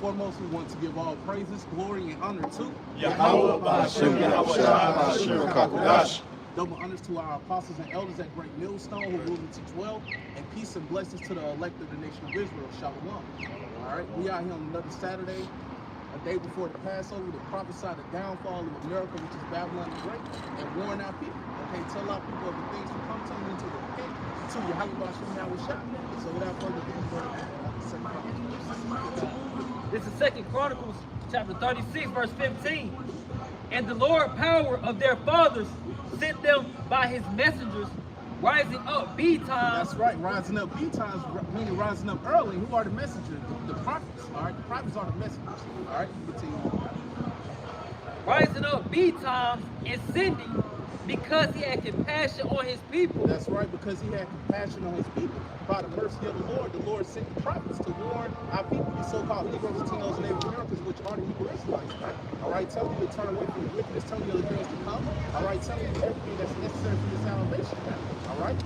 foremost, we want to give all praises, glory, and honor to Yahweh Ba'ashem Yahushua Ba'ashem Kakudash. Double honors to our apostles and elders at Great Millstone who rule and teach well, and peace and blessings to the elect of the nation of Israel. Shalom. All right, we are here on another Saturday, a day before the Passover, to prophesy the downfall of America, which is Babylon the Great, and warn our people. Okay, tell our people of the things to come to them into the repent to Yahweh Ba'ashem Yahushua. So without further ado, this is 2 Chronicles chapter 36, verse 15. And the Lord power of their fathers sent them by his messengers, rising up betimes. That's right, rising up betimes, meaning rising up early. Who are the messengers? The prophets. All right, the prophets are the messengers. All right, continue. Rising up betimes and sending, because he had compassion on his people. That's right, because he had compassion on his people. By the mercy of the Lord sent the prophets to warn our people, the so-called Negroes, Latinos, and Native Americans, which are the Hebrew Israelites. Right? All right, tell you to turn away from the wickedness, tell you the things to come. All right, tell you everything that's necessary for your salvation. Right? All right,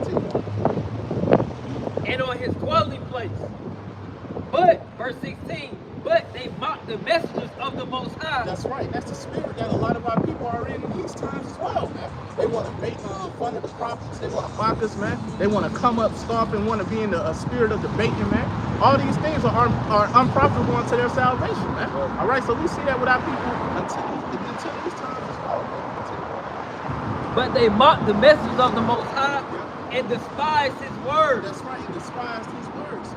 continue. And on his dwelling place. But, verse 16, but they mocked the messengers of the Most High. That's right. That's the spirit that a lot of our people are in these times as well, man. They want to make fun of the prophets. They want to mock us, man. They want to come up, scoff, and want to be in the spirit of debating, man. All these things are unprofitable unto their salvation, man. All right, so we see that with our people until these times as well. But they mocked the messengers of the Most High and despised his word. That's right, and despised his words.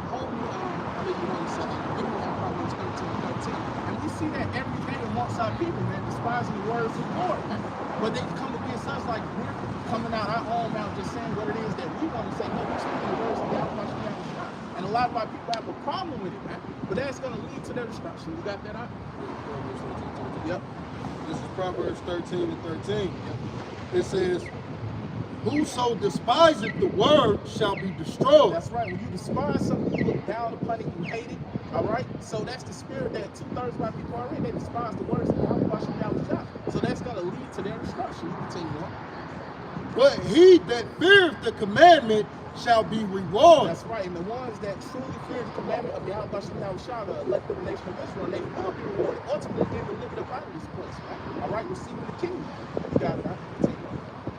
And we see that every day amongst our people, man, despising the words of the Lord, man. But they come against us like we're coming out our own mouth just saying what it is that we want to say. No, we're speaking the words of Yahweh. And a lot of our people have a problem with it, man. But that's going to lead to their destruction. You got that out? Yep. This is Proverbs 13 and 13. It says, whoso despiseth the word shall be destroyed. That's right. When you despise something, you look down upon it, you hate it. All right? So that's the spirit that 2/3 of our people are in. They despise the words of Yahweh. So that's going to lead to their destruction. You continue on. But he that feareth the commandment shall be rewarded. That's right. And the ones that truly fear the commandment of Yahweh, the elect of the nation of Israel, they will be rewarded. Ultimately, they will live out of this place. Right? All right? Receiving the kingdom. You got it, right? Continue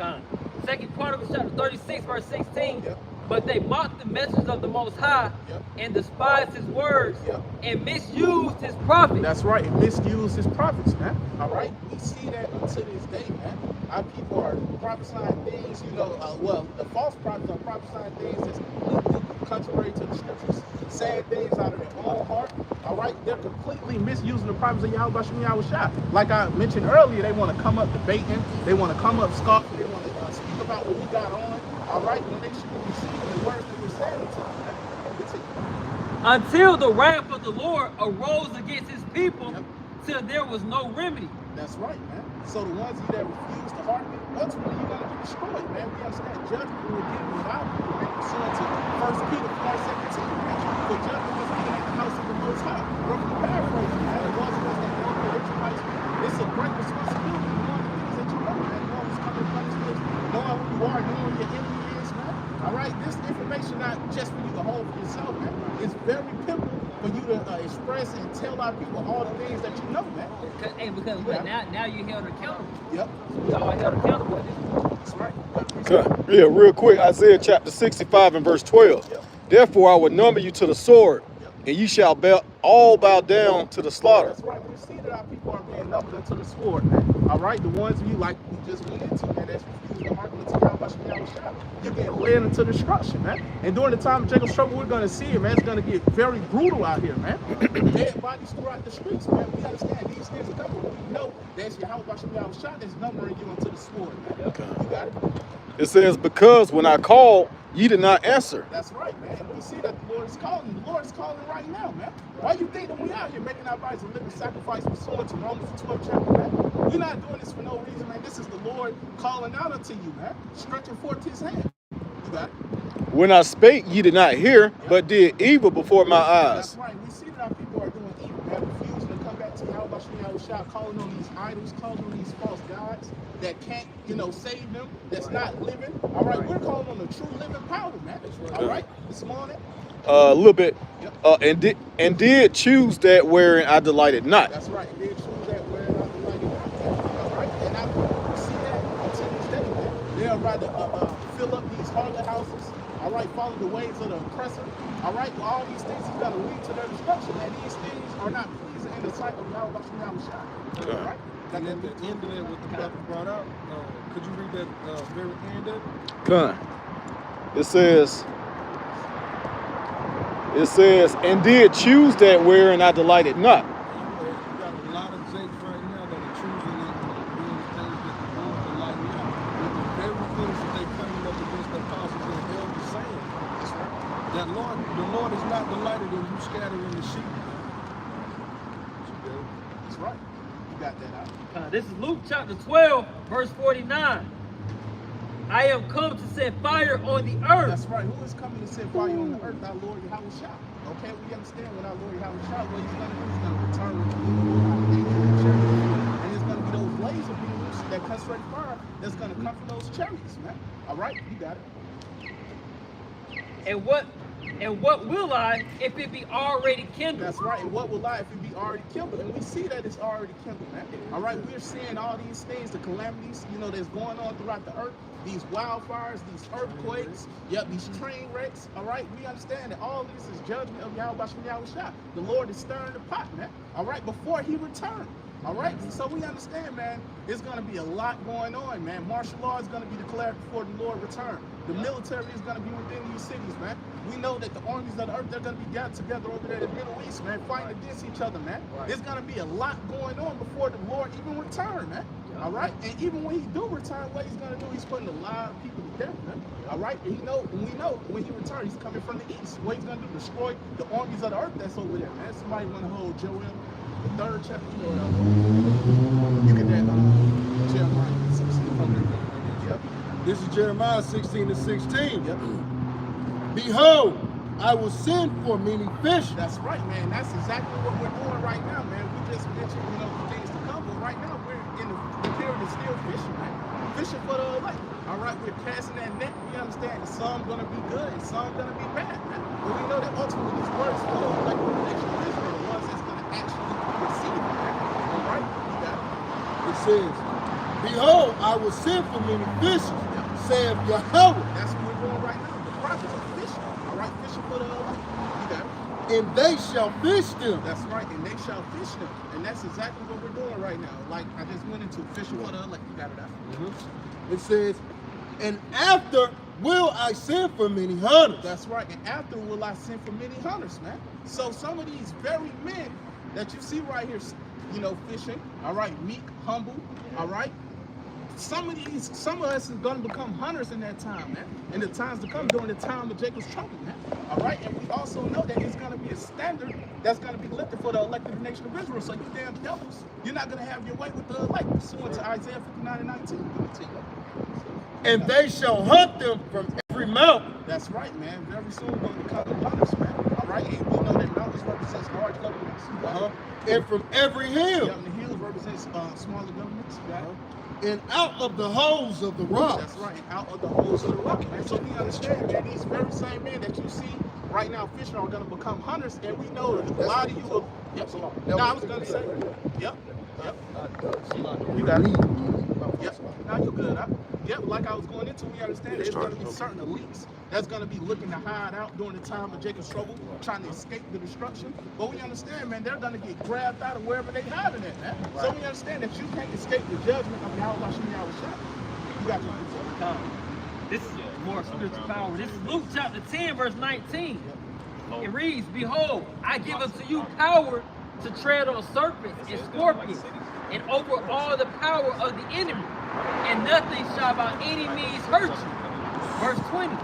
on. 2 Chronicles chapter 36, verse 16. But they mocked the messengers of the Most High and despised his words and misused his prophets. That's right, and misused his prophets, man. All right, we see that until this day, man. Our people are prophesying things, well, the false prophets are prophesying things that's completely contrary to the scriptures, saying things out of their own heart. All right, they're completely misusing the prophets of Yahweh Shah. Like I mentioned earlier, they want to come up debating, they want to come up scoffing, they want to speak about what we got on. All right, when they should be receiving the words that we're saying to them. Until the wrath of the Lord arose against his people, till there was no remedy. That's right, man. So the ones that refuse to hearken, ultimately you're going to get destroyed, man. We understand judgment will give you without people, man. Pursuant to 1 Peter 4:17, man. For judgment was given at the house of the Most High. Roughly paraphrasing, man. It was that know the Israelites. It's a great responsibility knowing the things that you know, man. Knowing what's coming from the knowing who you are, knowing your enemy is, man. All right, this information not just for you to hold for yourself, man. It's very pivotal for you to express and tell our people all the things that you know, man. Because now you're held accountable. Yep. You're held accountable. That's right. Yeah, real quick, Isaiah chapter 65 and verse 12. Therefore I will number you to the sword, and you shall all bow down to the slaughter. That's right. We see that our people are being numbered unto the sword, man. All right, the ones you like we just went into, man, that's refusing to hearken to Yahweh. You're getting led into destruction, man. And during the time of Jacob's trouble, we're going to see it, man. It's going to get very brutal out here, man. Dead bodies throughout the streets, man. We understand these things are coming. We know that's Yahweh that's numbering you unto the sword, man. Okay. You got it. It says, because when I called, ye did not answer. That's right, man. We see that the Lord is calling. The Lord is calling right now, man. Why you think that we out here making our bodies a living sacrifice pursuant to Romans 12 chapter, man? We're not doing this for no reason, man. This is the Lord calling out unto you, man. Stretching forth his hand. You got it. When I spake, ye did not hear, but did evil before my eyes. That's right. We see that our people are doing evil, man. Refusing to come back to Yahweh, calling on these idols, calling on these false gods that can't, save them, that's not living. All right, we're calling on the true living power, man. All right, this morning. A little bit. Yep. And did choose that wherein I delighted not. That's right. They choose that where not the light is. All right. And I see that to this day. Man. They'll rather fill up these harlot houses. All right. Follow the ways of the oppressor. All right. All these things is going to lead to their destruction. And these things are not pleasing in the sight of Yahweh Shai. All right. And at the end of that, what the brother brought out, could you read that very end of it? Con. It says, and did choose that wherein I delighted not. You got a lot of jakes right now that are choosing it and doing things that the Lord delight in, with the very things that they coming up against the apostles and elders saying. That's right. That the Lord is not delighted in you scattering the sheep. That's right. You got that out. This is Luke chapter 12, verse 49. I am come to set fire on the earth. That's right. Who is coming to set fire on the earth? Our Lord Yahweh Shai. Okay, we understand what our Lord Yahweh Shai, what he's going to do. He's going to return with the and it's going to be those laser beams that cut straight fire that's going to come from those chariots, man. All right, you got it. And what will I if it be already kindled? That's right. And what will I if it be already kindled? And we see that it's already kindled, man. All right, we're seeing all these things, the calamities, that's going on throughout the earth. These wildfires, these earthquakes, these train wrecks, all right? We understand that all this is judgment of Yahweh Shai. The Lord is stirring the pot, man, all right, before he returns, all right? So we understand, man, there's going to be a lot going on, man. Martial law is going to be declared before the Lord returns. The military is going to be within these cities, man. We know that the armies of the earth, they're going to be gathered together over there in the Middle East, man, fighting against each other, man. There's going to be a lot going on before the Lord even returns, man. All right, and even when he do return, what he's gonna do, he's putting a lot of people to death, man. All right, and we know when he returns, he's coming from the east. What he's gonna do, destroy the armies of the earth that's over there, man. Somebody want to hold Joel, the 3rd chapter, you can that Jeremiah 16. Yep. This is Jeremiah 16 to 16. Yep. Behold, I will send for many fish. That's right, man. That's exactly what we're doing right now, man. We just mentioned, the things to come, but right now we're in the period of still fishing, man. Fishing for the elect. All right, we're casting that net. We understand that some gonna be good and some gonna be bad, man. But we know that ultimately these words for the elect of the nation of Israel, the ones that's gonna actually receive it, man. All right, you got it. It says, behold, I will send for many fish, saith Yahweh. That's what we're doing right now. The prophets are fishing. All right, fishing for the elect. You got it. And they shall fish them. That's right, and they shall fish them. And that's exactly what we're doing right now. Like I just went into fishing for the elect. You got it out. It says, and after will I send for many hunters. That's right, and after will I send for many hunters, man. So some of these very men that you see right here, fishing, all right, meek, humble, all right. Some of us is going to become hunters in that time, man. In the times to come, during the time of Jacob's trouble, man. All right, and we also know that it's going to be a standard that's going to be lifted for the elected nation of Israel. So you damn devils, you're not going to have your way with the elect, pursuant to Isaiah 59 and 19. And they shall hunt them from every mountain. That's right, man. Very soon we're going to become hunters, man. All right, and we know that mountains represents large governments. And from every hill. Yeah, and the hills represents smaller governments. And out of the holes of the rock. That's right, out of the holes of the rock. And so we understand that these very same men that you see right now fishing are going to become hunters, and we know that a lot of you will. Yep, so long. No, I was going to say. Yep. You got it. Yep. Now you're good. Yep, like I was going into, we understand that there's going to be certain elites that's going to be looking to hide out during the time of Jacob's trouble, trying to escape the destruction. But we understand, man, they're going to get grabbed out of wherever they hiding at, man. Right. So we understand that you can't escape the judgment of Yahweh Shai. You got your This is more spiritual power. This is Luke chapter 10, verse 19. It reads, behold, I give unto you power to tread on serpents and scorpions, and over all the power of the enemy, and nothing shall by any means hurt you. Verse 20,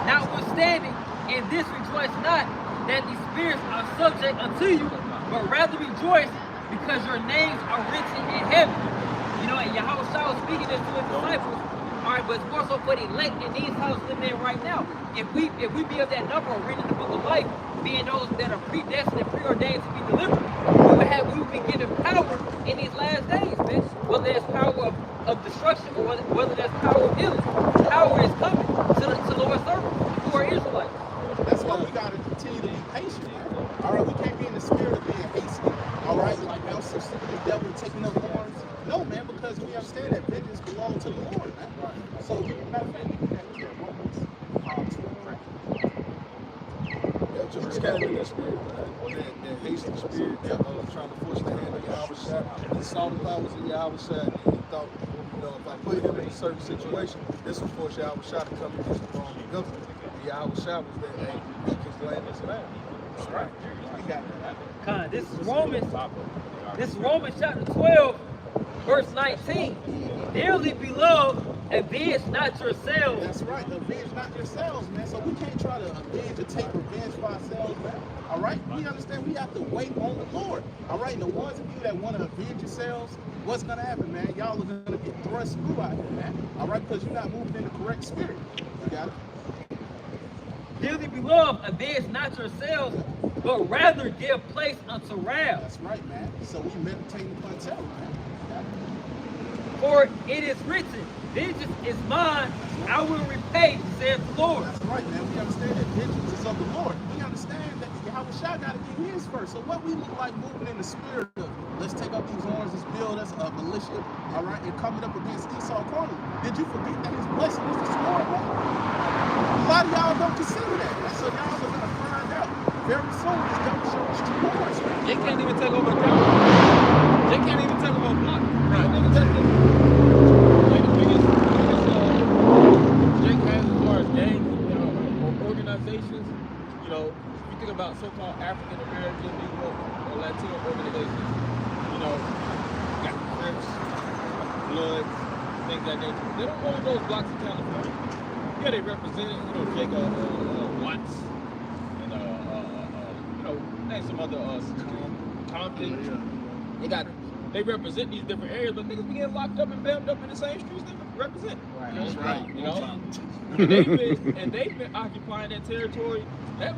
notwithstanding, in this rejoice not that the spirits are subject unto you, but rather rejoice because your names are written in heaven. And Yahweh was speaking this to his disciples. All right, but it's more so for the elect in these houses living in right now. If we be of that number or reading the book of life, being those that are predestined and preordained to be delivered, we would be given power in these last days, man. Whether there's power of destruction or whether there's power of healing, power is coming to the Lord's servants who are Israelites. That's why we gotta continue to be patient, man. All right, we can't be in the spirit of being hasty. All right, like I'm so sick of the devil taking up arms. No, man, because we understand that vengeance belongs to the Lord, man. So, matter of fact, we can have Romans 12. Yeah, just kind of in that spirit, that hasty spirit, trying to force the hand of Yahweh Shai. He saw the powers of Yahweh Shai, and he thought, if I put him in a certain situation, this will force Yahweh Shai to come against the wrong government. And Yahweh Shai was that, hey, he can land this land. That's right. We got that. This is Romans chapter 12, verse 19. Dearly beloved, avenge not yourselves. That's right. Avenge not yourselves, man. So we can't try to avenge or take revenge for ourselves, man. All right? We understand we have to wait on the Lord. All right? And the ones of you that want to avenge yourselves, what's going to happen, man? Y'all are going to get thrust through out here, man. All right? Because you're not moving in the correct spirit. You got it? Dearly beloved, avenge not yourselves, but rather give place unto wrath. That's right, man. So we meditate upon terror, man. For it is written, vengeance is mine, I will repay, saith the Lord. That's right, man. We understand that vengeance is of the Lord. We understand that Yahweh Shai got to get his first. So what we look like moving in the spirit of, let's take up these arms, let's build us a militia, all right, and coming up against Esau corner. Did you forget that his blessing is the sword, man? A lot of y'all don't consider that. So y'all are going to find out very soon. This devil show us true horns, man. They can't even take over a county. They can't even take over a block. Right. Like the biggest Jake has as far as gangs, or organizations, if you think about so-called African American, Negro, or Latino organizations, you got Crips, Bloods, things like that. They don't own those blocks in California. Yeah, they represent, Jake Watts, and and some other Compton. They represent these different areas, but niggas be getting locked up and bammed up in the same streets they represent. Right. That's right. They've been occupying that territory. That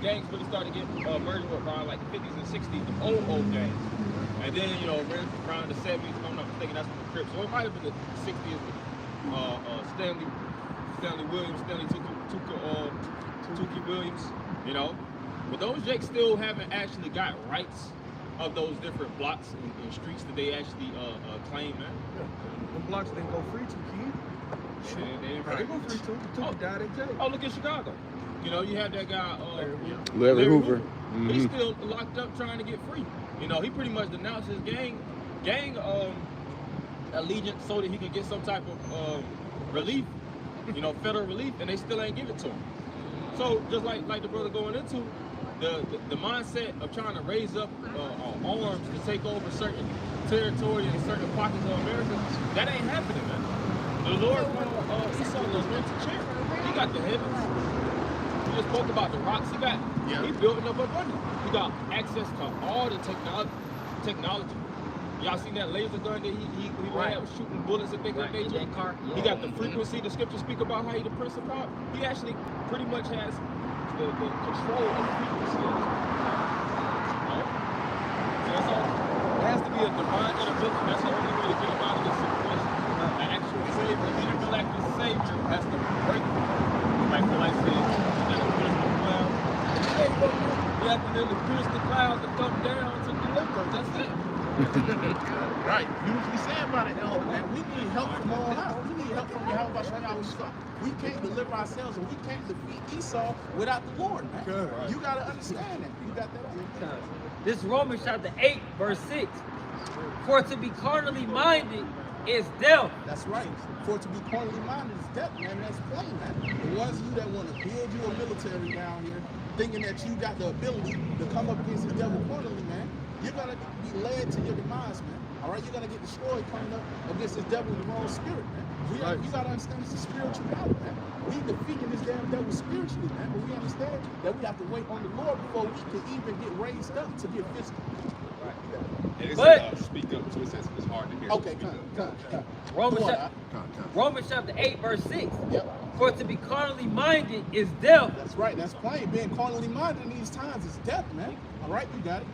gangs really started getting merged with around like the 50s and 60s, the old gangs. And then around the 70s, if I'm not mistaken, that's when the Crips. So it might have been the 60s with Stanley Williams, Stanley Tukey Williams, But those Jakes still haven't actually got rights of those different blocks and streets that they actually claim, man. Yeah. The blocks didn't go free to kid. They go free to. Tukey died in jail. Oh, look at Chicago. You had that guy, Larry Hoover. He's still locked up trying to get free. He pretty much denounced his gang allegiance so that he could get some type of relief, federal relief, and they still ain't give it to him. So just like the brother going into, the mindset of trying to raise up arms to take over certain territory and certain pockets of America, that ain't happening, man. The Lord, Esau was meant to cheer. He got the heavens. We just spoke about the rocks. He building up abundance. He got access to all the technology. Y'all seen that laser gun that he had shooting bullets and things like that? He got the frequency. The scriptures speak about how he the prince of power. He actually pretty much has the control of frequency. So it has to be a divine intervention. That's the only way to get him out of this situation. An actual savior, an intergalactic savior has to break him. Like said, you have to pierce the clouds. You have to literally pierce the clouds and come down to deliver. That's it. Right. Beautifully said by the elder, man. We need help from all out. We need help from Yahweh Shai. We can't deliver ourselves and we can't defeat Esau without the Lord, man. Right. You got to understand that. You got that? This is Romans chapter 8, verse 6. For to be carnally minded is death. That's right. For to be carnally minded is death, man. That's plain, man. The ones of you that want to build you a military down here, thinking that you got the ability to come up against the devil carnally, man, you're going to be led to your demise, man. All right? You're going to get destroyed coming up against this devil in the wrong spirit, man. You got to understand it's a spiritual battle, man. We defeating this damn devil spiritually, man. But we understand that we have to wait on the Lord before we can even get raised up to get physical. Right. And But- speak up too. It says it's hard to hear. Okay, Speak come. Romans chapter 8, verse 6. Yep. For to be carnally minded is death. That's right. That's plain. Being carnally minded in these times is death, man. All right, you got it.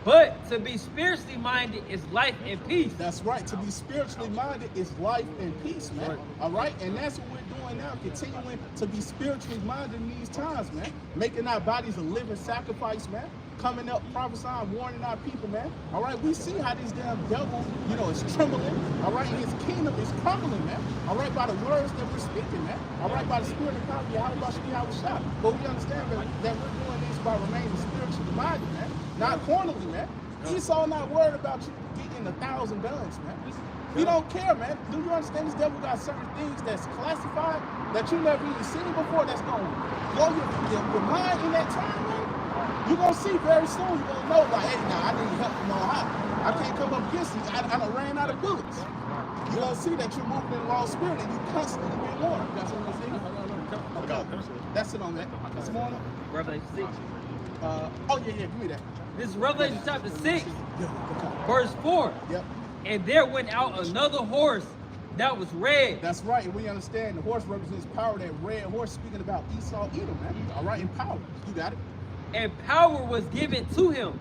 But to be spiritually minded is life and peace. That's right. To be spiritually minded is life and peace, man. Right. All right? And that's what we're doing now, continuing to be spiritually minded in these times, man. Making our bodies a living sacrifice, man. Coming up, prophesying, warning our people, man. All right? We see how this damn devil, you know, is trembling. All right? And his kingdom is crumbling, man. All right? By the words that we're speaking, man. All right? By the spirit and power of Yahweh. But we understand that we're doing this by remaining spiritually minded, man. Not carnally, man. Esau not worried about you getting 1,000 guns, man. He don't care, man. Do you understand this devil got certain things that's classified that you never even seen before that's going to blow your mind in that time, man? You're going to see very soon. You're going to know, like, hey, nah, I need help from on high. I can't come up against you. I done ran out of bullets. You're going to see that you're moving in the wrong spirit and you constantly being warned. That's what I'm saying. Okay. That's it on that. That's more on it. Revelation 6. Oh, yeah, give me that. This is Revelation chapter 6, Yeah, okay. verse 4. Yep. And there went out another horse that was red. That's right, and we understand the horse represents power. That red horse speaking about Esau, Edom, man. All right, and power. You got it. And power was given to him.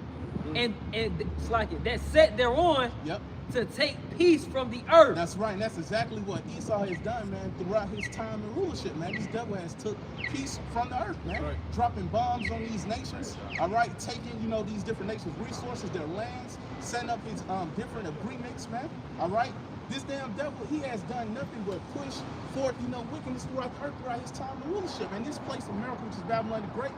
And it's like it that sat thereon Yep. to take peace from the earth. That's right, and that's exactly what Esau has done, man, throughout his time in rulership, man. This devil has took peace from the earth, man. Right. Dropping bombs on these nations, all right, taking, you know, these different nations' resources, their lands, setting up his different agreements, man. All right. This damn devil, he has done nothing but push forth, you know, wickedness throughout the earth throughout his time in rulership. And this place, America, which is Babylon the Great,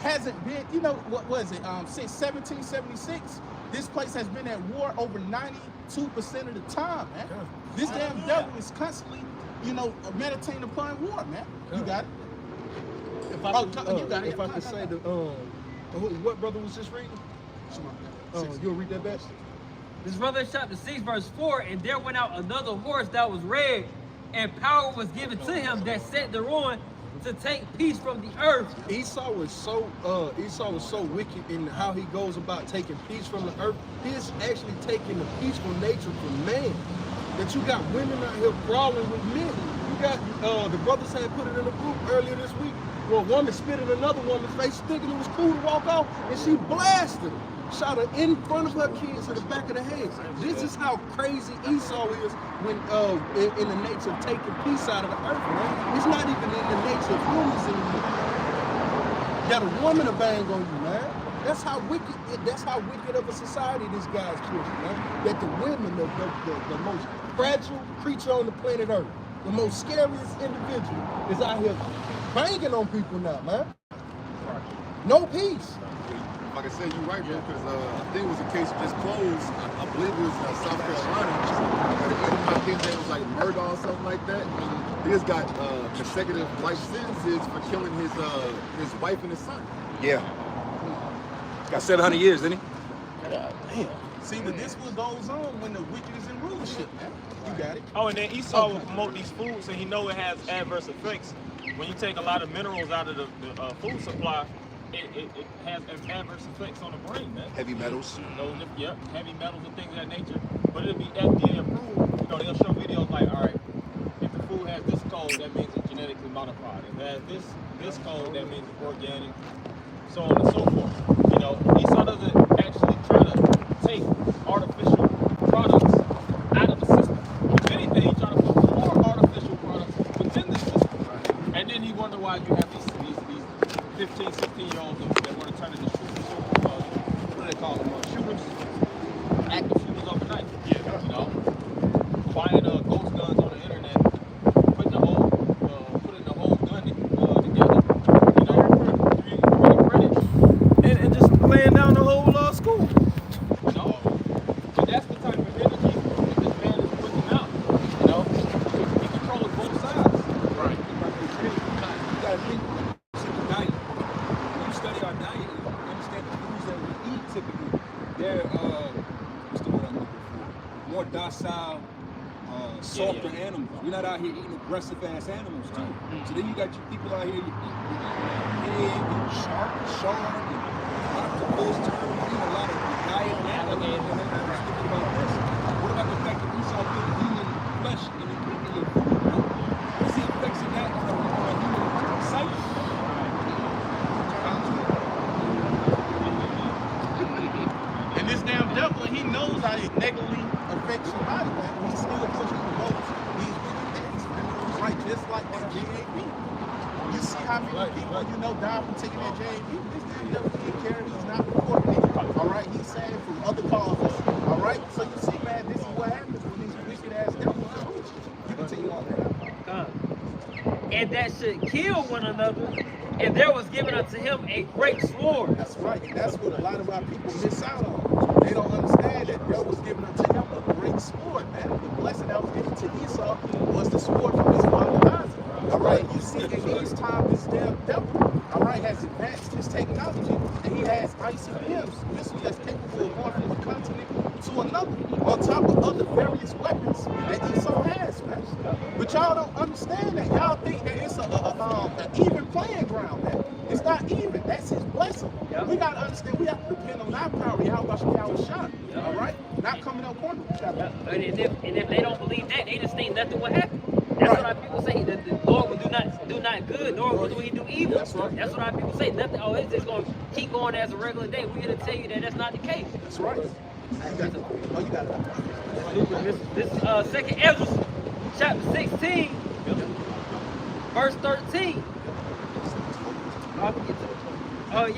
hasn't been, you know, what was it, since 1776, this place has been at war over 92% of the time, man. This damn devil is constantly, you know, meditating upon war, man. You got it. If I could say what brother was just reading? You'll read that back? This is Revelation chapter 6, verse 4. And there went out another horse that was red, and power was given to him that sat thereon to take peace from the earth. Esau was so wicked in how he goes about taking peace from the earth. He's actually taking the peaceful nature from man. That you got women out here brawling with men. You got the brothers had put it in a group earlier this week where a woman spit in another woman's face, thinking it was cool to walk off, and she blasted her. Shot her in front of her kids in the back of the head. This is how crazy Esau is when in the nature of taking peace out of the earth, man. It's not even in the nature of humans anymore. That a woman to bang on you, man. That's how wicked of a society this guy's pushing, man. That the women, the most fragile creature on the planet Earth, the most scariest individual is out here banging on people now, man. No peace. Like I said, you're right, bro, because I think it was a case just closed. I believe it was South Carolina. I think that was like murder or something like that. He just got consecutive life sentences for killing his wife and his son. Yeah. Got 700 years, didn't he? Damn. See, but this what goes on when the wicked is in rulership, man. You got it. Oh, and then Esau will promote these foods, and he know it has adverse effects. When you take a lot of minerals out of the food supply, it has adverse effects on the brain, man. Heavy metals. Those, heavy metals and things of that nature. But it'll be FDA approved. You know, they'll show videos like, all right, if the food has this code, that means it's genetically modified. If it has this code, that means it's organic, so on and so forth. You know, Esau doesn't actually try to take artificial products out of the system. If anything, he try to put more artificial products within the system. And then he wonder why you have these 15, 16-year-olds that want to turn into shooters, what do they call them? Shooters, active shooters overnight. Yeah. You know, buying ghost guns on the internet, putting the whole gun together. You know, three credits, And just laying down the whole school. you know. But that's the type of energy that this man is putting out. You know, he controls both sides. Right. You gotta think. Diet. When you study our diet, you understand the foods that we eat typically. They're what's the word I'm looking for? More docile, softer animals. We're not out here eating aggressive ass animals too. So then you got your people out here eating pig and shark, and octopus, turtle, eating a lot of diet alligator. And then I was thinking about this. What about the fact that Esau been eating flesh in your food, bro? What's the effects of that on human psyche? And this damn devil, and he knows how it negatively affects your body, man. He still pushes the most these wicked things, man. Right, just like that JAB. You see how many people, you know, die from taking that JAB. This damn devil didn't care. He's not reporting it. All right, he's saying from other causes. All right, so you see, man, this is what happens when these wicked ass devils come. You continue on that. And that should kill one another, and there was given unto him a great sword. That's right, and that's what a lot of our people miss out on. They don't understand that there was given unto him a great sword, man. The blessing that was given to Esau was the sword from his father Isaac. All right, you see, in these times, this damn devil, all right, has advanced his technology, and he has ICBMs, missiles that's capable of going from a continent to another, on top of other various weapons that Esau has, man. But y'all don't understand that. Y'all think that it's an even playing ground, man. It's not even. That's his blessing. Yeah. We gotta understand. We have to depend on our power. Y'all shot. All right, not coming up corner. And if they don't believe that, they just think nothing will happen. That's what our people say. That the Lord will do not good, nor will he do evil. That's right. That's what our people say. Nothing. Oh, it's just going to keep going as a regular day. We're here to tell you that that's not the case. That's right. You got it. This is Second Ezra, chapter 16, verse 13.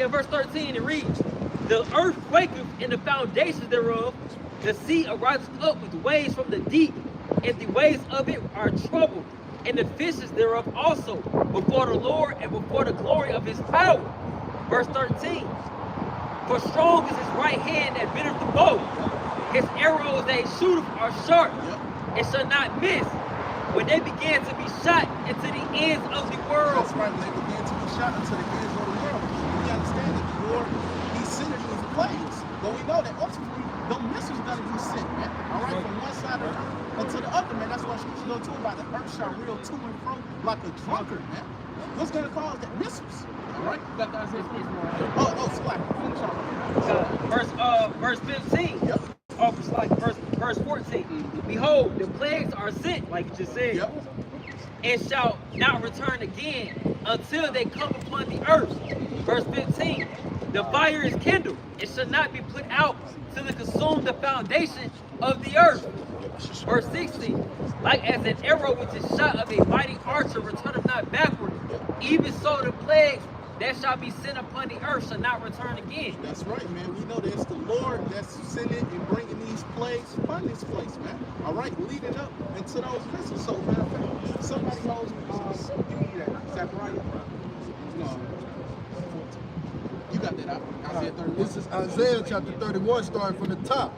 Verse 13, it reads, "The earth quaketh in the foundations thereof, the sea arises up with waves from the deep, and the waves of it are troubled, and the fishes thereof also, before the Lord and before the glory of his power." Verse 13, "For strong is his right hand that bitteth the bow. His arrows that he shooteth are sharp, and shall not miss. When they began to be shot into the ends of the world." That's right. When they began to be shot into the ends of the world. We understand that the Lord, he sent it these plagues. But we know that ultimately, the missiles gonna be sent, man. All right, from one side of the earth and to the other, man. That's why scripture go to about the earth shall reel to and fro like a drunkard, man. What's gonna cause that? Missiles. All right. You got that? Oh, slack. Finish off. Verse 15. Yep. Oh, verse 14. "Behold, the plagues are sent," like you just said, Yep. "and shall not return again until they come upon the earth." Verse 15, "The fire is kindled, it shall not be put out till it consume the foundation of the earth." Verse 16, "Like as an arrow which is shot of a mighty archer returneth not backward, even so the plagues that shall be sent upon the earth shall not return again." That's right, man. We know that it's the Lord that's sending and bringing these plagues upon this place, man. All right, leading up into those missiles. So, matter of fact, somebody holds give me that. Zechariah. No. You got that out. Isaiah 31. This is Isaiah chapter 31, starting from the top.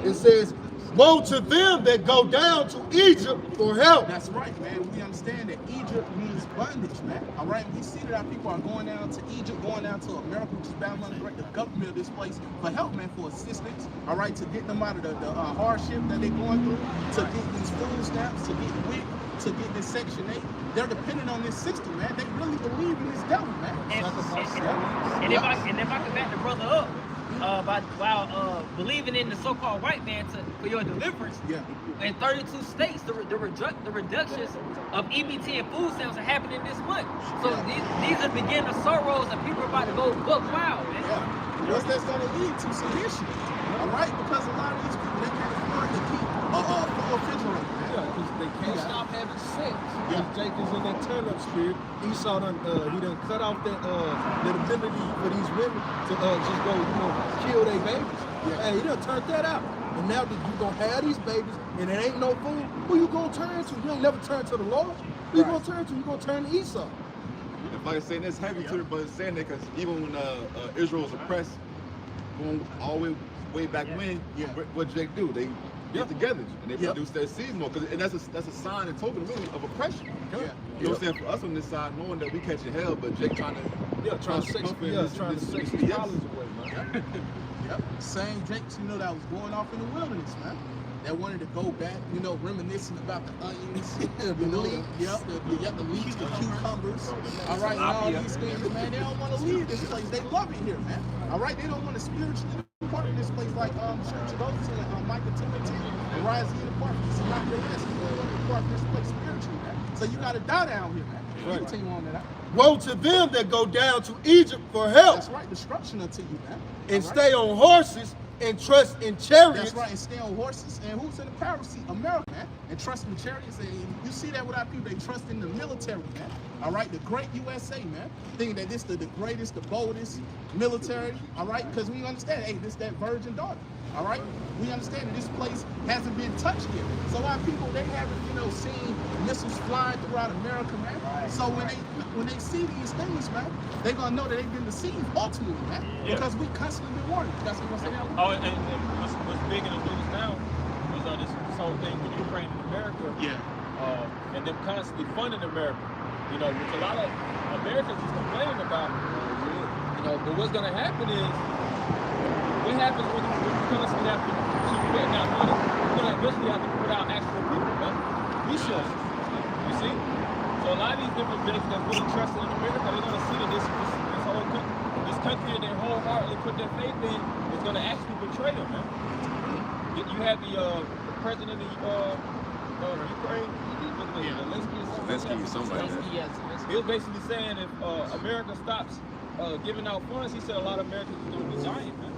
It says, "Woe to them that go down to Egypt for help." That's right, man. We understand that Egypt means bondage, man. All right, we see that our people are going down to Egypt, going down to America, which is Babylon, the government of this place, for help, man, for assistance. All right, to get them out of the hardship that they're going through, to get these food stamps, to get WIC, to get this Section 8. They're dependent on this system, man. They really believe in this devil, man. And if I could back the brother up, while believing in the so-called white man for your deliverance, in 32 states, the reductions of EBT and food stamps are happening this month. So these are the beginning of sorrows, and people are about to go buck wild, man. Yeah. What's that's going to lead to some issues, all right? Because a lot of these people, they can't afford to keep a full refrigerator. Yeah, because they can't stop having sex. Jacob's in that turn-up spirit. Esau he done cut off that ability for these women to just go, kill their babies. Hey, he done turned that out. And now that you gonna have these babies and it ain't no food, who you gonna turn to? You ain't never turn to the Lord. Who you gonna turn to? You gonna turn to Esau. Like I say, that's heavy to it, but it's saying that because even when Israel was oppressed, going all the way back when, what Jake do? They get together and they produce their seeds more, and that's a sign and token really of oppression. You know what I'm saying? For us on this side, knowing that we catching hell, but Jake trying to sex these dollars away, man. Same Jakes, that was going off in the wilderness, man. That wanted to go back, reminiscing about the onions, the leeks, the cucumbers. All right, and all these things, man. They don't want to leave this place. They love it here, man. All right, they don't want to spiritually depart from this place like Scripture goes to Micah 2:10. Arise and depart from this and not your rest. You don't want to depart from this place spiritually, man. So you got to die down here, man. Right. Continue on that. Woe to them that go down to Egypt for help. That's right, destruction unto you, man. And stay on horses and trust in chariots. That's right, and stay on horses. And who's in the power seat? America, man. And trust in chariots. And you see that with our people, they trust in the military, man. All right, the great USA, man. Thinking that this the greatest, the boldest military, all right? Because we understand, hey, this that virgin daughter, all right? We understand that this place hasn't been touched yet. So our people, they haven't, seen missiles flying throughout America, man. Right. So when they see these things, man, they're gonna know that they've been deceived ultimately, man. Yeah. Because we constantly been warning. That's what I'm saying. Oh, and what's big in the news now is this whole thing with Ukraine and America. Yeah. And them constantly funding America. Which a lot of Americans is complaining about. But what's gonna happen is, what happens when you constantly have to keep putting out money? You're gonna eventually have to put out actual people, man. Resources. You see? So a lot of these different businesses that's really trusted in America, they're gonna see that this country that they wholeheartedly put their faith in is gonna actually betray them, man. You had the president of Ukraine, Zelensky, somebody. He was basically saying if America stops giving out funds, he said a lot of Americans are going to be dying, man.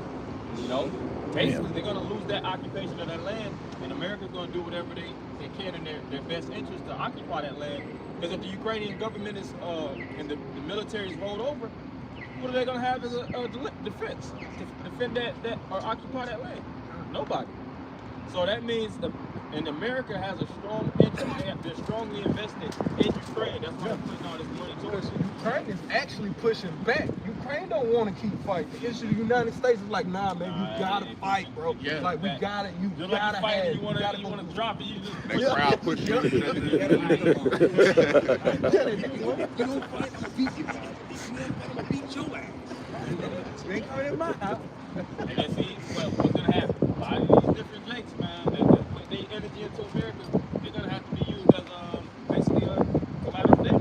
Basically they're going to lose that occupation of that land, and America's going to do whatever they can in their best interest to occupy that land. Because if the Ukrainian government is and the military is rolled over, what are they going to have as a defense to defend that or occupy that land? Nobody. So that means and America has a strong interest. They're strongly invested in Ukraine. That's why they're putting all this money towards it. Ukraine is actually pushing back. Ukraine don't want to keep fighting. The issue, the United States is like, nah, man, you gotta fight, bro. Yeah. Like we got it. You gotta fight. have. You want to drop it. You just They crowd push you. You don't fight, I'm gonna beat you. I'm gonna beat your ass. You ain't coming in my house. And then see what's gonna happen. A lot of these different lakes, man, when they energy into America, they're gonna have to be used as basically a collateral debt.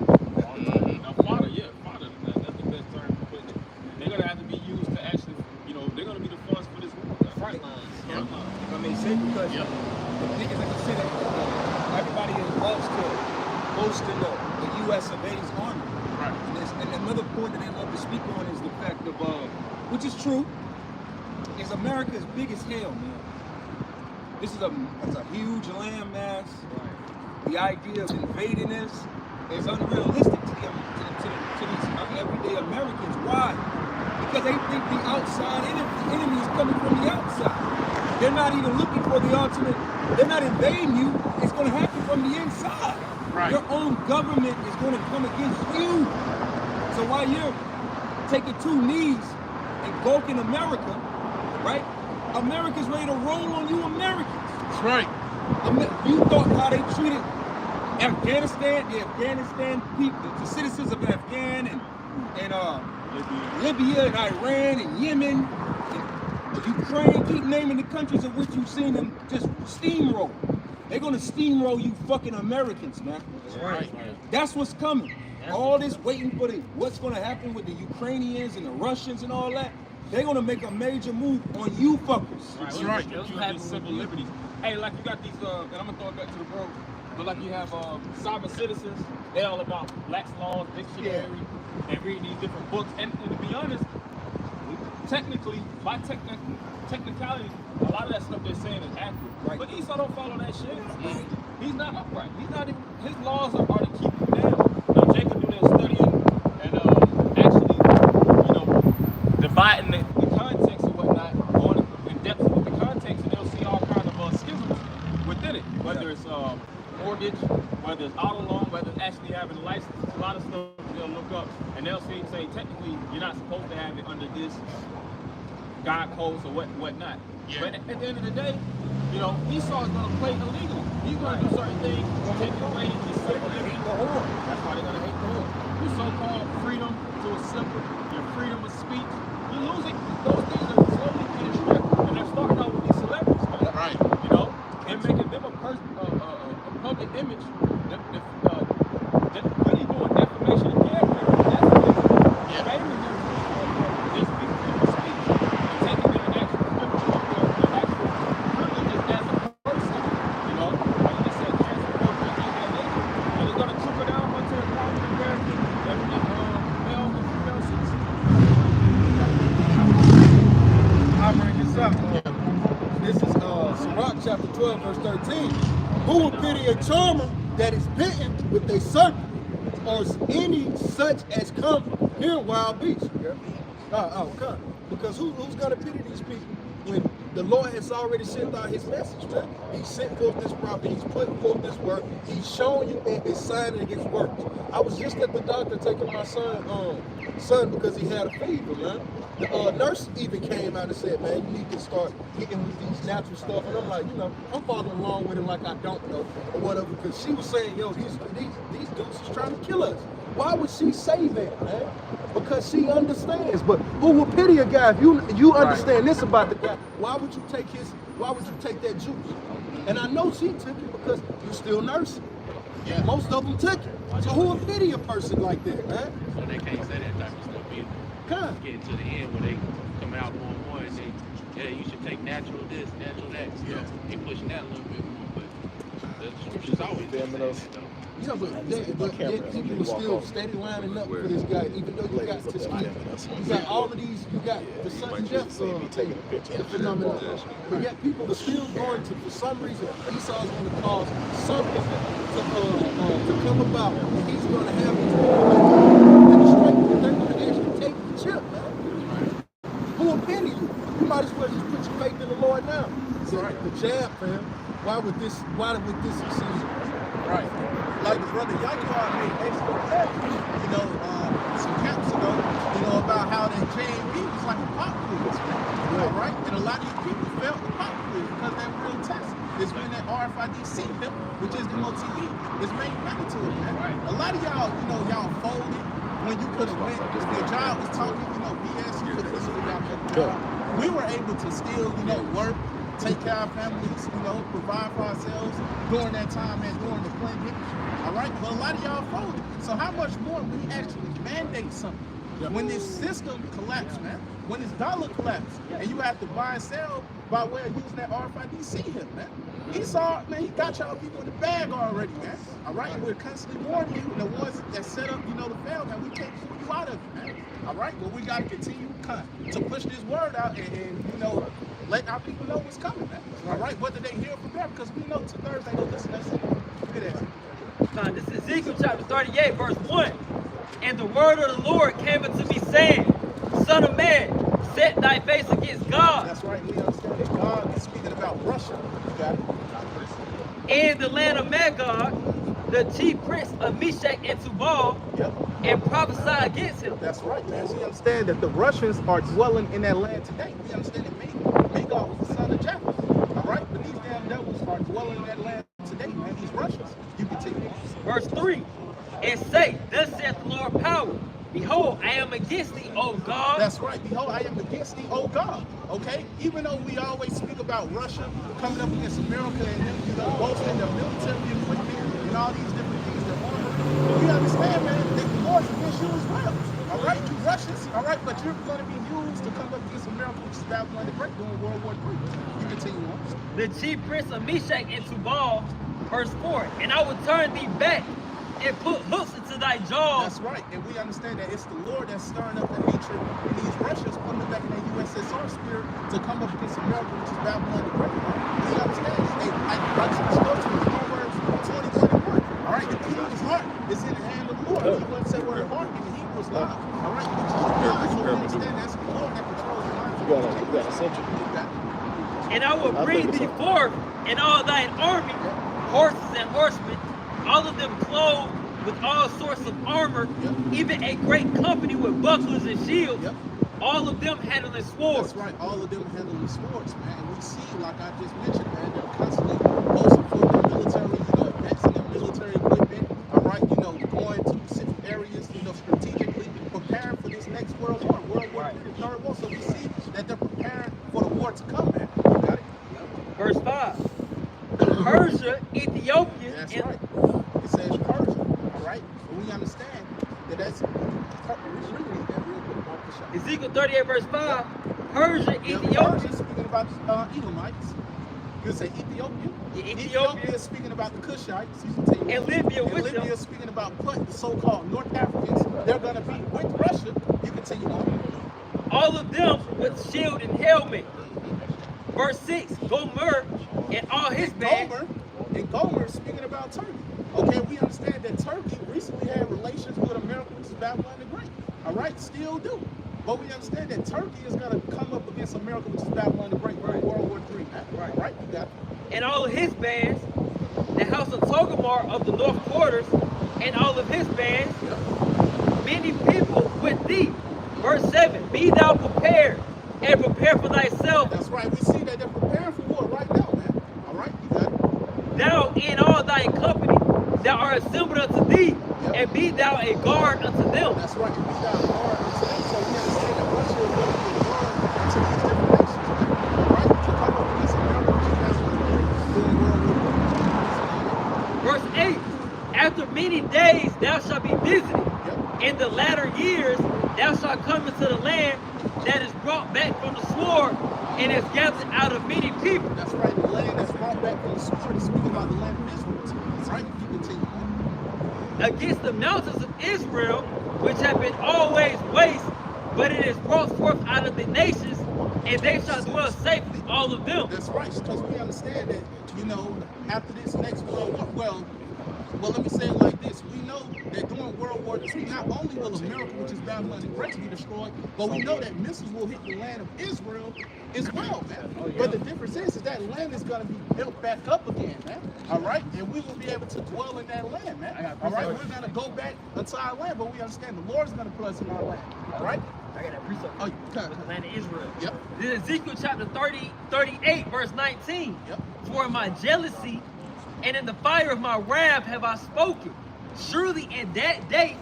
Fodder, yeah, fodder. That's the best term to put it. They're gonna have to be used to actually, they're gonna be the funds for this front lines. I mean, say because the niggas like I said, everybody is lost to boasting the U.S. of A's army. Right. And another point that they love to speak on is the fact of, which is true, is America is big as hell, man. This is a huge landmass. The idea of invading this is unrealistic to these everyday Americans. Why? Because they think the outside enemy is coming from the outside. They're not even looking for the ultimate. They're not invading you. It's going to happen from the inside. Right. Your own government is going to come against you. So while you're taking two knees and invoking America, right? America's ready to roll on you Americans. That's right. You thought how they treated Afghanistan, the Afghanistan people, the citizens of Afghan and Libya and Iran and Yemen and Ukraine, keep naming the countries in which you've seen them just steamroll. They're gonna steamroll you fucking Americans, man. That's right. That's what's coming. All this waiting for what's gonna happen with the Ukrainians and the Russians and all that. They're gonna make a major move on you fuckers. That's right. You have these civil liberties. Hey, like you got these, and I'm gonna throw it back to the bro. But like you have sovereign citizens, they're all about Black's Laws, Dictionary, and reading these different books. And to be honest, technically, by technicality, a lot of that stuff they're saying is accurate. Right. But Esau don't follow that shit. He's not upright. He's not even, his laws are to keep him down. Now Jacob do their studying and actually, dividing the context and whatnot, going in depth with the context, and they'll see all kinds of schisms within it. Whether it's mortgage, whether it's auto loan, whether it's actually having a license, a lot of stuff they'll look up and they'll say technically you're not supposed to have it under this God codes or whatnot. Yeah. But at the end of the day, Esau is going to play illegal. He's going to do certain things to take away his civil liberty. That's why they're going to hate the whore. Your so-called freedom to assemble, your freedom of speech, you're losing. Those things are slowly being stripped, and they're starting out with these celebrities, man. Right. And making them a public image that really doing defamation of character. That's what they're faming them for this freedom of speech and taking their actual privileges as a person. Like you said, transfer alienation, and it's going to trickle down onto the common American male and female citizens. I'll bring this up. 12, verse 13. Who will pity a charmer that is bitten with a serpent, or any such as come near wild beasts? Okay. Because who's going to pity these people when the Lord has already sent out his message, man? He sent forth this prophet. He's put forth this word. He's showing you and his signing his works. I was just at the doctor taking my son because he had a fever, man. The nurse even came out and said, man, you need to start getting with these natural stuff. And I'm like, I'm following along with it like I don't know or whatever, because she was saying, yo, these dudes is trying to kill us. Why would she say that, man? Because she understands. But who will pity a guy if you understand this about the guy? Why would you take that juice? And I know she took it because you're still nursing. Yeah. Most of them took it. So who will pity a person like that, man? So they can't say that type of stuff either. God. Getting to the end where they come out more and more and say, yeah, you should take natural this, natural that. Yeah. They pushing that a little bit more, but the scripture's always been saying that, though. Yeah, but yet people are still steady lining up for this guy, even though you got you got all of these, you got the sudden death phenomenon. But yet people are still going to, for some reason, Esau's going to cause something to come about, and he's going to have these people demonstrate that they're going to actually take the chip, man. Who will pity you? You might as well just put your faith in the Lord now. So, the jab, fam. Why would this succeed? Right. Like the brother Yaakov made excellent point, some camps ago, about how that JMB was like a pop quiz, all right? And a lot of these people felt the pop quiz because that real test is when that RFID chip, which is the MOTV, is made mandatory, man. Right. A lot of y'all, y'all folded when you could have went, if your job was talking, BS, you could have listened to y'all. We were able to still, work, take care of our families, provide for ourselves during that time and during the pandemic. All right, but a lot of y'all folded. So how much more we actually mandate something? When this system collapsed, man, when this dollar collapsed, and you have to buy and sell by way of using that RFID hit, man. He got y'all people in the bag already, man. All right, and we're constantly warning you, and the ones that set up, the fail, man, we can't pull you out of it, man. All right, but we got to continue to push this word out and let our people know what's coming, man. All right, whether they hear from there, because we know to Thursday, listen, that's it. Look at that. This is Ezekiel chapter 38, verse 1. And the word of the Lord came unto me, saying, Son of man, set thy face against God. That's right, we understand that God is speaking about Russia. You got it. And the land of Magog, the chief prince of Meshach and Tubal, and prophesy against him. That's right, man. So you understand that the Russians are dwelling in that land today. We understand that Magog was the son of Japheth. All right, but these damn devils are dwelling in that land today, man. These Russians. You can take it. Verse 3. And say, thus saith the Lord power, behold, I am against thee, O God. That's right. Behold, I am against thee, O God. Okay? Even though we always speak about Russia coming up against America and them, boasting their military equipment and all these different things they're on, we understand, man, that the Lord's against you as well. All right? You Russians, all right? But you're going to be used to come up against America, which is Babylon the Great during World War III. You continue on. The chief prince of Meshach and Tubal, verse 4. And I will turn thee back and put hooks into thy jaws. That's right, and we understand that it's the Lord that's stirring up the hatred in these Russians putting them back in their USSR spirit to come up against America, which is Babylon the Great. We understand this. I just go to Proverbs 20:21. All right, the king's heart is in the hand of the Lord. He wouldn't say where the heart in the Hebrew is live. All right, which is God. So we understand that's the Lord that controls the mind. You got a century. And I will bring thee forth in all thine army, horses and horsemen, all of them clothed with all sorts of armor, even a great company with bucklers and shields, all of them handling swords. That's right, all of them handling swords, man. And we see, like I just mentioned, man, they're constantly posting for their military, advancing their military equipment, all right, going to specific areas, strategically preparing for this next World War, World War III, the Third War. So we see that they're preparing for the war to come, man. You got it? Verse 5. Persia, Ethiopia. That's right. It says Persia, all right? And we understand that that's Ezekiel 38, verse 5. Persia, Ethiopia. Persia speaking about Edomites. You say Ethiopia. Ethiopia is speaking about the Cushites. And Libya with them. Libya is speaking about the so-called North Africans. They're going to be with Russia. You continue on. All of them with shield and helmet. Verse 6. Gomer, and all his bands. Gomer is speaking about Turkey. Okay, we understand that Turkey recently had relations with America, which is Babylon the Great. All right, still do. But we understand that Turkey is going to come up against America, which is Babylon the Great, during World War III. Right. All right, you got it. And all of his bands, the house of Togarmah of the north quarters, and all of his bands, many people with thee. Verse 7, be thou prepared, and prepare for thyself. That's right. We see that they're preparing for war right now, man. All right, you got it. Thou in all thy company, thou art assembled unto thee, and be thou a guard unto them. That's right. We got a guard unto them. So we understand that Russia is going to be a guard unto these different nations, man. All right, to come up against America, which is Babylon the Great, during World War II. Verse 8, after many days thou shalt be visited. In the latter years thou shalt come into the land that is brought back from the sword and is gathered out of many people. That's right, the land that's brought back from the sword is speaking about the land of Israel. That's right, you continue. Against the mountains of Israel, which have been always waste, but it is brought forth out of the nations, and they shall dwell safely, all of them. That's right, because we understand that, you know, after this next World War, well, let me say it like this. We know that during World War II, not only will America, which is Babylon the Great, be destroyed, but we know that missiles will hit the land of Israel as well, man. But the difference is that land is going to be built back up again, man. All right? And we will be able to dwell in that land, man. All right? We're going to go back into our land, but we understand the Lord is going to put us in our land. All right? I got that precept. Oh, you got The land of Israel. Yep. This is Ezekiel chapter 38, verse 19. Yep. For in my jealousy and in the fire of my wrath have I spoken. Surely in that day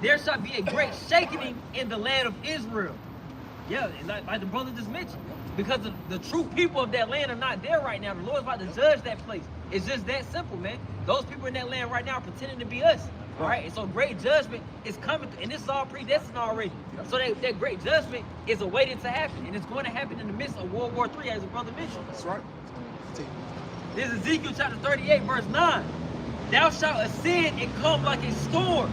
there shall be a great shaking in the land of Israel. Yeah, like the brother just mentioned. Because the true people of that land are not there right now. The Lord's about to judge that place. It's just that simple, man. Those people in that land right now are pretending to be us. All right? And so great judgment is coming. And this is all predestined already. So that great judgment is awaited to happen. And it's going to happen in the midst of World War III, as the brother mentioned. That's right. Continue. This is Ezekiel chapter 38, verse 9. Thou shalt ascend and come like a storm.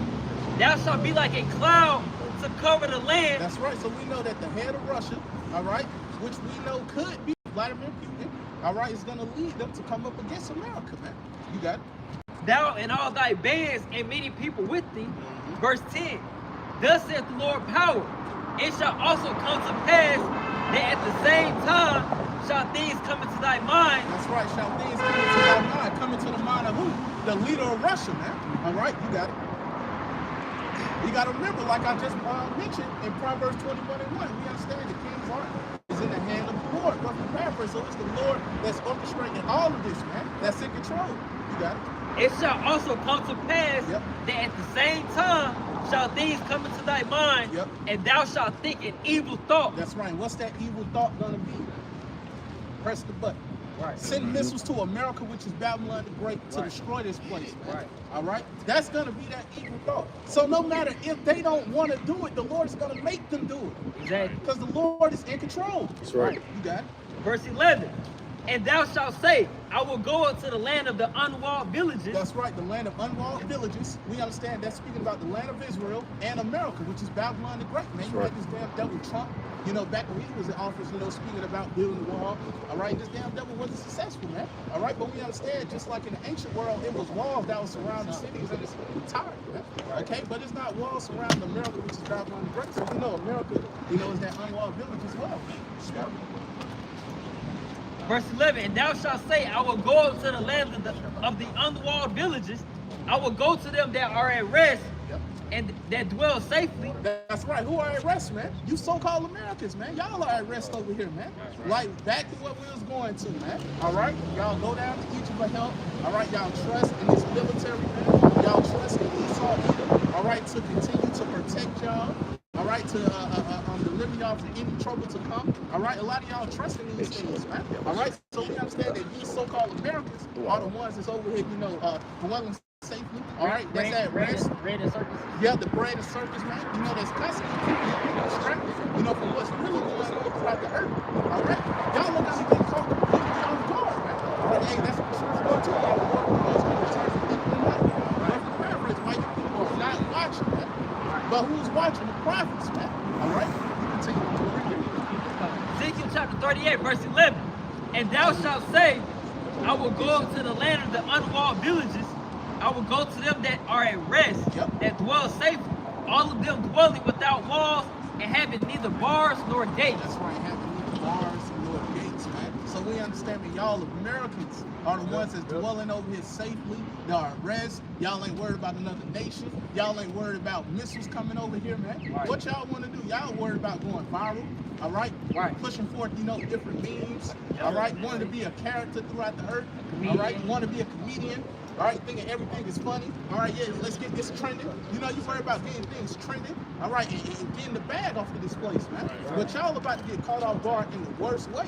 Thou shalt be like a cloud to cover the land. That's right. So we know that the head of Russia, all right, which we know could be Vladimir Putin, all right, is going to lead them to come up against America, man. You got it. Thou and all thy bands and many people with thee. Verse 10. Thus saith the Lord power. It shall also come to pass that at the same time shall things come into thy mind. That's right. Shall things come into thy mind? Come into the mind of who? The leader of Russia, man. All right, you got it. You got to remember, like I just mentioned in Proverbs 21:1, we understand the king's heart is in the hand of the Lord. But for paraphrase, so it's the Lord that's orchestrating all of this, man. That's in control. You got it. It shall also come to pass that at the same time shall things come into thy mind, and thou shalt think an evil thought. That's right. What's that evil thought going to be? Press the button. Right. Send missiles to America, which is Babylon the Great, to destroy this place, man. Right. All right? That's going to be that evil thought. So no matter if they don't want to do it, the Lord is going to make them do it. Exactly. Because the Lord is in control. That's right. You got it. Verse 11. And thou shalt say, I will go unto the land of the unwalled villages. That's right, the land of unwalled villages. We understand that's speaking about the land of Israel and America, which is Babylon the Great. Man, you had this damn devil Trump, you know, back when he was in office, you know, speaking about building the wall. All right, this damn devil wasn't successful, man. All right, but we understand, just like in the ancient world, it was walls that was surrounding cities, and it's tired, man. Okay, but it's not walls surrounding America, which is Babylon the Great. So you know, America, you know, is that unwalled village as well. Verse 11, and thou shalt say, I will go up to the land of the unwalled villages. I will go to them that are at rest and that dwell safely. That's right. Who are at rest, man? You so-called Americans, man. Y'all are at rest over here, man. Like, back to what we was going to, man. All right? Y'all go down to Egypt for help. All right? Y'all trust in this military, man. Y'all trust in Esau, Edom. All right? To continue to protect y'all. All right, to deliver y'all from any trouble to come. All right, a lot of y'all trust in these things, man. All right, so we understand that these so-called Americans are the ones that's over here, you know, dwelling safely. All right, that's at rest. Bread and circus. Yeah, the bread and circus, man. You know, that's constantly keeping people distracted, you know, from what's really going on throughout the earth. All right, y'all look out to get caught completely off guard, man. All right, hey, that's what the scripture going to do. Y'all going to return from people in life. But for paraphrase, white people are not watching, man. But who's watching? The prophets, man. All right? You continue. Ezekiel chapter 38, verse 11. And thou shalt say, I will go to the land of the unwalled villages. I will go to them that are at rest, that dwell safely. All of them dwelling without walls and having neither bars nor gates. That's right, having neither bars nor gates, man. So we understand that y'all Americans are the ones that's dwelling over here safely. Y'all are at rest. Y'all ain't worried about another nation. Y'all ain't worried about missiles coming over here, man. Right. What y'all want to do? Y'all worried about going viral, all right? Right. Pushing forth, different memes, all right? Wanting to be a character throughout the earth, all right? Want to be a comedian. All right, thinking everything is funny. All right, yeah, let's get this trending. You worry about getting things trending. All right, and getting the bag off of this place, man. But y'all about to get caught off guard in the worst way.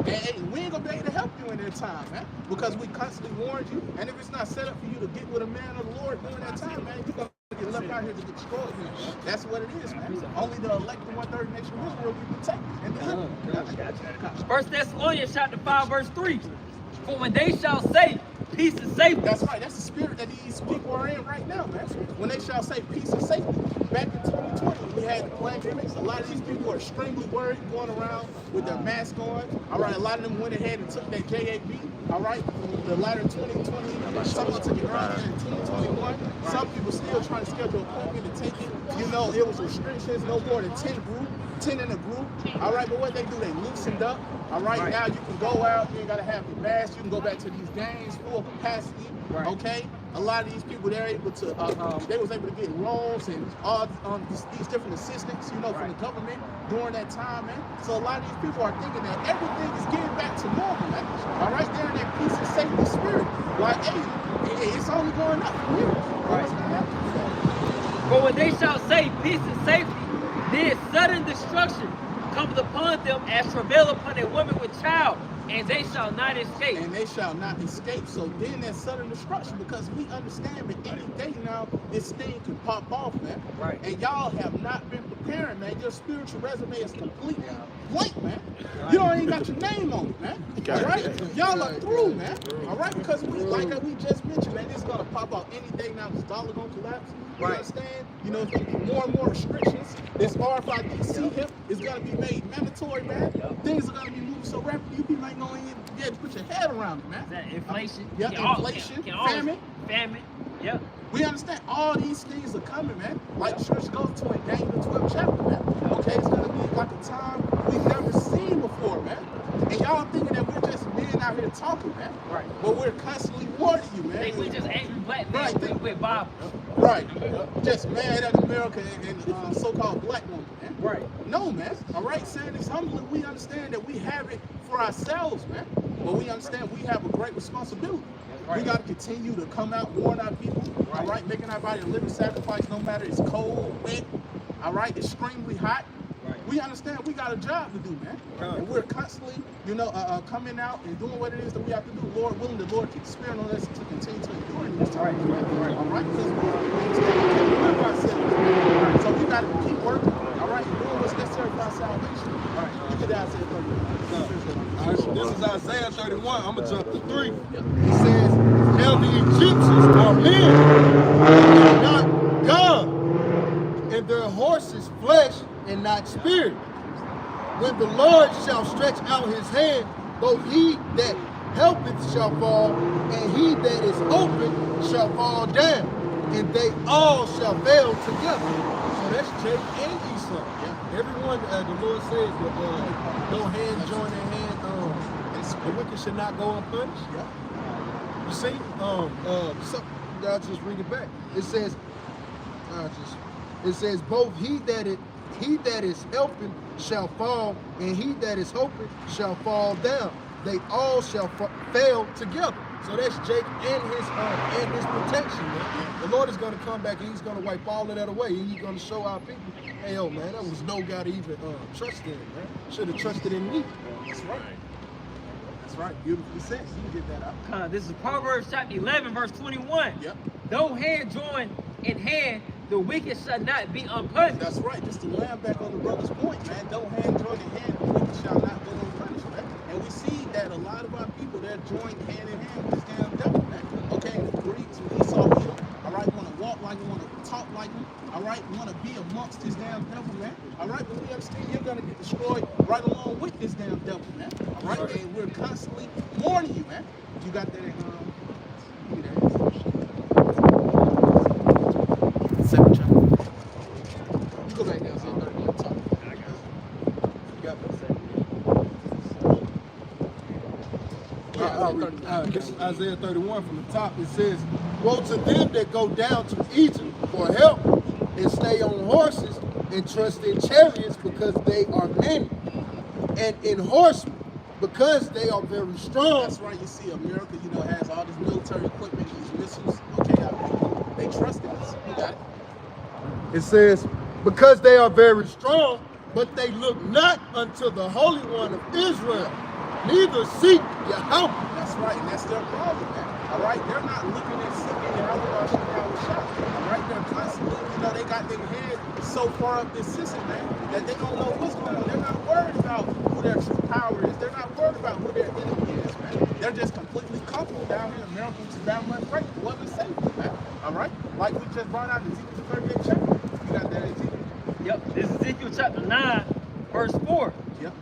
And we ain't gonna be able to help you in that time, man, because we constantly warned you. And if it's not set up for you to get with a man of the Lord during that time, man, you're gonna get left out here to get destroyed, man. That's what it is, man. Only the elected 1/3 nation of Israel we protect and deliver. 1 Thessalonians chapter 5, verse 3. For when they shall say, peace and safety. That's right. That's the spirit that these people are in right now, man. When they shall say peace and safety. Back in 2020, we had the pandemic. A lot of these people are extremely worried going around with their mask on. All right, a lot of them went ahead and took that JAB. All right, the latter 2020, some of them took it earlier in 2021. Some people still trying to schedule an appointment to take it. It was restrictions, no more than 10 in a group. All right, but what they do, they loosened up. All right, now you can go out, you ain't gotta have your mask, you can go back to these games full capacity. Okay, a lot of these people, they're able to, they was able to get loans and all these different assistance, from the government during that time, man. So a lot of these people are thinking that everything is getting back to normal, man. All right, they're in that peace and safety spirit. Like, hey, it's only going up from here. For when they shall say peace and safety, then sudden destruction comes upon them as travail upon a woman with child, and they shall not escape. And they shall not escape. So then that sudden destruction, because we understand that any day now, this thing can pop off, man. Right. And y'all have not been preparing, man. Your spiritual resume is completely blank, man. You don't even got your name on it, man. All right? Y'all are through, man. All right? Because like we just mentioned, man, it's going to pop out any day now. This dollar going to collapse. You understand? It's going to be more and more restrictions. This RFID hip is going to be made mandatory, man. Things are going to be moving so rapidly, you people ain't going to even be able to put your head around it, man. That inflation. Inflation, famine. Yep. We understand all these things are coming, man. Like the scripture goes to in Daniel the 12th chapter, man. Okay, it's going to be like a time we've never seen before, man. And y'all thinking that we're just men out here talking, man. Right. But we're constantly warning you, man. Think we just angry black men with Bible. Right. Just mad at America and so-called black woman, man. Right. No, man. All right, saying this humbly, we understand that we have it for ourselves, man. But we understand we have a great responsibility. We got to continue to come out, warn our people, all right, making our body a living sacrifice, no matter it's cold, wet, all right, extremely hot. We understand we got a job to do, man. And we're constantly, coming out and doing what it is that we have to do. Lord willing, the Lord keeps sparing on us to continue to endure in this time. All right, because we can't live ourselves. So we got to keep working, all right, and doing what's necessary for our salvation. All right, you can Isaiah 31. All right, so this is Isaiah 31. I'm going to jump to 3. It says, now the Egyptians are men, and not God, and their horses flesh and not spirit. When the Lord shall stretch out his hand, both he that helpeth shall fall, and he that is open shall fall down, and they all shall fail together. So that's Jacob and Esau. Everyone, the Lord said that no hand join their hand. The wicked should not go unpunished. You see, I'll just read it back. It says, both he that is helping shall fall, and he that is hoping shall fall down. They all shall fail together. So that's Jake and his protection, man. The Lord is going to come back and he's going to wipe all of that away, and he's going to show our people, hey, yo, man, that was no guy to even trust in, man. Should have trusted in me. That's right. That's right. Beautifully said. You get that out. This is Proverbs chapter 11, verse 21. Yep. Though hand join in hand, the wicked shall not be unpunished. That's right. Just to land back on the brother's point, man. Though hand join in hand, the wicked shall not go unpunished, man. And we see that a lot of our people, they're joined hand in hand with this damn devil, man. Okay, the Greeks, when Esau beat them, all right, want to walk like him, want to talk like him, all right, want to be amongst his damn devil, man. All right, but we understand you're going to get destroyed right along with with this damn devil, man. All right, and we're constantly warning you, man. You got that? Give me that. 7 chapter. You go back down to 31 top. You got This is Isaiah 31 from the top. It says, "Woe to them that go down to Egypt for help and stay on horses and trust in chariots because they are many, and in horsemen because they are very strong." That's right. You see, America, has all this military equipment, these missiles. Okay, they trust in us. You got it. It says, "Because they are very strong, but they look not unto the Holy One of Israel, neither seek Yahweh." That's right, and that's their problem, man. All right, they're not looking at seeking Yahweh. All right, they're constantly, they got their head so far up this system, man, that they don't know what's going on. They're not worried about who their true power is. They're not worried about who their enemy is, man. They're just completely comfortable down here in America, which is down much right. What was safe, man. All right, like we just brought out Ezekiel 38 chapter. You got that, Ezekiel? Yep, this is Ezekiel chapter 9, verse 4. Yep.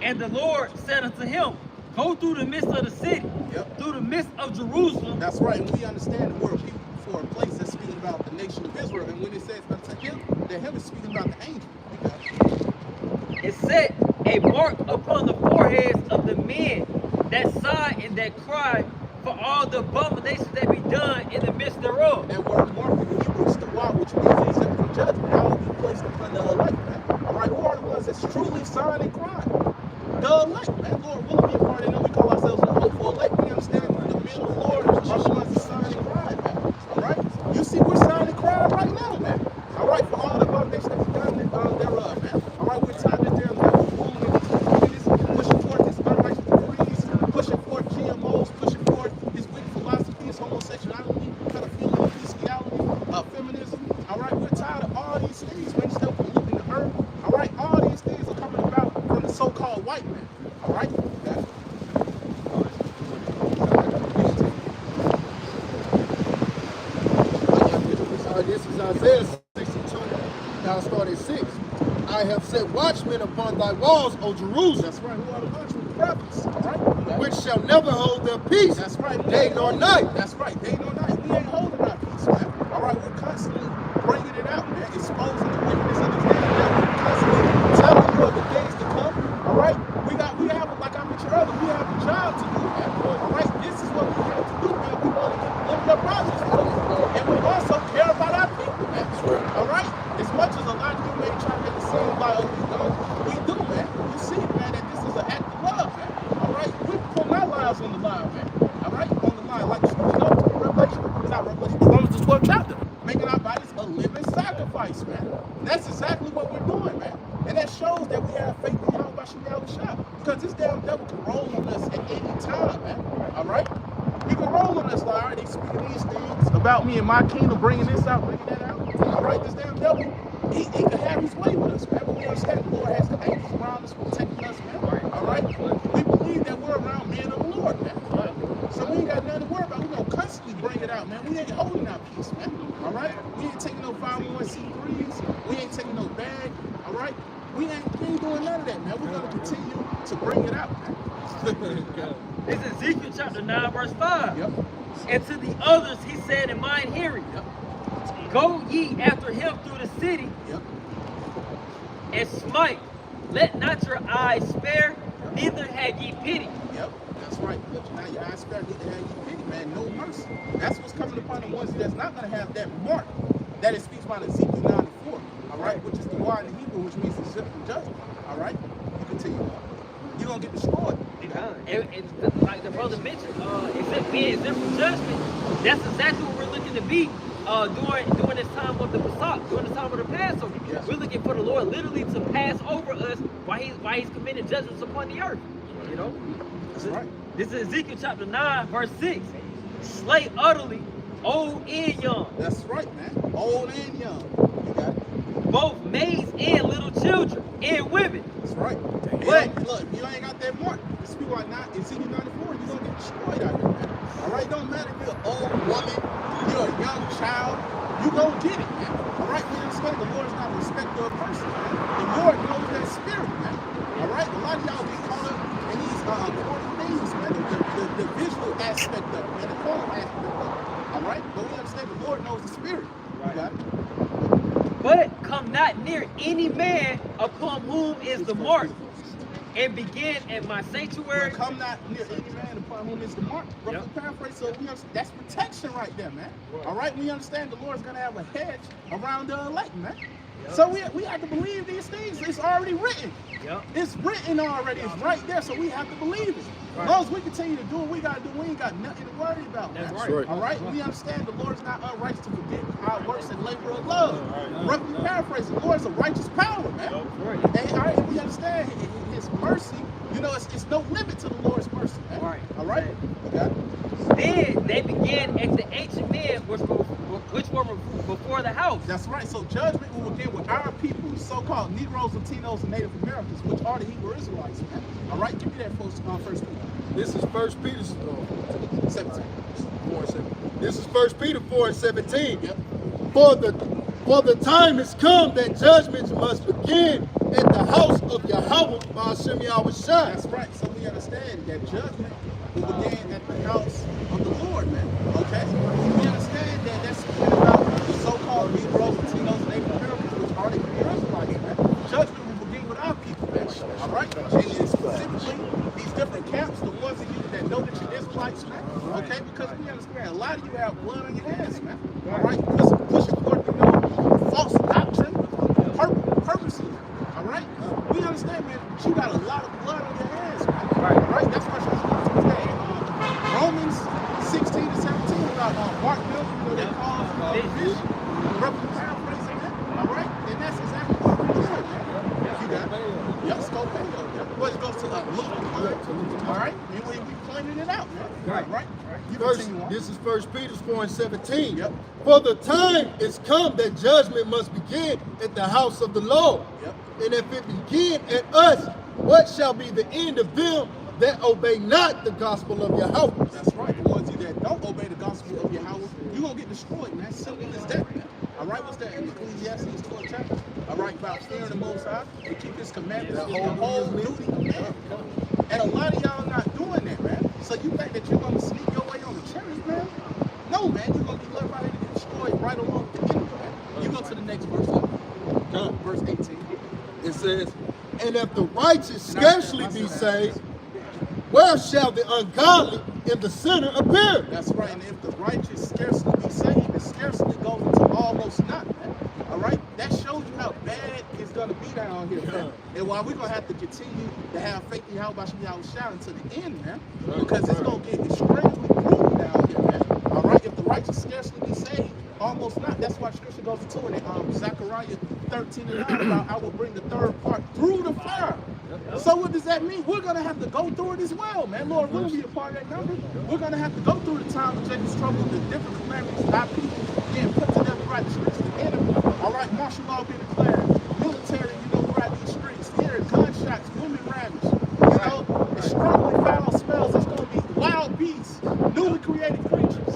And the Lord said unto him, go through the midst of the city, through the midst of Jerusalem. That's right, and we understand the word people for a place that's speaking about the nation of Israel. And when it says unto him, that him is speaking about the angel. It set a mark upon the foreheads of the men that sigh and that cry for all the abominations that be done in the midst thereof. That word mark in the Hebrew is the law, which means exempt from judgment. How will be placed upon the elect, man. All right, who are the ones that's truly sighing and crying? The elect, man. Lord willing, be a part of them. We call ourselves the hopeful elect. We understand the men of the Lord are the ones that sign and cry, man. All right? You see, we're signing and crying right now, man. All right, for all the abominations that we've done thereof, man. All right, we're tired of their level ruling in the communities, pushing forth his unrighteous decrees, pushing forth GMOs, pushing forth his wicked philosophy, his homosexuality, pedophilia, bestiality, feminism. All right, we're tired of all these things, man. Still polluting the earth. All right, all these things are coming about from the so-called white man. All right? This is Isaiah 62, now starting 6. "I have set watchmen upon thy walls, O Jerusalem." That's right. Who are the watchmen? The prophets. All right? "Which shall never hold their peace, That's right. day nor night." That's right. Day nor night. We ain't holding our peace, man. All right? We're constantly bringing it out, man. Exposing the wickedness of the devil. Constantly telling you of the days to come. All right? We have, like I mentioned earlier, we have a job to do, man. All right? This is what we have to do, man. We want to get live up projects for them. And we also care about our people, man. All right? As much as a lot of you may try to make it seem like, oh, we do, man. You see, man, that this is an act of love, man. All right? We're putting our lives on the line, man. All right? On the line. Like, Revelation, it's not Revelation, Romans the 12th chapter. Making our bodies a living sacrifice, man. And that's exactly what we're doing, man. And that shows that we have faith in Yahweh Shah. Because this damn devil can roll on us at any time, man. All right? He can roll on us like, all right, he's speaking these things about me and my kingdom, bringing this out, bringing that out. All right, this damn devil, he can have his way with us, man. But we understand the Lord has the angels around us, protecting us, man. All right? We believe that we're around men of the Lord, man. So we ain't got nothing to worry about. We're going to constantly bring it out, man. We ain't holding our peace, man. All right? We ain't taking no 501c3s. We ain't taking no bag. All right? We ain't doing none of that, man. We're going to continue to bring it out, man. This is Ezekiel chapter 9, verse 5. Yep. And to the others he said in mine hearing, go ye after him through the city, and smite. Let not your eyes spare, neither have ye pity. Yep, that's right. Let not your eyes spare, neither have ye pity, man. No mercy. That's what's coming upon the ones that's not going to have that mark that it speaks about Ezekiel 9 and 4. All right, which is the word in Hebrew, which means exempt from judgment. All right, you continue. You're going to get destroyed. And like the brother mentioned, being exempt from judgment, that's exactly what we're looking to be during this time of the Pesach, during the time of the Passover. Yes. We're looking for the Lord literally to pass over us while he's committing judgments upon the earth. You know? That's right. This is Ezekiel chapter 9, verse 6. Slay utterly old and young. That's right, man. Old and young. You got it. Both maids and little children and women. That's right. But look, you ain't got that mark. These people are not in Ezekiel 94. You're going to get destroyed out here, man. All right? It don't matter if you're an old woman, you're a young child, you're going to get it, man. All right? We understand the Lord is not a respecter of person, man. The Lord knows that spirit, man. All right? A lot of y'all corny things, man. The visual aspect of it, and the carnal aspect of it. All right? But we understand the Lord knows the spirit. You got it? But come not near any man upon whom is the mark, and begin at my sanctuary. But come not near any man upon whom is the mark. Roughly paraphrase, so we understand, that's protection right there, man. All right? We understand the Lord's going to have a hedge around the elect, man. So we have to believe these things. It's already written. Yep. It's written already. It's right there, so we have to believe it. As long as we continue to do what we got to do, we ain't got nothing to worry about. That's man. right. All right? We understand the Lord's not unrighteous to forget our works and labor of love. Roughly paraphrase, the Lord's a righteous power, man. And all right, we understand his mercy, you know, it's no limit to the Lord's mercy, man. Right. All right? Okay. Then they began at the ancient men which were before the house. That's right. So judgment will begin with our people, so-called Negroes, Latinos, and Native Americans, which are the Hebrew Israelites, man. All right? Give me that first Peter. This is 1 Peter 17. 4:17. This is 1 Peter 4:17. Yep. For the time has come that judgments must begin at the house of Yahweh by Hashem Yahushua. That's right. So we understand that judgment will begin at the house of the Lord, man. Okay? We understand that that's speaking about the so-called Negroes, Latinos, Native Americans, which are the Hebrew Israelites, man. Judgment will begin with our people, man. All right? And it's specifically these different camps, the ones of you that know that you're Israelites, man. Okay? Because we understand a lot of you have blood on your hands, man. All right? Pushing forth, you know, false doctrine purposely. All right? We understand, man, that you got a lot of blood on your hands, man. All right? That's why Romans 16 to 17 about Mark Miller, you know, they call vision. Roughly paraphrasing that. All right? And that's exactly what we're doing, man. You got it? Yep, Scopeo. Well, it goes to Luke. All right? And we pointed it out, man. Right? You continue on. This is 1 Peter 4:17. Yep. For the time is come that judgment must begin at the house of the Lord. Yep. And if it begin at us, what shall be the end of them that obey not the gospel of Yahweh? That's right. The ones that don't obey the gospel of Yahweh, you're going to get destroyed, man. Simple as that, man. All right? What's that in Ecclesiastes 12 chapter? All right? About fearing the Most High, to keep his commandments, the whole duty of man. And a lot of y'all not doing that, man. So you think that you're going to sneak your way on the cherries, man? No, man. You're going to be left out here to get destroyed right along with the enemy, man. You go to the next verse, verse 18. It says, and if the righteous scarcely be saved, where shall the ungodly in the sinner appear? That's right. And if the righteous scarcely be saved, it scarcely goes into almost not, man. All right? That shows you how bad it's going to be down here, man. And while we're going to have to continue to have faith in Yahweh Shah until the end, man, because it's going to get extremely brutal down here, man. All right? If the righteous scarcely be saved, almost not. That's why Scripture goes into it in Zechariah 13:9 about I will bring the third part through the fire. So what does that mean? We're going to have to go through it as well, man. Lord, we'll be a part of that number. We're going to have to go through the time of Jacob's trouble, the different calamities, our people getting put to death right the streets of the enemy. All right, martial law being declared, military, you know, throughout these streets, here, gunshots, women ravaged, you know, extremely foul smells. It's going to be wild beasts, newly created creatures.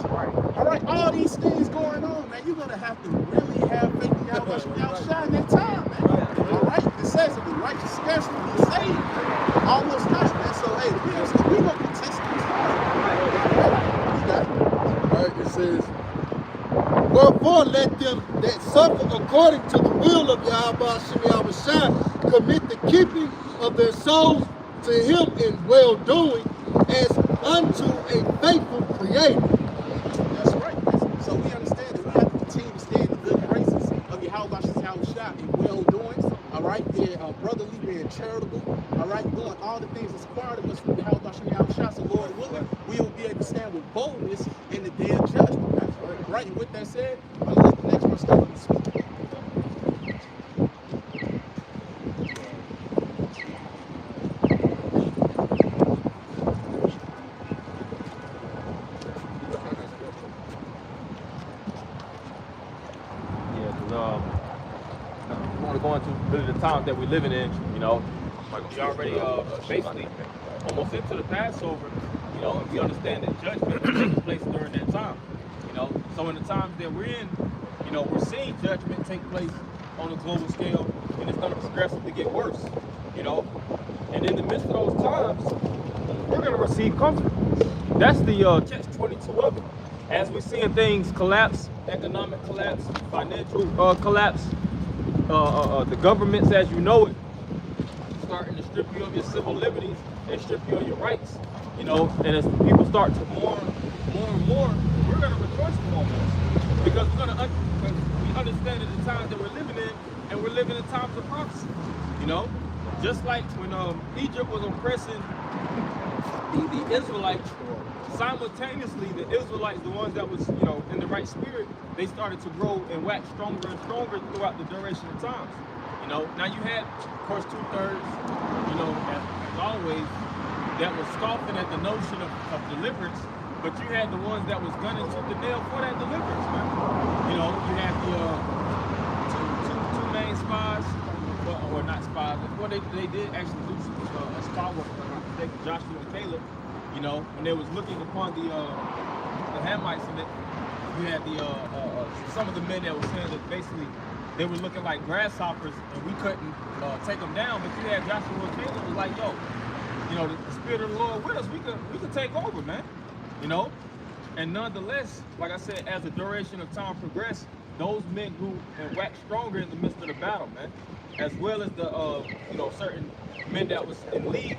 All right, all these things going on, man. You're going to have to really have faith in Yahweh Shah in that time, man. All right, it says if the righteous scarcely be saved, almost not, man. So, hey, we're going to be testing this hard. You got it. All right, it says, wherefore let them that suffer according to the will of Yahweh Hashem Yahushua commit the keeping of their souls to him in well-doing as unto a faithful creator. That's right. So we understand that we have to continue to stay in the good graces of Yahweh Shah in well-doing, all right, being brotherly, being charitable, all right, doing all the things that's required of us from Yahweh Shah. So Lord willing, we will be able to stand with boldness in the day of judgment. That's right. And with that said, I'm going to let the next one start to speak. Going to really the times that we're living in, you know, we already basically almost into the Passover, you know, and we understand that judgment takes place during that time, you know. So in the times that we're in, you know, we're seeing judgment take place on a global scale, and it's going to progressively get worse, you know. And in the midst of those times, gonna receive comfort. That's the catch-22 of it. As we're seeing things collapse, economic collapse, financial collapse, the governments, as you know it, starting to strip you of your civil liberties and strip you of your rights. You know, and as people start to mourn more and more, we're gonna rejoice more and more because we understand that the times that we're living in, and we're living in times of prophecy. You know, just like when Egypt was oppressing the Israelites, simultaneously the Israelites, the ones that was, you know, in the right spirit, they started to grow and wax stronger and stronger throughout the duration of times. You know, now you had, of course, 2/3, you know, as always, that was scoffing at the notion of deliverance, but you had the ones that was gunning tooth and nail for that deliverance, man. You know, you had the two main spies, or not spies, well, they did actually do a spy work, Joshua and Caleb. You know, when they was looking upon the Hamites, and you had some of the men that were saying that basically they were looking like grasshoppers and we couldn't take them down, but you had Joshua and Caleb was like, yo, you know, the Spirit of the Lord with us, we could take over, man. You know, and nonetheless, like I said, as the duration of time progressed, those men grew and waxed stronger in the midst of the battle, man, as well as the you know, certain men that was in league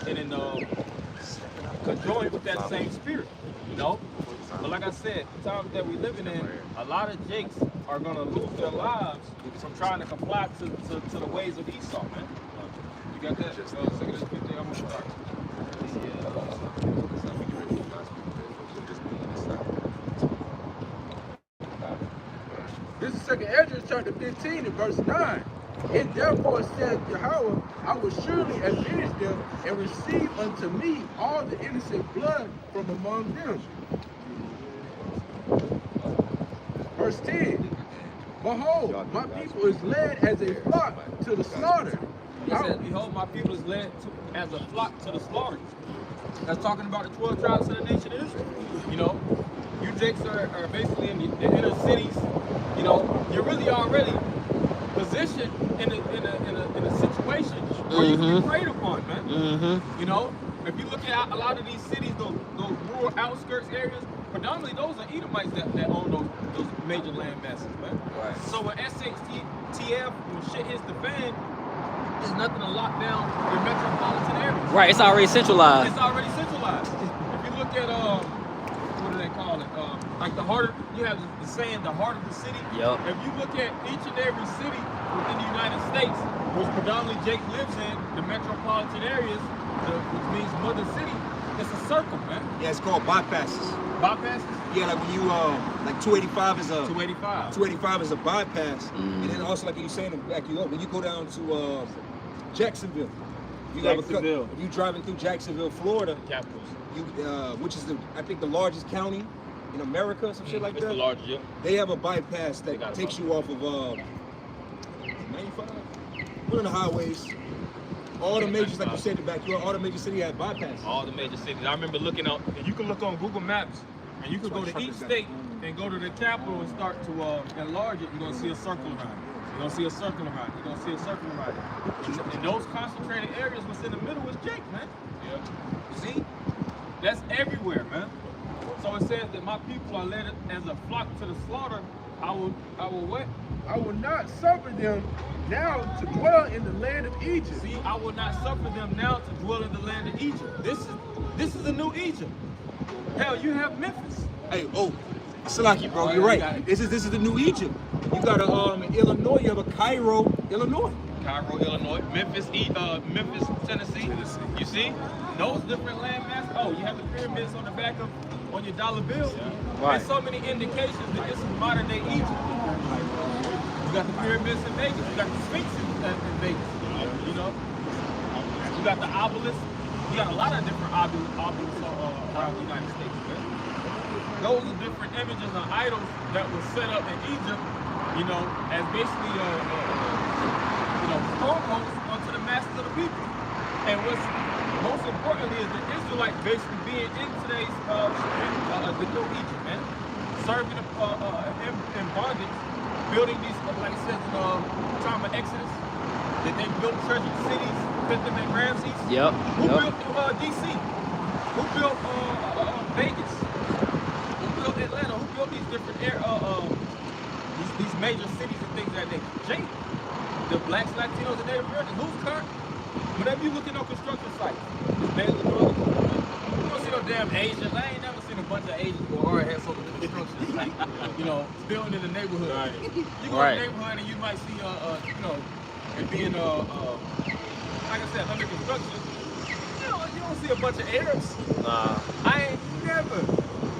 and in conjoined with that same spirit, you know. But like I said, the times that we're living in, a lot of jakes are gonna lose their lives from trying to comply to the ways of Esau, man. You got that? Second 50, I'm gonna start. This is 2nd Ezra chapter 15 and verse 9. It therefore said Yahweh, I will surely avenge them and receive unto me all the innocent blood from among them. Verse 10. Behold, my people is led as a flock to the slaughter. He said, behold, my people is led as a flock to the slaughter. That's talking about the 12 tribes of the nation of Israel. You know, you jakes are basically in the inner cities. You know, you're really already positioned in a situation where you can be preyed upon, man. You know, if you look at a lot of these cities, those rural outskirts areas, predominantly those are Edomites that own those major land masses, man. Right. So when SHTF, when shit hits the fan, there's nothing to lock down the metropolitan areas. Right, it's already centralized. It's already centralized. If you look at what do they call it? Like the heart of, you have the saying, the heart of the city. Yep. If you look at each and every city within the United States, which predominantly Jake lives in, the metropolitan areas, which means mother city, it's a circle, man. Yeah, it's called bypasses. Bypasses? Yeah, like when you like 285 is a 285 is a bypass, and then also like you saying, like when you go down to Jacksonville, if you driving through Jacksonville, Florida, capitals, which is I think the largest county in America, some shit like that. The largest, yeah. They have a bypass that takes you off of 95, one of the highways. All the majors, like you said, all the major cities have bypasses. All the major cities. I remember looking out, and you can look on Google Maps, and you can go to each state and go to the capital and start to enlarge it. You're gonna see a circle around it. You're gonna see a circle around it. You're gonna see a circle around it. And those concentrated areas, what's in the middle is Jake, man. Yeah. See, that's everywhere, man. So it says that my people are led as a flock to the slaughter. I will what? I will not suffer them now to dwell in the land of Egypt. See, I will not suffer them now to dwell in the land of Egypt. This is a new Egypt. Hell, you have Memphis. Hey, Salaki, bro, you're right. This is the new Egypt. You got in Illinois, you have a Cairo, Illinois. Cairo, Illinois, Memphis, Tennessee. You see, those different land masses. Oh, you have the pyramids on the back of your dollar bill. Yeah. Right. There's so many indications that this is modern day Egypt. You got the pyramids in Vegas. You got the Sphinx in Vegas. You know, you got the obelisk. You got a lot of different obelisks around the United States. Man. Those are different images and idols that were set up in Egypt. You know, as basically strongholds onto the masses of the people. And what's most importantly is the Israelites basically being in today's the new Egypt, man, serving in bondage, building these, like it says in the time of Exodus, that they built treasured cities, put them in Ramses. Yep. Who built DC? Native Americans, whose car? Whenever you look at no construction sites, it's mainly Northern Kingdom. You don't see no damn Asians. I ain't never seen a bunch of Asians go hard heads over the construction site. You know, building in the neighborhood. Right. You go to the neighborhood and you might see, you know, it being, like I said, under construction. You don't see a bunch of Arabs. Nah. I ain't never.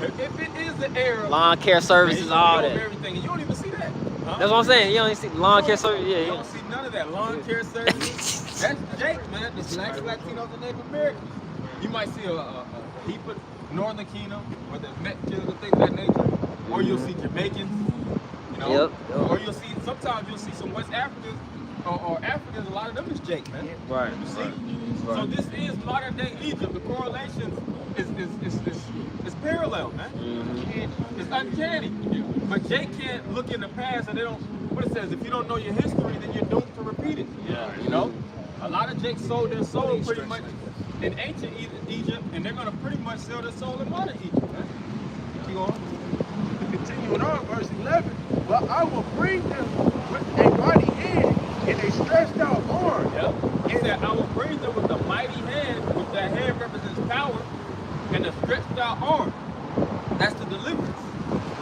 If it is the Arab, Lawn care services, all that. everything, and you don't even see that. Huh? That's what I'm saying. You don't see lawn care service. Yeah, You yeah. don't see none of that lawn care services. That's Jake, man. The blacks, Latinos, and Native Americans. You might see a heap of Northern Kingdom, or the Mexicans and things of that nature, or you'll see Jamaicans. You know, Yep. or you'll see sometimes you'll see some West Africans or Africans. A lot of them is Jake, man. Right. You see, so this is modern day Egypt. The correlation is parallel, man. It's uncanny. But Jake can't look in the past and they don't. What it says, if you don't know your history, then you're doomed to repeat it. Yeah. You know, a lot of Jakes sold their soul pretty much in ancient Egypt, and they're gonna pretty much sell their soul in modern Egypt, man. Keep going. Continuing on, verse 11. But I will bring them with a mighty hand and a stretched out arm. Yep. He said, I will bring them with a mighty hand, which that hand represents power, and a stretched out arm. That's the deliverance.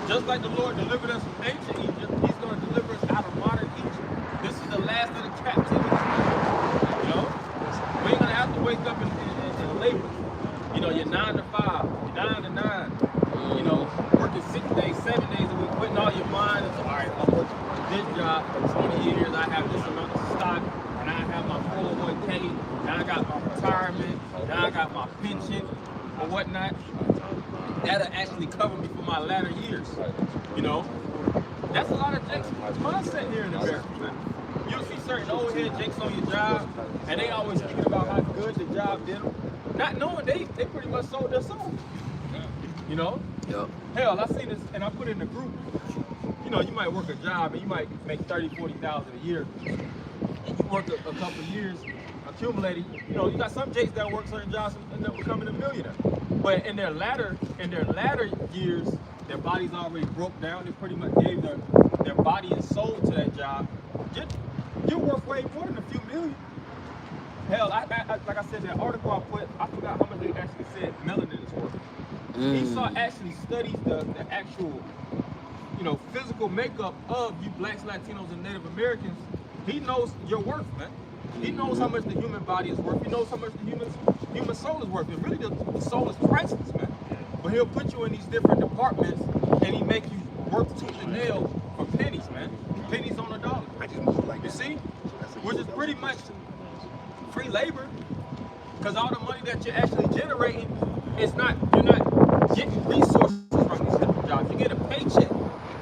Just like the Lord delivered us from ancient Egypt, He's going to deliver us out of modern Egypt. This is the last of the captivity. You know? We ain't going to have to wake up and labor. You know, you're 9 to 5, you're 9 to 9. You know, working 6 days, 7 days a week, putting all your mind into, all right, I'm working this job for 20 years, I have this amount of stock, and I have my 401k, now I got my retirement, now I got my pension, or whatnot. That'll actually cover me for my latter years. You know, that's a lot of Jake's mindset here in America, man. You'll see certain old head Jakes on your job, and they always thinking about how good the job did them, not knowing they pretty much sold their soul. You know? Yep. Hell, I seen this, and I put it in the group. You know, you might work a job, and you might make $30,000, $40,000 a year. And you work a couple of years, accumulating. You know, you got some Jakes that work certain jobs and end up becoming a millionaire. But in their latter years, their bodies already broke down. They pretty much gave their body and soul to that job. You're worth way more than a few million. Hell, like I said, that article I forgot how much they actually said melanin is worth. Esau actually studies the actual, you know, physical makeup of you blacks, Latinos, and Native Americans. He knows your worth, man. He knows how much the human body is worth. He knows how much the human soul is worth. And really, the soul is priceless, man. But he'll put you in these different departments, and he make you work tooth and nail for pennies, man. Pennies on a dollar. You see? Which is pretty much free labor. Because all the money that you're actually generating, you're not getting resources from these different jobs. You get a paycheck.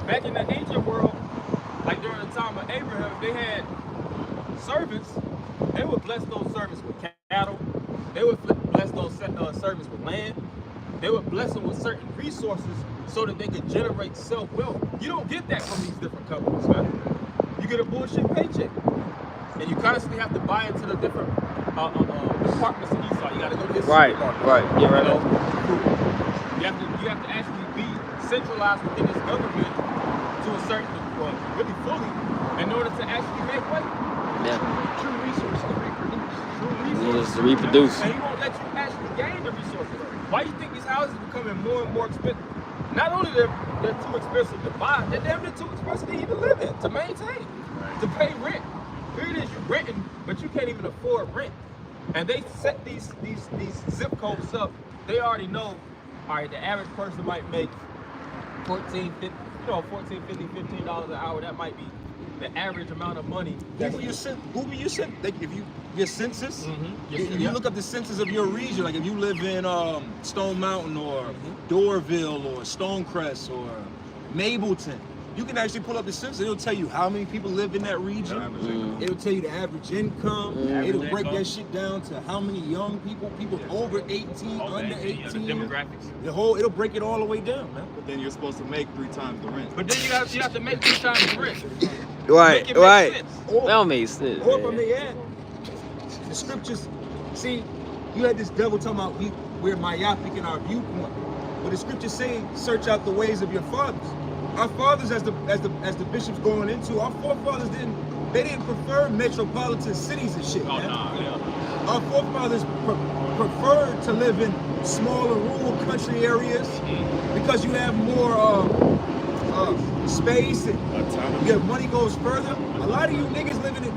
Back in the ancient world, like during the time of Abraham, they had servants. They would bless those servants with cattle. They would bless those servants with land. They would bless them with certain resources so that they could generate self-wealth. You don't get that from these different companies, man. You get a bullshit paycheck. And you constantly have to buy into the different departments of Esau. You got to go to this supermarket. Right. Yeah, right. You know, you have to actually be centralized within this government to a certain point, really fully, in order to actually make weight. Yeah. True resources to reproduce. True Yeah, resources. just to reproduce. And he won't let you actually gain the resources. Why do you think these houses are becoming more and more expensive? Not only they're too expensive to buy, they're damn near too expensive to even live in, to maintain, to pay rent. Here it is, you're renting, but you can't even afford rent. And they set these zip codes up. They already know, all right, the average person might make $14, $15, $15 an hour. That might be the average amount of money. Google your like if you your census. If you Yeah. look up the census of your region, like if you live in Stone Mountain or Doraville or Stonecrest or Mableton, you can actually pull up the census. It'll tell you how many people live in that region. It'll tell you the average income. It'll break that shit down to how many young people over 18, under 18. The demographics. It'll break it all the way down, man. But then you're supposed to make 3 times the rent. But then you have to make 3 times the rent. Right. Make it make sense. That don't make sense. Or if I may add, the scriptures, see, you had this devil talking about we're myopic in our viewpoint. But the scriptures say, search out the ways of your fathers. Our fathers, as the bishops going into, our forefathers didn't they didn't prefer metropolitan cities and shit, Oh, man. nah, yeah. Our forefathers preferred to live in smaller rural country areas because you have more space and your money goes further. A lot of you niggas living in,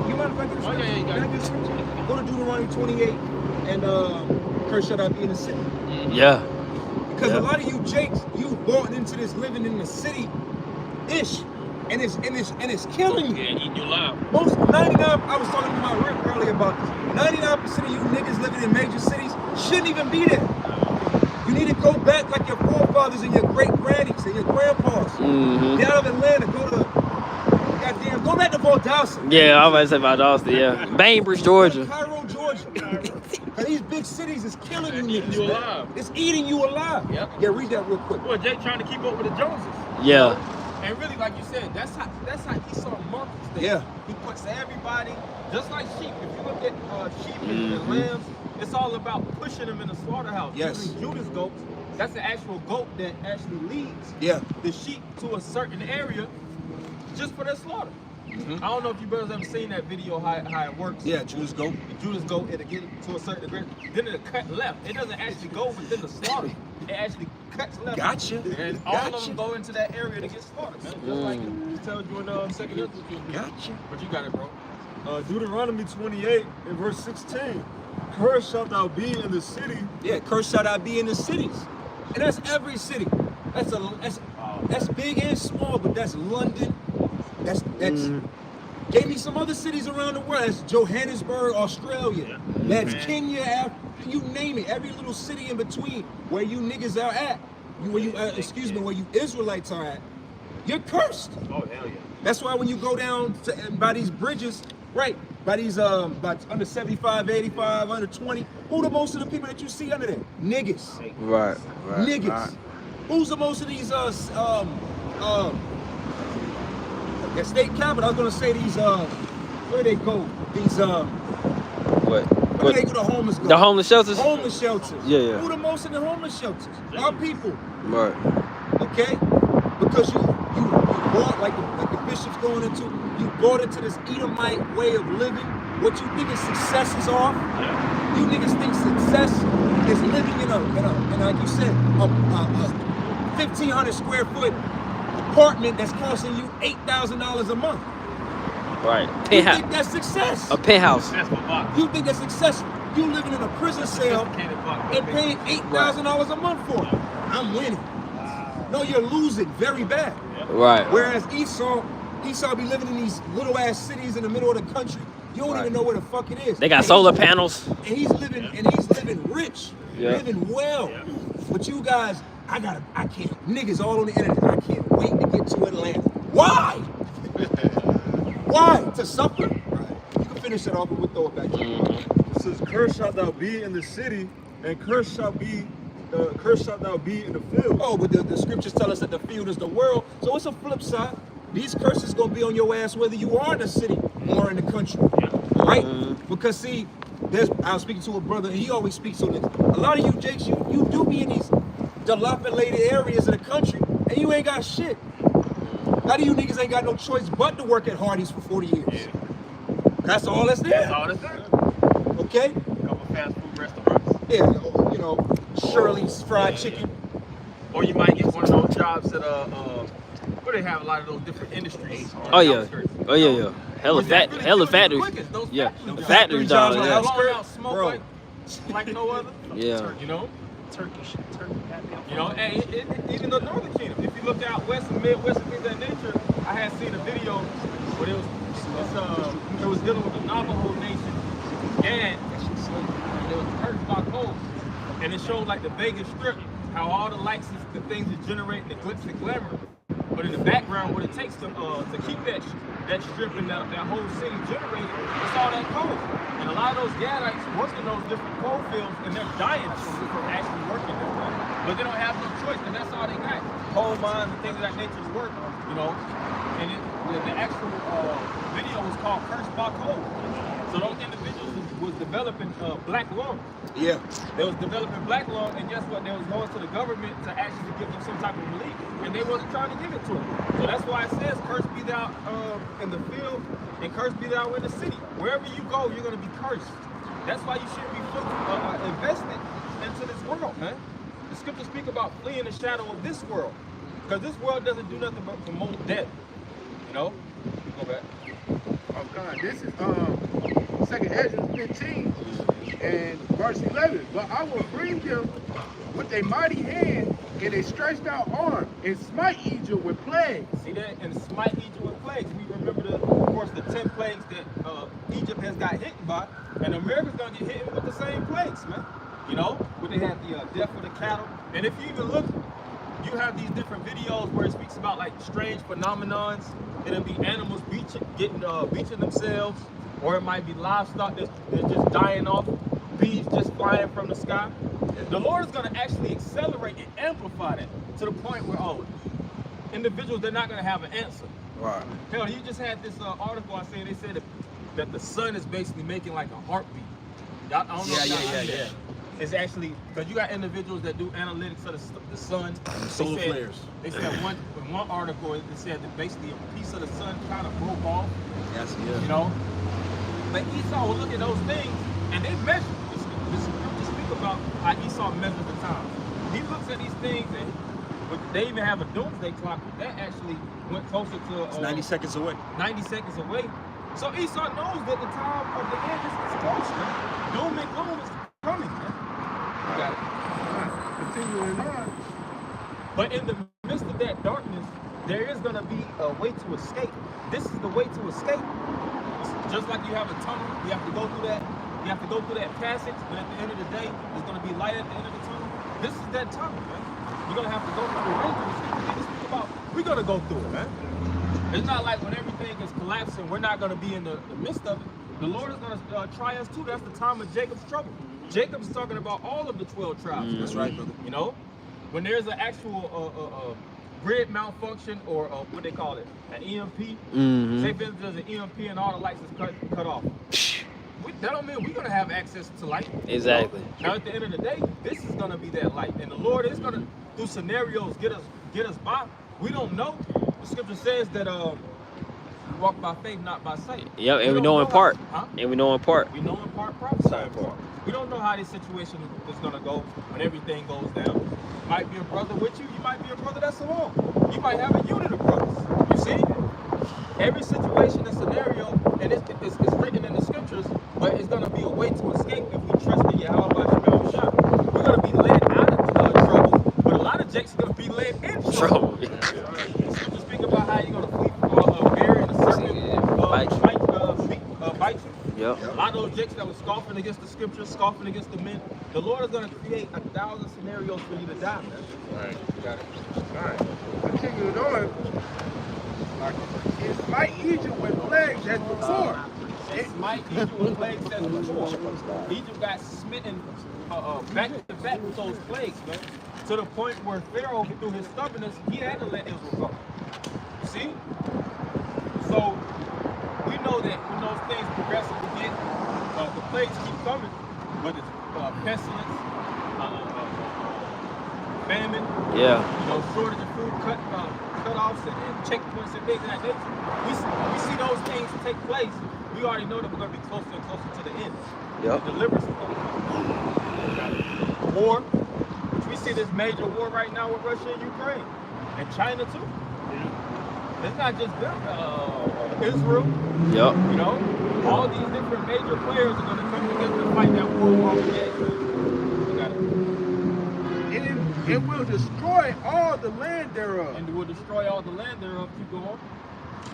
you mind if I get Oh, yeah, you got it. Go to Deuteronomy 28 and curse shall not be in the city. Yeah. Because a lot of you jakes, you bought into this living in the city-ish, and it's killing you. Yeah, eating you alive. Most 99, I was talking to my Rick earlier about this. 99% of you niggas living in major cities shouldn't even be there. You need to go back like your forefathers and your great grannies and your grandpas. Mm-hmm. Down in Atlanta, go back to Valdosta. Yeah, I was about to say Valdosta, yeah. Bainbridge, Georgia. Cairo, Georgia. These big cities is killing you niggas. You man. alive. It's eating you alive. Yep. Yeah, read that real quick. Well, Jake trying to keep up with the Joneses. Yeah. And really, like you said, that's how Esau markets things. Yeah. He puts everybody, just like sheep. If you look at sheep and lambs, it's all about pushing them in the slaughterhouse. Yes. Using Judas goats, that's the actual goat that actually leads the sheep to a certain area just for their slaughter. I don't know if you brothers ever seen that video, how it works. Yeah, Judas goat. The Judas goat, it'll get to a certain degree. Then it'll cut left. It doesn't actually go within the slaughter. It actually cuts left. Gotcha. And all of them go into that area to get slaughtered, man. Just like it tells you in 2 Ezra. Gotcha. But you got it, bro. Deuteronomy 28 and verse 16. Cursed shalt thou be in the city. Yeah, cursed shall I be in the cities. And that's every city. That's big and small, but that's London. That's gave me some other cities around the world. That's Johannesburg, Australia. That's Kenya, Africa, you name it. Every little city in between where you niggas are at, where you Israelites are at, you're cursed. Oh, hell yeah. That's why when you go down by these bridges, right, by these by under 75, 85, under 20, who the most of the people that you see under there? Niggas. Right. Niggas. Right. Who's the most of these that state capital? I was gonna say these where they go? These What? where they go the homeless go? The homeless shelters? Homeless shelters. Yeah. Who the most in the homeless shelters? Our people. Right. Okay? Because you bought like the bishop's going into, you bought into this Edomite way of living. What you think is success is off. You niggas think success is living in a like you said, a 1,500 square foot apartment that's costing you $8,000 a month. Right. You think that's success? A penthouse. You think that's successful? You living in a prison cell and paying $8,000 a month for it. I'm winning. No, you're losing very bad. Right. Whereas Esau be living in these little ass cities in the middle of the country. You don't even know where the fuck it is. They got solar panels. And he's living rich, living well. But you guys, I can't. Niggas all on the internet. I can't wait to get to Atlanta. Why? Why? To suffer? You can finish it off and we'll throw it back to you. It says, cursed shalt thou be in the city, and cursed shalt thou be in the field. Oh, but the scriptures tell us that the field is the world. So it's a flip side. These curses gonna be on your ass whether you are in the city or in the country, right? Because see, I was speaking to a brother, and he always speaks on this. A lot of you jakes, you do be in these dilapidated areas of the country, and you ain't got shit. A lot of you niggas ain't got no choice but to work at Hardee's for 40 years. That's all that's there. That's all that's there. Okay? A couple fast food restaurants. Yeah, you know, Shirley's fried chicken. Or you might get one of those jobs that where they have a lot of those different industries. Oh yeah. Oh yeah. Hella factories. Yeah. Factory jobs. Like Yeah. blowing out smoke like no other. Yeah. You know? You know, and even the Northern Kingdom. If you look out west and Midwest and things of that nature, I had seen a video where it was dealing with the Navajo Nation, and it was cursed by cold. And it showed like the Vegas Strip, how all the lights and the things are generating the glitz and glamour. But in the background, what it takes to keep that strip and that whole city generated, it's all that coal. And a lot of those Gadites work in those different coal fields, and they're dying from actually working there. But they don't have no choice, and that's all they got. Coal mines and things of that nature to work, you know. And the actual video was called Cursed by Coal. So those individuals was developing black lung. Yeah. They was developing black lung, and guess what? They was going to the government to actually give them some type of relief, and they wasn't trying to give it to them. So that's why it says, "Cursed be thou in the field, and cursed be thou in the city." Wherever you go, you're going to be cursed. That's why you shouldn't be invested into this world, man. The scriptures speak about fleeing the shadow of this world, because this world doesn't do nothing but promote death. You know? Go back. Oh God, this is 2nd Ezra 15 and verse 11. But I will bring them with a mighty hand and a stretched out arm and smite Egypt with plagues. See that? And smite Egypt with plagues. We remember, of course, the 10 plagues that Egypt has got hit by, and America's gonna get hit with the same plagues, man. You know, when they have the death of the cattle. And if you even look, you have these different videos where it speaks about like strange phenomenons. It'll be animals beaching themselves, or it might be livestock that's just dying off, bees just flying from the sky. The Lord is going to actually accelerate and amplify that to the point where, individuals, they're not going to have an answer. Right. Hell, you just had this article they said that the sun is basically making like a heartbeat. I don't know if y'all see that. It's actually, because you got individuals that do analytics of the sun. Solar flares. They said in one article, it said that basically a piece of the sun kind of broke off. Yes, yeah. You know? But Esau will look at those things, and they measure. The scriptures speak about how Esau measures the time. He looks at these things, and they even have a doomsday clock, but that actually went closer to... It's 90 seconds away. 90 seconds away. So Esau knows that the time of the end is close, man. Doom and gloom is coming, man. You got it. Continuing on. But in the midst of that darkness, there is going to be a way to escape. This is the way to escape. It's just like you have a tunnel, you have to go through that. You have to go through that passage, but at the end of the day, there's going to be light at the end of the tunnel. This is that tunnel, man. You're going to have to go through the rain. We're going to go through it, man. It's not like when everything is collapsing, we're not going to be in the midst of it. The Lord is going to try us too. That's the time of Jacob's trouble. Jacob's talking about all of the 12 tribes. That's right, brother. You know, when there's an actual grid malfunction or what they call it, an EMP. Say for instance, there's an EMP and all the lights is cut off. That don't mean we're gonna have access to light. Exactly. Now at the end of the day, this is gonna be that light, and the Lord is gonna, through scenarios, get us by. We don't know. The scripture says that we walk by faith, not by sight. Yep, and we know in part. And we know in part. We know in part, prophesy in part. We don't know how this situation is gonna go when everything goes down. You might be a brother with you. You might be a brother that's alone. You might have a unit of brothers. You see, every situation and scenario, and it's written in the scriptures, but it's gonna be a way to escape if we trust in Yahweh Shem Shah. We're gonna be led out of trouble, but a lot of jakes are gonna be led in trouble. The scriptures speak about how you're gonna flee from a bear and a serpent bite you. Yep. A lot of those jakes that were scoffing against the scriptures, scoffing against the men, the Lord is going to create 1,000 scenarios for you to die, man. Right. Got it. All right. Continuing on. It smite Egypt with plagues as before. It smite Egypt with plagues as before. Egypt got smitten back to back with those plagues, man. To the point where Pharaoh, through his stubbornness, he had to let Israel go. You see? So, we know that when those things progressively get, the plagues keep coming, whether it's pestilence, famine, shortage of food, cut-offs, and checkpoints and things of that nature. We see those things take place. We already know that we're going to be closer and closer to the end. Yep. The deliverance is going to come. War, which we see this major war right now with Russia and Ukraine, and China too. It's not just them. Israel. Yep. You know, all these different major players are going to come together to fight that war while we at. You got it. It will destroy all the land thereof. And it will destroy all the land thereof. Keep going.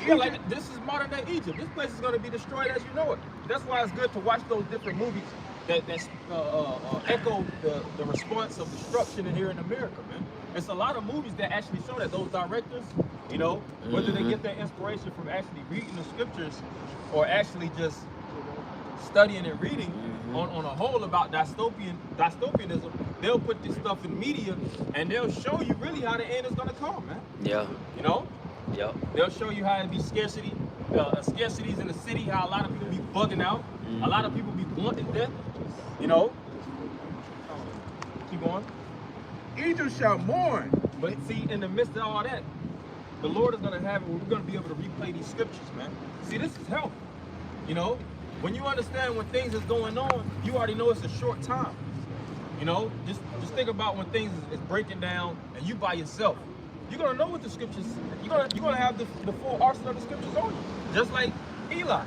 Yeah, like this is modern day Egypt. This place is going to be destroyed as you know it. That's why it's good to watch those different movies that echo the response of destruction in here in America, man. It's a lot of movies that actually show that those directors, you know, whether they get their inspiration from actually reading the scriptures or actually just studying and reading on a whole about dystopianism, they'll put this stuff in media and they'll show you really how the end is going to come, man. Yeah. You know? Yep. They'll show you how it be scarcities in the city, how a lot of people be bugging out. A lot of people be wanting death. You know. Keep going. Egypt shall mourn. But see, in the midst of all that, the Lord is going to have it where we're going to be able to replay these scriptures, man. See, this is help. You know, when you understand when things is going on, you already know it's a short time. You know, just think about when things is breaking down and you by yourself. You're going to know what the scriptures, you're gonna have the full arsenal of the scriptures on you. Just like Eli.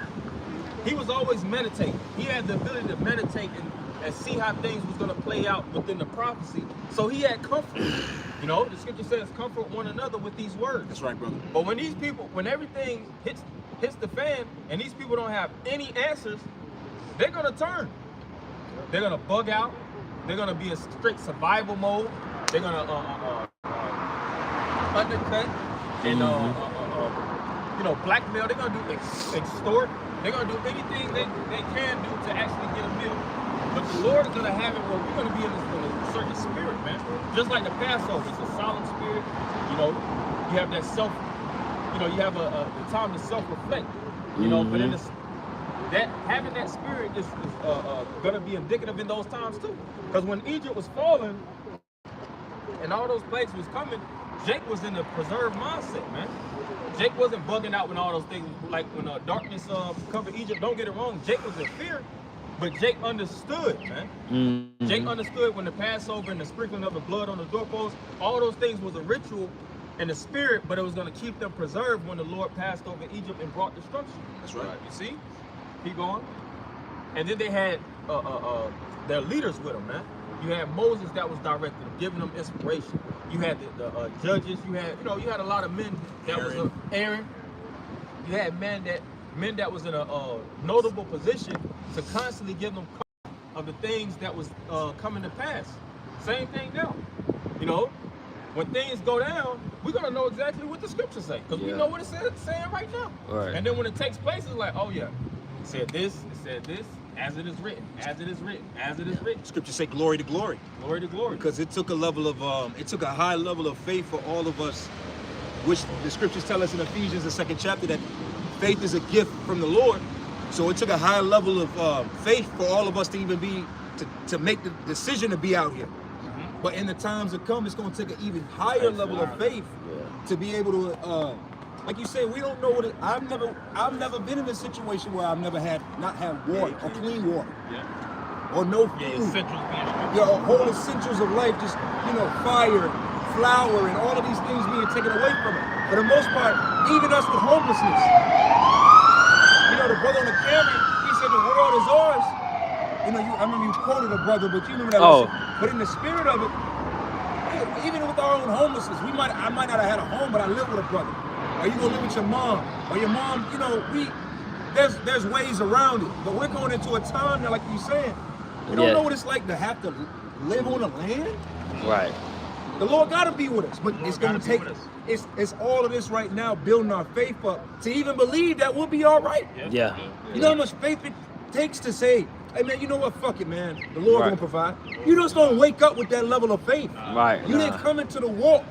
He was always meditating. He had the ability to meditate and see how things was going to play out within the prophecy. So he had comfort. You know, the scripture says, comfort one another with these words. That's right, brother. But when these people, when everything hits the fan and these people don't have any answers, they're going to turn. They're going to bug out. They're going to be in strict survival mode. They're going to undercut and you know, blackmail. They're going to do extort. They're going to do anything they can do to actually get a meal. But the Lord is going to have it where we're going to be in a certain spirit, man. Just like the Passover, it's a solemn spirit. You know, you have that self, you know, you have a time to self-reflect. You know, but in this, that having that spirit is going to be indicative in those times too. Because when Egypt was falling and all those plagues was coming, Jake was in a preserved mindset, man. Jake wasn't bugging out when all those things, like when darkness covered Egypt. Don't get it wrong, Jake was in fear, but Jake understood, man. Jake understood when the Passover and the sprinkling of the blood on the doorpost, all those things was a ritual in the spirit, but it was going to keep them preserved when the Lord passed over Egypt and brought destruction. That's right. You see? Keep going. And then they had their leaders with them, man. You had Moses that was directing them, giving them inspiration. You had the judges. You had, you know, you had a lot of men that was Aaron. You had men that was in a notable position to constantly give them of the things that was coming to pass. Same thing now. You know, when things go down, we're gonna know exactly what the scriptures say because we know what it's saying right now. Right. And then when it takes place, it's like, oh yeah, it said this, as it is written, as it is written, as it is written. Scriptures say glory to glory. Glory to glory. Because it took a level of, it took a high level of faith for all of us, which the scriptures tell us in Ephesians, the 2nd chapter, that faith is a gift from the Lord. So it took a high level of faith for all of us to even be, to make the decision to be out here. But in the times to come, it's going to take an even higher level of faith to be able to, like you say, we don't know what it, I've never been in a situation where I've never not had water or clean water. Or no food. Whole essentials of life, just, you know, fire, flour, and all of these things being taken away from it. For the most part, even us with homelessness. You know, the brother on the camera, he said the world is ours. You know, I remember you quoted a brother, but you remember that. Oh. But in the spirit of it, even with our own homelessness, I might not have had a home, but I live with a brother. Or you gonna live with your mom, or your mom, you know, there's ways around it. But we're going into a time now, like you saying, we don't know what it's like to have to live on a land. Right. The Lord gotta be with us, but it's gonna take it's all of this right now, building our faith up to even believe that we'll be all right. Yeah. You know how much faith it takes to say, hey man, you know what, fuck it, man. The Lord gonna provide. You just gonna wake up with that level of faith. Right. You didn't come into the walk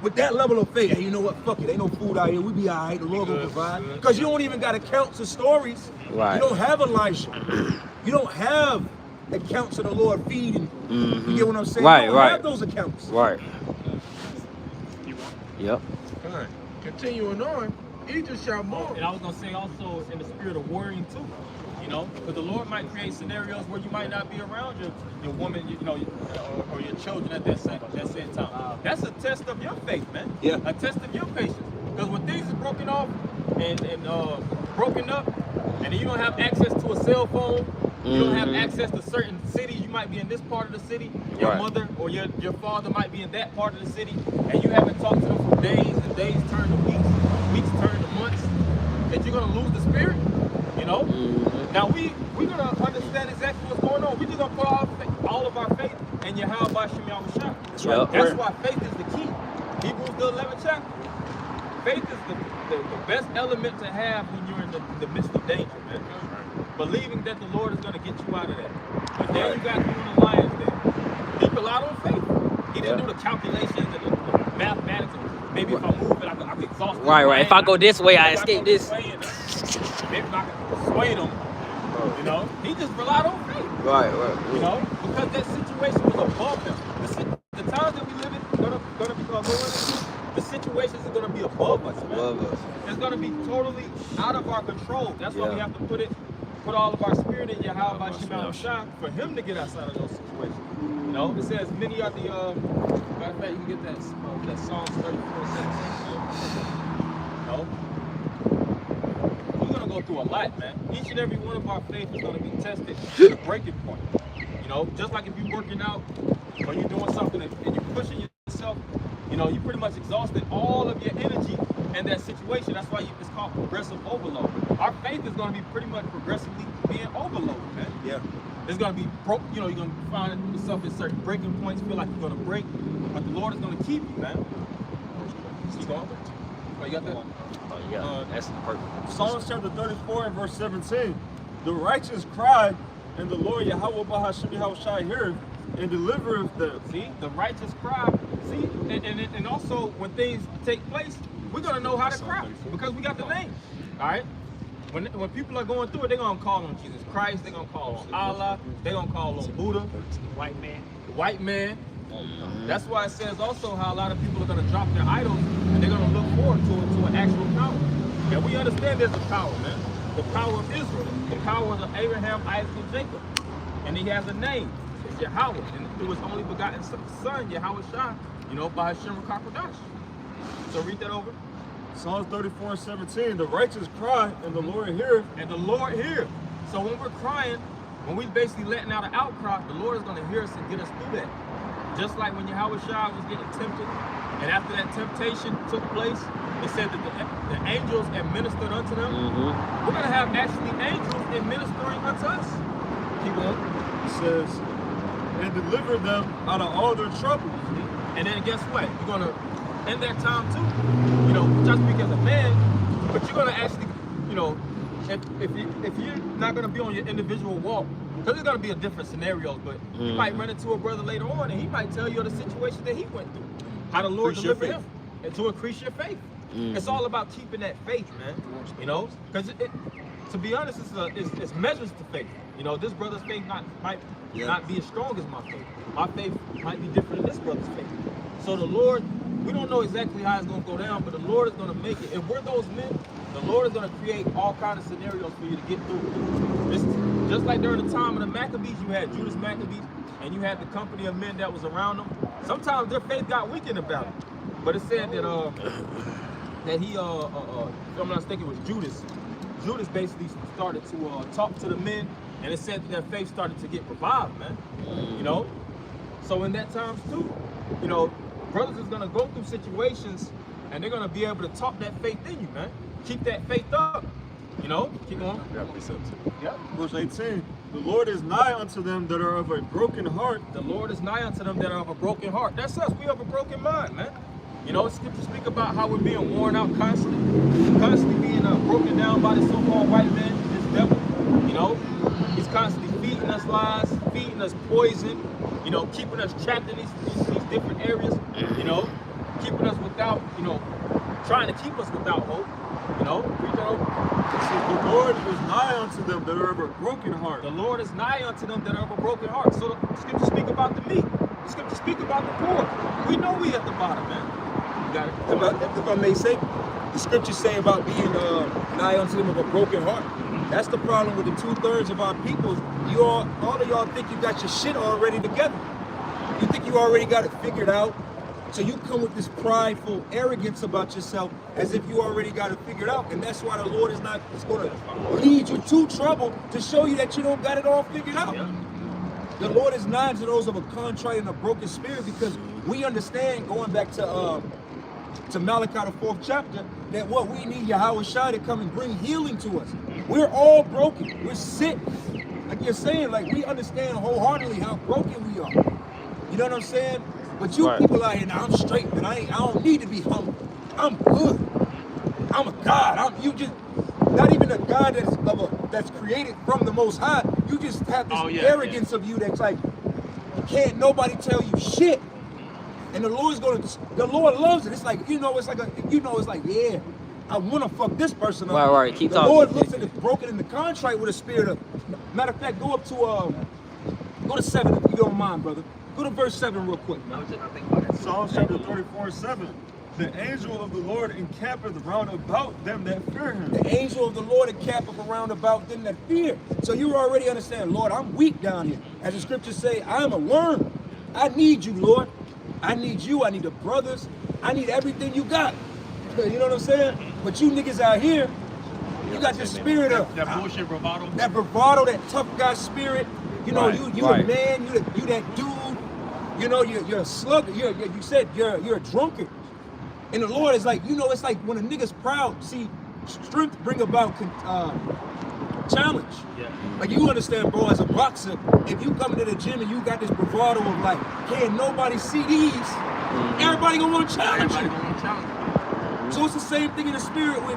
with that level of faith. Hey, you know what, fuck it, ain't no food out here, we be all right, the Lord gonna provide. Because you don't even got accounts of stories. Right. You don't have Elijah. You don't have accounts of the Lord feeding. You get what I'm saying? Right, you don't have those accounts. Right. Yep. All right. Continuing on, Egypt shall mourn. And I was gonna say also in the spirit of worrying too. You know, because the Lord might create scenarios where you might not be around your woman, you know, or your children at that same time. That's a test of your faith, man. Yeah. A test of your patience. Because when things are broken off and broken up, and then you don't have access to a cell phone, you don't have access to certain cities. You might be in this part of the city. Your mother or your father might be in that part of the city, and you haven't talked to them for days, and days turn to weeks, weeks turn to months. That you're gonna lose the spirit. You know? Now we're gonna understand exactly what's going on. We're just gonna put all of our faith in Yahweh Shem Yahushua. That's right. That's why faith is the key. Hebrews the 11th chapter. Faith is the best element to have when you're in the midst of danger, man. Believing that the Lord is gonna get you out of that. But then you got you in the lion's den. He relied on faith. He didn't do the calculations and the mathematics. Maybe if I move it, I can exhaust. Right. If I go this way, I escape this. Maybe I can persuade them You know, he just relied on faith. Right. You know, because that situation was above him. The times that we live in gonna be going into, the situations are gonna be above us, man. Above us. It's gonna be totally out of our control. That's why we have to put all of our spirit in Yahweh Shai for him to get outside of those situations. You know, it says many are the matter of fact, you can get that Psalms 34:17. You know, we're gonna go through a lot, man. Each and every one of our faith is gonna be tested to the breaking point. You know, just like if you're working out or you're doing something and you're pushing yourself, you know, you pretty much exhausted all of your energy in that situation. That's why it's called progressive overload. Our faith is going to be pretty much progressively being overloaded, man. Yeah. It's going to be broke. You know, you're going to find yourself at certain breaking points, feel like you're going to break, but the Lord is going to keep you, man. Keep going. Oh, you got that? Oh, yeah. That's perfect. Psalms chapter 34 and verse 17. The righteous cry, and the Lord Yahweh Bahashim Yahushai heareth and delivereth them. See, the righteous cry. See, and also when things take place, we're gonna know how to cry because we got the name. All right. When people are going through it, they're gonna call on Jesus Christ. They're gonna call on Allah. They're gonna call on Buddha, the white man. That's why it says also how a lot of people are gonna drop their idols and they're gonna look forward to an actual power. And we understand there's a power, man. The power of Israel, the power of Abraham, Isaac, and Jacob. And he has a name. It's Yahweh. And through his only begotten son, Yahweh Shai, you know, by Hashem Kakodash. So read that over. Psalms 34 and 17. The righteous cry, and the Lord heareth. And the Lord hears. So when we're crying, when we basically letting out an outcry, the Lord is going to hear us and get us through that. Just like when Yahweh Shai was getting tempted, and after that temptation took place, it said that the angels administered unto them. We're going to have actually angels administering unto us. Keep going. It says, and deliver them out of all their troubles. And then guess what? You're going to, in that time too, you know, just because a man, but you're going to actually, you know, if you're not going to be on your individual walk, because there's going to be a different scenarios, but you might run into a brother later on and he might tell you the situation that he went through, how the Lord delivered him, and to increase your faith. It's all about keeping that faith, man. You know, because to be honest, it's measures to faith. You know, this brother's faith might not be as strong as my faith. My faith might be different than this brother's faith. So the Lord, we don't know exactly how it's going to go down, but the Lord is going to make it. If we're those men, the Lord is going to create all kinds of scenarios for you to get through. It's just like during the time of the Maccabees, you had Judas Maccabees, and you had the company of men that was around them. Sometimes their faith got weakened about it. But it said that he, if I'm not mistaken, it was Judas. Judas basically started to talk to the men, and it said that their faith started to get revived, man. You know? So in that times too, you know, brothers is gonna go through situations and they're gonna be able to talk that faith in you, man. Keep that faith up. You know? Keep going. Yep. Verse 18. The Lord is nigh unto them that are of a broken heart. The Lord is nigh unto them that are of a broken heart. That's us. We have a broken mind, man. You know, scriptures speak about how we're being worn out constantly being broken down by the so-called white man, this devil. You know, he's constantly feeding us lies, feeding us poison, you know, keeping us trapped in these different areas, you know, keeping us without, you know, trying to keep us without hope, you know. Read that over. It says, the Lord is nigh unto them that are of a broken heart. The Lord is nigh unto them that are of a broken heart. So the scriptures speak about the meek. The scriptures speak about the poor. We know we at the bottom, man. You got it. If I may say, the scriptures say about being nigh unto them of a broken heart. That's the problem with the 2/3 of our people. All of y'all think you got your shit already together. You think you already got it figured out. So you come with this prideful arrogance about yourself as if you already got it figured out. And that's why the Lord is going to lead you to trouble to show you that you don't got it all figured out. Yeah. The Lord is nigh to those of a contrite and a broken spirit, because we understand, going back to Malachi, the 4th chapter, that what we need Yahweh Shai to come and bring healing to us. We're all broken. We're sick. Like you're saying, like we understand wholeheartedly how broken we are. You know what I'm saying? But you people out here, now I'm straight, and I don't need to be humble. I'm good. I'm a God. You just not even a God that's created from the Most High. You just have this arrogance of you that's like, can't nobody tell you shit. And the Lord loves it. It's like, it's like, yeah, I want to fuck this person up. Right. Keep the talking. Lord looks at the broken and the contrite with a spirit of. Matter of fact, go to 7 if you don't mind, brother. Go to verse 7 real quick. Psalm chapter 34:7. The angel of the Lord encampeth round about them that fear him. The angel of the Lord encampeth around about them that fear. So you already understand, Lord, I'm weak down here. As the scriptures say, I'm a worm. I need you, Lord. I need you. I need the brothers. I need everything you got. You know what I'm saying? But you niggas out here, you got the spirit of That bullshit bravado. that bravado, that tough guy spirit. You know, Right, you right. a man, you that dude. You know, you're a slugger. You said you're a drunkard. And the Lord is like, you know, it's like when a nigga's proud. See, strength bring about challenge. Yeah. Like you understand, bro, as a boxer, if you come to the gym and you got this bravado of like, can't nobody see these, everybody gonna want to challenge Everybody you. gonna want to challenge. So it's the same thing in the spirit with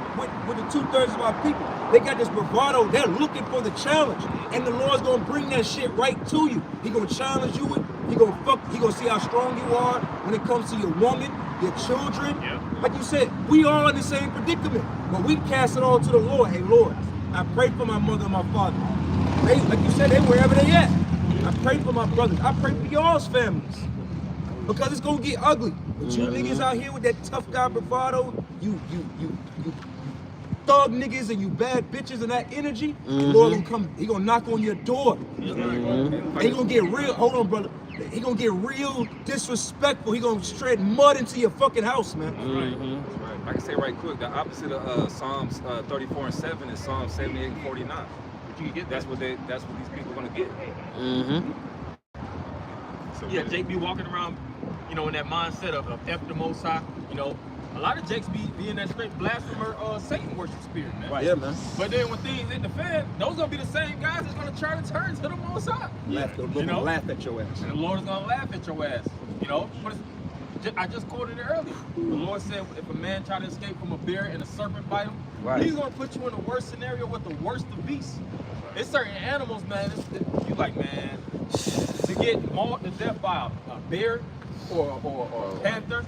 the 2/3 of our people. They got this bravado, they're looking for the challenge. And the Lord's gonna bring that shit right to you. He gonna challenge you with, he gonna see how strong you are when it comes to your woman, your children. Yeah. Like you said, we all in the same predicament. But we cast it all to the Lord. Hey Lord, I pray for my mother and my father. They, like you said, they wherever they at. I pray for my brothers. I pray for y'all's families. Because it's gonna get ugly. But you niggas out here with that tough guy bravado, you thug niggas and you bad bitches and that energy, the Lord gonna come, he gonna knock on your door. And he gonna get real, hold on, brother. He gonna get real disrespectful. He gonna shred mud into your fucking house, man. Mm-hmm. Right. I can say right quick, the opposite of Psalms 34:7 is Psalms 78:49. But you can get That's what these people are gonna get. Yeah, Jake be walking around, you know, in that mindset of F the Most High. You know, a lot of Jakes be in that straight blasphemer, Satan worship spirit, man. Right. Yeah, man. But then when things hit the fan, those gonna be the same guys that's gonna try to turn to the Most High. Laugh at your ass. And the Lord is gonna laugh at your ass. You know, but I just quoted it earlier. The Lord said, if a man try to escape from a bear and a serpent bite him, he's gonna put you in the worst scenario with the worst of beasts. It's certain animals, man. You like, man, to get mauled to death by a bear or a panther.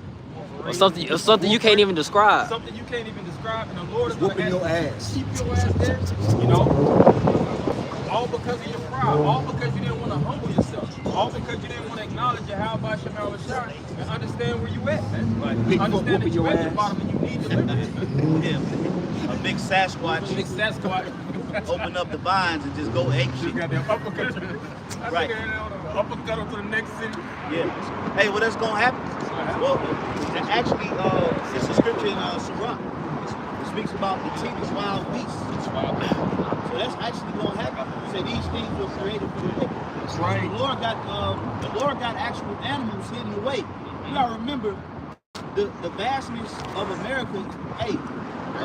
Or something you can't even describe. Something you can't even describe, and the Lord is Whooping gonna your ass. keep your ass there. You know, all because of your pride, all because you didn't want to humble yourself, all because you didn't want to acknowledge your how about Shemal Rashad and understand where you at, man. Like Bigfoot Understand that whooping you your at the ass. bottom and you need deliverance. Yeah, a big Sasquatch. Big Sasquatch. Open up the vines and just go ape shit. Got them uppercut. Right. Uppercut to the next city. Yeah. Hey, well, that's gonna happen. Well, actually, it's a scripture in Sirach. It speaks about the teeth of wild beasts. So that's actually gonna happen. It said these things were created for the wicked. That's right. The Lord got actual animals hidden away. You gotta remember the vastness of America. Hey,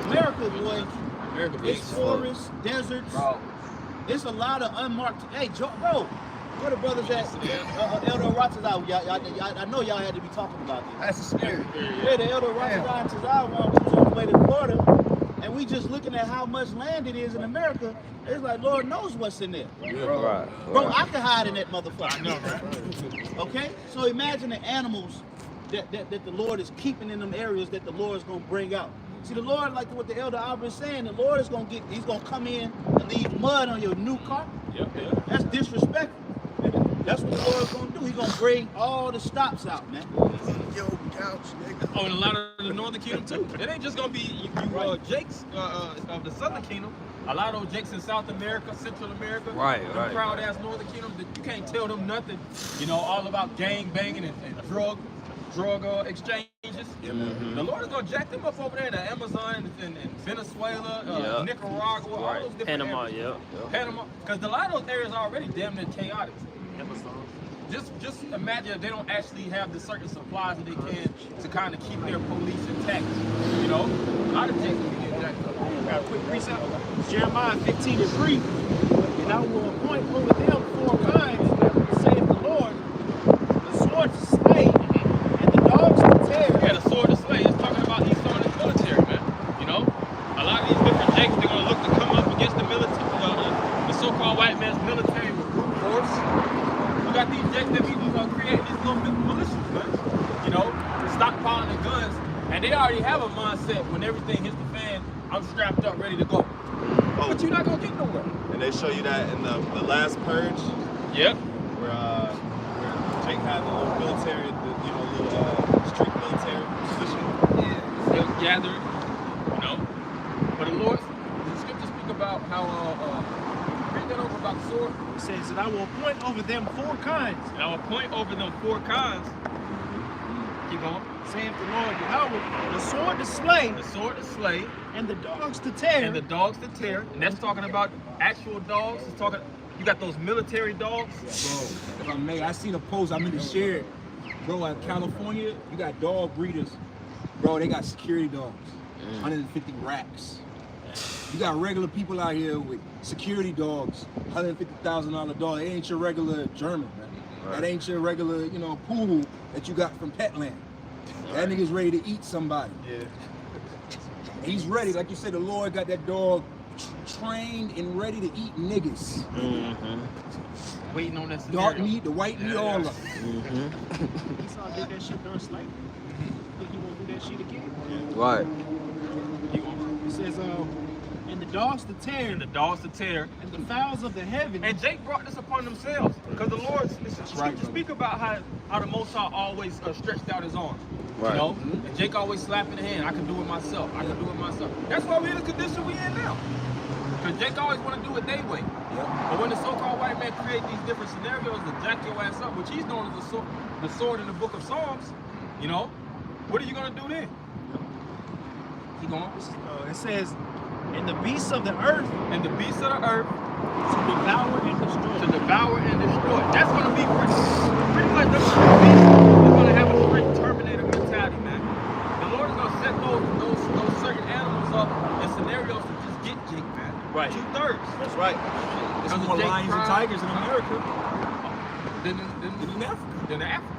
America, boy. It's forests, deserts. Bro. It's a lot of unmarked. Hey, bro, where the brothers at? Elder Ratazal. I know y'all had to be talking about this. That's a spirit. Yeah, the Elder Ratazal and Tazal one was on the way to Florida, and we just looking at how much land it is in America. It's like Lord knows what's in there. Right. Bro, I can hide in that motherfucker. I know, right? Okay, so imagine the animals that the Lord is keeping in them areas that the Lord is gonna bring out. See, the Lord, like what the Elder Albert is saying, the Lord is gonna he's gonna come in and leave mud on your new car. Yep. That's disrespectful. That's what the Lord's gonna do. He's gonna bring all the stops out, man. Yo, couch, nigga. Oh, and a lot of the Northern Kingdom too. It ain't just gonna be you Jakes of the Southern Kingdom. A lot of those Jakes in South America, Central America, Right. proud ass Northern Kingdom. You can't tell them nothing. You know, all about gang banging and drug exchanges. The Lord is gonna jack them up over there in the Amazon and Venezuela, Nicaragua, all those different Panama, areas. Panama, because a lot of those areas are already damn near chaotic. Just imagine if they don't actually have the certain supplies that they can to kind of keep their police intact. You know, a lot of Texas can get jacked up. Got a quick precept. Jeremiah 15:3. And I will appoint over them 4 kinds, saith the Lord, the sword to slay, and the dogs to tear. Yeah, the sword to slay. It's talking about he's throwing his military, man. You know, a lot of these different Jakes, they're gonna look to come up against the military, the so-called white man's military with brute force. We got these Jakes that people are creating these little militias, man. You know, stockpiling the guns, and they already have a mindset when everything hits the fan, I'm strapped up, ready to go. Oh, But you're not gonna get nowhere. and they show you that in the last purge, Yep. where Jake had the little military, little strict military position. Yeah. They was gathered, you know. But the Lord, the scriptures speak about how read that over about the sword. It says that I will appoint over them 4 kinds. And I will point over them 4 kinds. Keep going. Saith the Lord Yahweh, the sword to slay, The sword to slay, and the dogs to tear. and the dogs to tear. And that's talking about actual dogs. It's talking. You got those military dogs. Bro, if I may, I seen a post, I'm in the share. Bro, in California, you got dog breeders. Bro, they got security dogs. 150 racks. You got regular people out here with security dogs, $150,000 dog. It ain't your regular German, man. Right. That ain't your regular, poodle that you got from Petland. That nigga's ready to eat somebody. Yeah. He's ready, like you said, the Lord got that dog trained and ready to eat niggas. Waiting on that scenario. Dark meat, the white meat, all of it. Esau did that shit during slavery. Think he won't do that shit again? Right. It says, and the dogs to tear, And the dogs to tear. and the fowls of the heaven. And Jake brought this upon themselves because the Lord speak about how the Most High always stretched out his arm. Right. You know, and Jake always slapping the hand. I can do it myself. I can do it myself. That's why we're in the condition we in now. Because Jake always want to do it their way. But when the so-called white man create these different scenarios to jack your ass up, which he's known as the sword in the book of Psalms, what are you gonna do then? Keep going. It says, and the beasts of the earth And the beasts of the earth to devour and destroy. to devour and destroy. That's going to be pretty much the beast is going to have a straight Terminator mentality, man. The Lord is going to set those certain animals up in scenarios to just get Jake, man. Right. 2/3. That's right. There's more lions and tigers in America Than than in Africa. in Africa.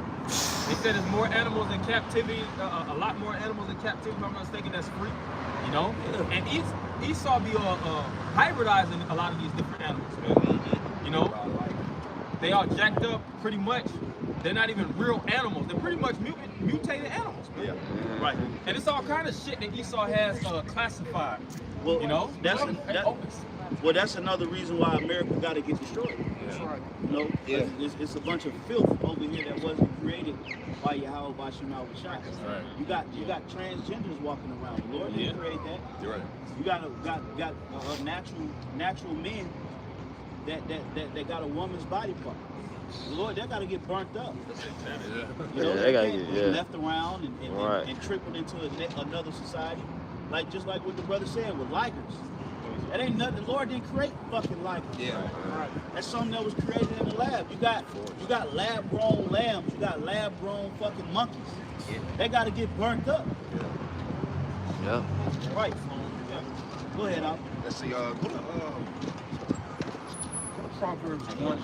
They said there's more animals in captivity, a lot more animals in captivity, if I'm not mistaken, that's free. And Esau be hybridizing a lot of these different animals, man. They are jacked up pretty much. They're not even real animals. They're pretty much mutated animals, man. Yeah. Right. And it's all kind of shit that Esau has classified. Well, that's another reason why America got to get destroyed. That's right. It's a bunch of filth over here that wasn't created by Yahweh Bashim al Bashai. Right. You got transgenders walking around. The Lord didn't create that. You're right. You got natural men that got a woman's body part. The Lord, they got to get burnt up. They gotta can't be left around and trickled into another society. Just like what the brother said with ligers. That ain't nothing. The Lord didn't create fucking ligers. Yeah. Right. That's something that was created in the lab. You got lab grown lambs. You got lab grown fucking monkeys. Yeah. They got to get burnt up. Yeah. Right. Go ahead, Al. Let's see. Go to Proverbs 1.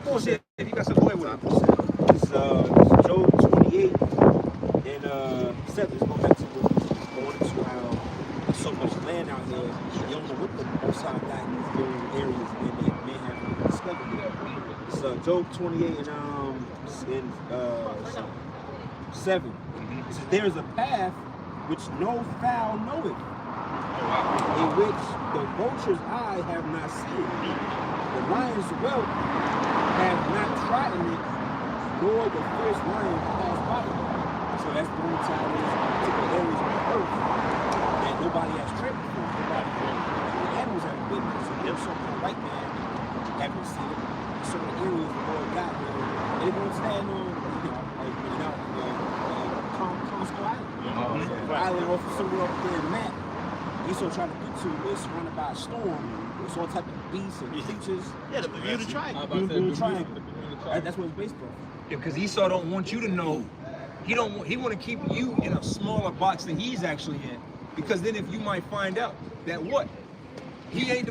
Oh, shit. If you got some boy with it, it's Job 28 and 7. Let's go back to going into how there's so much land out here. You don't know what the outside got in these various areas and that may have discovered it. It's Job 28 and 7. It says, there is a path which no fowl knoweth, in which the vulture's eye have not seen. The lion's whelp have not trodden it, nor the fierce lion pass by it. So that's the only time there's particular areas on earth that nobody has tripped before. The animals haven't been there. So there's some kind of white man haven't seen it. Certain areas the Lord got there. They won't stand on, Consko Island. Island off somewhere up there in Matt. Esau trying to get to is surrounded by a storm. There's all type of beasts and creatures. Yeah, the Bermuda Triangle. Bermuda Triangle. That's what it's based on. Yeah, because Esau don't want you to know. He want to keep you in a smaller box than he's actually in. Because then if you might find out that what? He ain't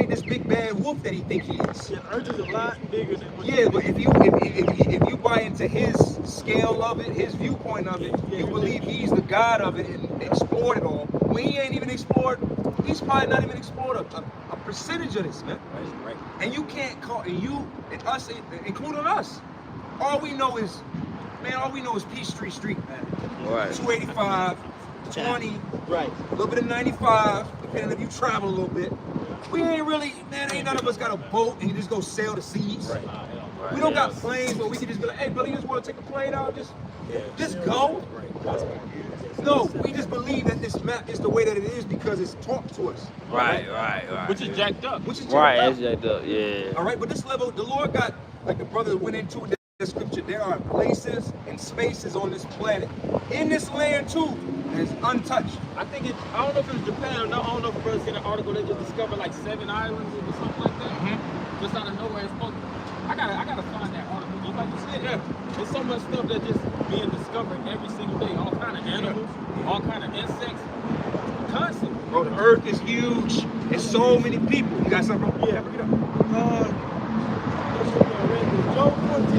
this big bad wolf that he think he is. The earth is a lot bigger than what But if you buy into his scale of it, his viewpoint of it, you believe he's the God of it and explored it all. When he ain't even explored, he's probably not even explored a percentage of this, man. Right. And you can't call, and you and us, including us, all we know is man, all we know is Peachtree Street, man. Right. 285, 20, Right. a little bit of 95, depending if you travel a little bit. We ain't really, man, ain't none of us got a boat and you just go sail the seas. We don't got planes where we can just be like, hey, brother, you just want to take a plane out? Just go. No, we just believe that this map is the way that it is because it's taught to us. Right. Which is jacked up. Which is jacked Right, up. it's jacked up, yeah. All right, but this level, the Lord got, like the brother went into the scripture, there are places and spaces on this planet, in this land too, that is untouched. I think it. I don't know if it's Japan or not. I don't know if brothers get an article. They just discovered like 7 islands or something like that. Just out of nowhere. It's supposed. I gotta find that article. Just like you said, there's so much stuff that just being discovered every single day. All kind of animals, all kind of insects, constantly. Bro, the earth is huge. There's so many people. You got something? Yeah, bring it up. Job 14:5.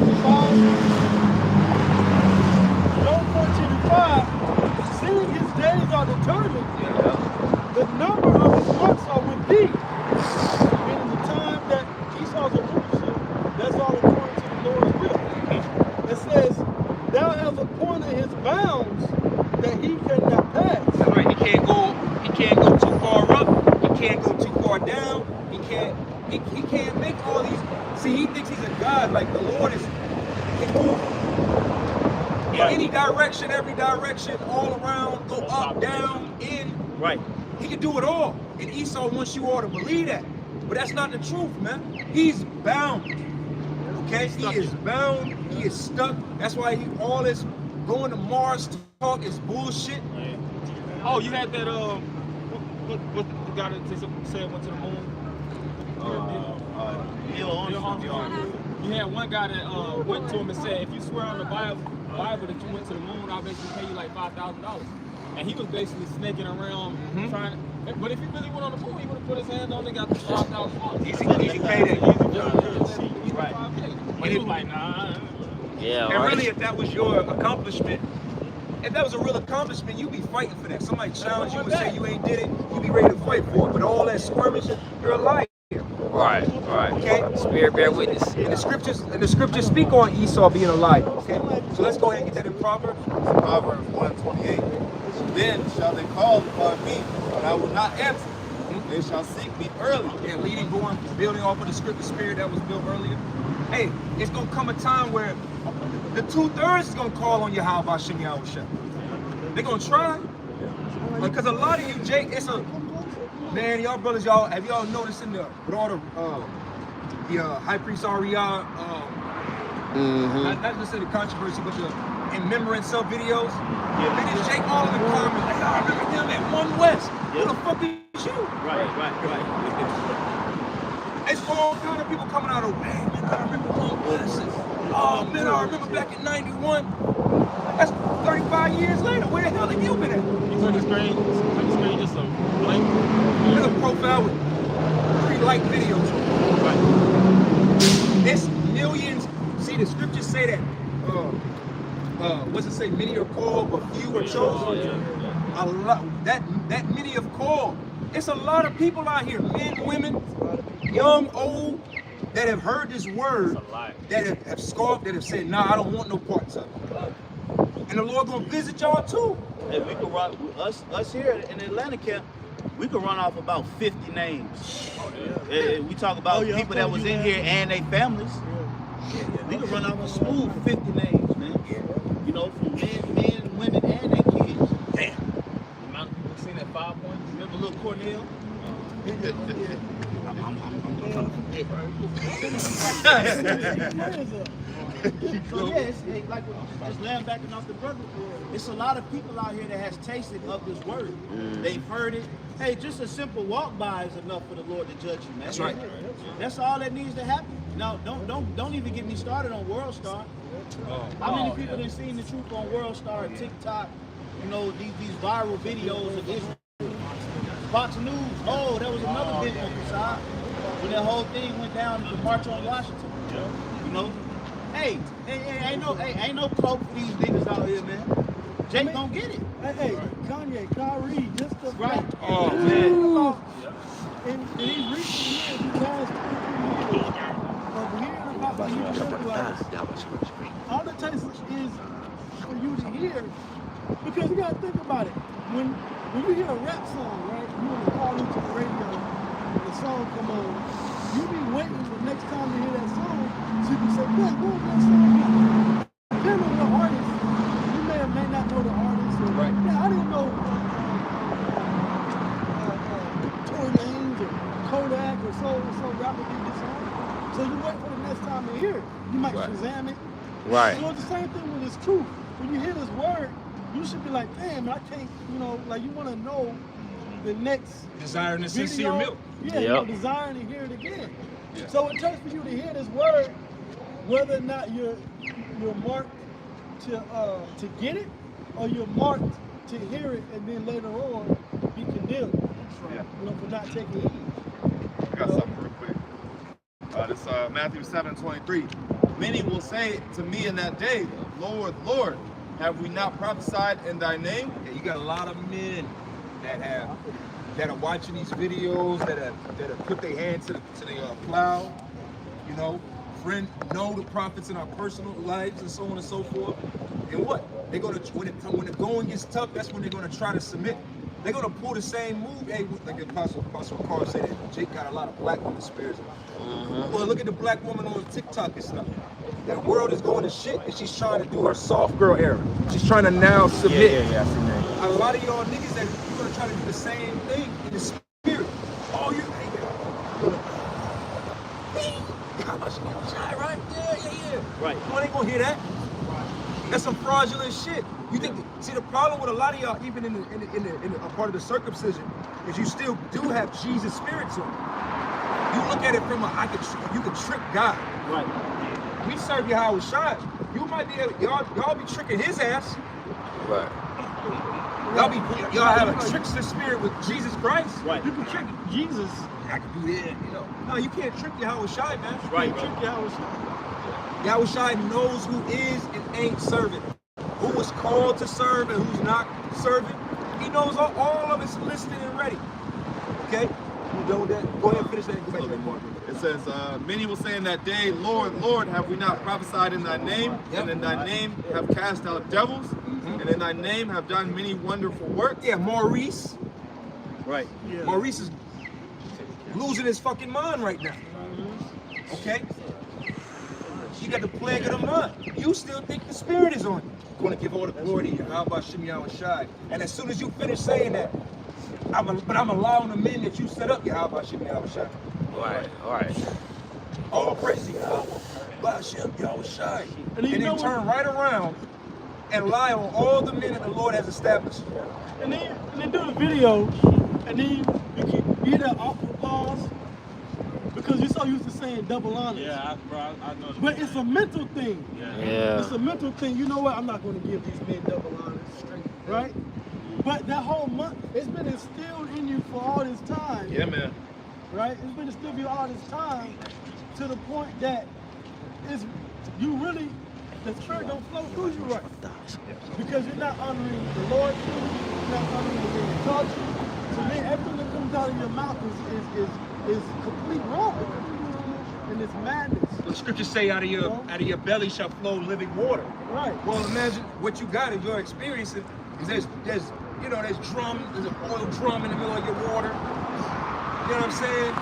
Job 14:5. Seeing his days are determined, the number of his months are with thee. Meaning the time that Esau's a rulership, that's all according to the Lord's will. It says, thou hast appointed his bounds that he cannot pass. That's right. He can't go too far up. He can't go too far down. He can't make all these. See, he thinks he's a God. Like the Lord can move in any direction, every direction, all around, go up, down, in. Right. He can do it all. And Esau wants you all to believe that. But that's not the truth, man. He's bound. Okay? He is bound. He is stuck. That's why all this going to Mars talk is bullshit. Oh, you had that what the guy that said went to the moon? Neil Armstrong. You had one guy that went to him and said, if you swear on the Bible that you went to the moon, I'll basically pay you like $5,000. And he was basically snaking around trying. But if he really went on the moon, he would have put his hand on it, got the $5,000. Easy payday. Right. But he was like, nah. Yeah, and really, if that was your accomplishment, if that was a real accomplishment, you'd be fighting for that. Somebody challenge you and say you ain't did it, you'd be ready to fight for it. But all that skirmish, you're a liar. Right. Okay? Spirit bear witness. And the scriptures speak on Esau being a liar. Okay? So let's go ahead and get that in Proverbs. Proverbs 1:28. Then shall they call upon me, but I will not answer. They shall seek me early. Yeah, building off of the spirit that was built earlier. Hey, it's gonna come a time where the 2/3 is gonna call on Yahweh Hashem Yahushua. They're gonna try. Because a lot of you, Jake, man, y'all brothers, have y'all noticed with all the high priest Ariah, not just say the controversy, but the in remembrance of videos. Man, it's Jake all in the comments. Like, I remember him at One West. Who the fuck is you? Right. It's all kind of people coming out of, man, I remember One West. Oh, man, I remember back in 91. That's 35 years later. Where the hell have you been at? You took the screen just a blank. There's a profile with 3 like videos. Right. It's millions. See, the scriptures say that, what's it say? Many are called, but few are chosen. A lot, that many have called. It's a lot of people out here, men, women, young, old, that have heard this word, that have scoffed, that have said, nah, I don't want no parts of it. And the Lord gonna visit y'all too. Hey, we can run us here in the Atlanta camp. We can run off about 50 names. We talk about people that was in here and their families. We can run off a smooth 50 names, man. You know, from men, women, and their kids. Damn. The amount of people seen that 5 points. Remember little Cornell? So yes, like just laying back and off the brother, it's a lot of people out here that has tasted of this word. They've heard it. Hey, just a simple walk by is enough for the Lord to judge you, man. That's right. That's all that needs to happen. Now, don't even get me started on World Star. How many people have seen the truth on World Star, TikTok? You know, these viral videos of Israel. Fox News. Oh, there was another big one beside when that whole thing went down to the March on Washington. You know, hey, ain't no cloak for these niggas out here, man. Jake don't get it. Hey, Kanye, Kyrie, just the right. Oh man. In these recent years, the past 2 or 3 years, of hearing about the Hebrew Israelites, all it takes is hear, because you gotta think about it. When you hear a rap song, right? You want to call into the radio, and the song come on. You be waiting the next time to hear that song, so you can say, "Man, what was that song?" Depending on the artist, you may or may not know the artist. Or, Right. Yeah, I didn't know Tory Lanez or Kodak or so rapper did this song. So you wait for the next time to hear it. You might Shazam it. Right. So it's the same thing with this truth. When you hear this word, you should be like, damn, I can't, like you want to know the next Desiring the video. sincere milk. Yeah, Yep. desiring to hear it again. Yeah. So it takes for you to hear this word, whether or not you're marked to get it, or you're marked to hear it and then later on be condemned. For not taking heed. I got something real quick. This Matthew 7:23. Many will say to me in that day, Lord, Lord, have we not prophesied in thy name? Yeah, you got a lot of men that are watching these videos, that have put their hand to the plow, know the prophets in our personal lives and so on and so forth. And what? They're gonna when the going gets tough, that's when they're gonna try to submit. They're gonna pull the same move. Hey, like Apostle Carl said, that Jake got a lot of black woman spirits. Well, look at the black woman on TikTok and stuff. That world is going to shit, and she's trying to do her soft girl era. She's trying to now submit. Yeah, I see that. A lot of y'all niggas that you're gonna try to do the same thing in the spirit. Oh, you right? Yeah. Right. You ain't gonna hear that. That's some fraudulent shit. You think? See, the problem with a lot of y'all, even in a part of the circumcision, is you still do have Jesus spirits on. You look at it from you can trick God. Right. We serve Yahweh Shai. You might be y'all be tricking his ass. Right. Y'all have a trickster spirit with Jesus Christ. Right. You can trick Jesus. I can do that, No, you can't trick Yahweh Shai, man. Right, You can't trick Yahweh Shai. Yahweh Shai knows who is and ain't serving. Who is called to serve and who's not serving. He knows all of it's listed and ready. Okay? You done with that? Go ahead and finish that and go back to that part. It says, many will say in that day, Lord, Lord, have we not prophesied in thy name? Yep. And in thy name have cast out devils? And in thy name have done many wonderful works? Yeah, Maurice. Right. Yeah. Maurice is losing his fucking mind right now. Okay? You got the plague of the mind. You still think the spirit is on you. You're going to give all the glory to you. How about Shimei Yahweh Shai? And as soon as you finish saying that, I'm allowing the men that you set up, how about Shimei Yahweh Shai? All right. All praise to Yahweh. By Shimei Yahweh Shai. And you And then turn right around and lie on all the men that the Lord has established. And then do the video, and then you hear that awkward pause, because you're so used to saying double honors. Yeah, I know. But it's a mental thing. Yeah. It's a mental thing. You know what? I'm not going to give these men double honors, right? But that whole month, it's been instilled in you for all this time. Yeah, man. Right? It's been instilled in you all this time to the point that you really, the spirit don't flow through you right. Because you're not honoring the Lord, you're not honoring the way He taught you. So then everything that comes out of your mouth is complete wrong. And it's madness. The scriptures say out of your belly shall flow living water. Right. Well, imagine what you got in your experience is there's there's an oil drum in the middle of your water. You know what I'm saying?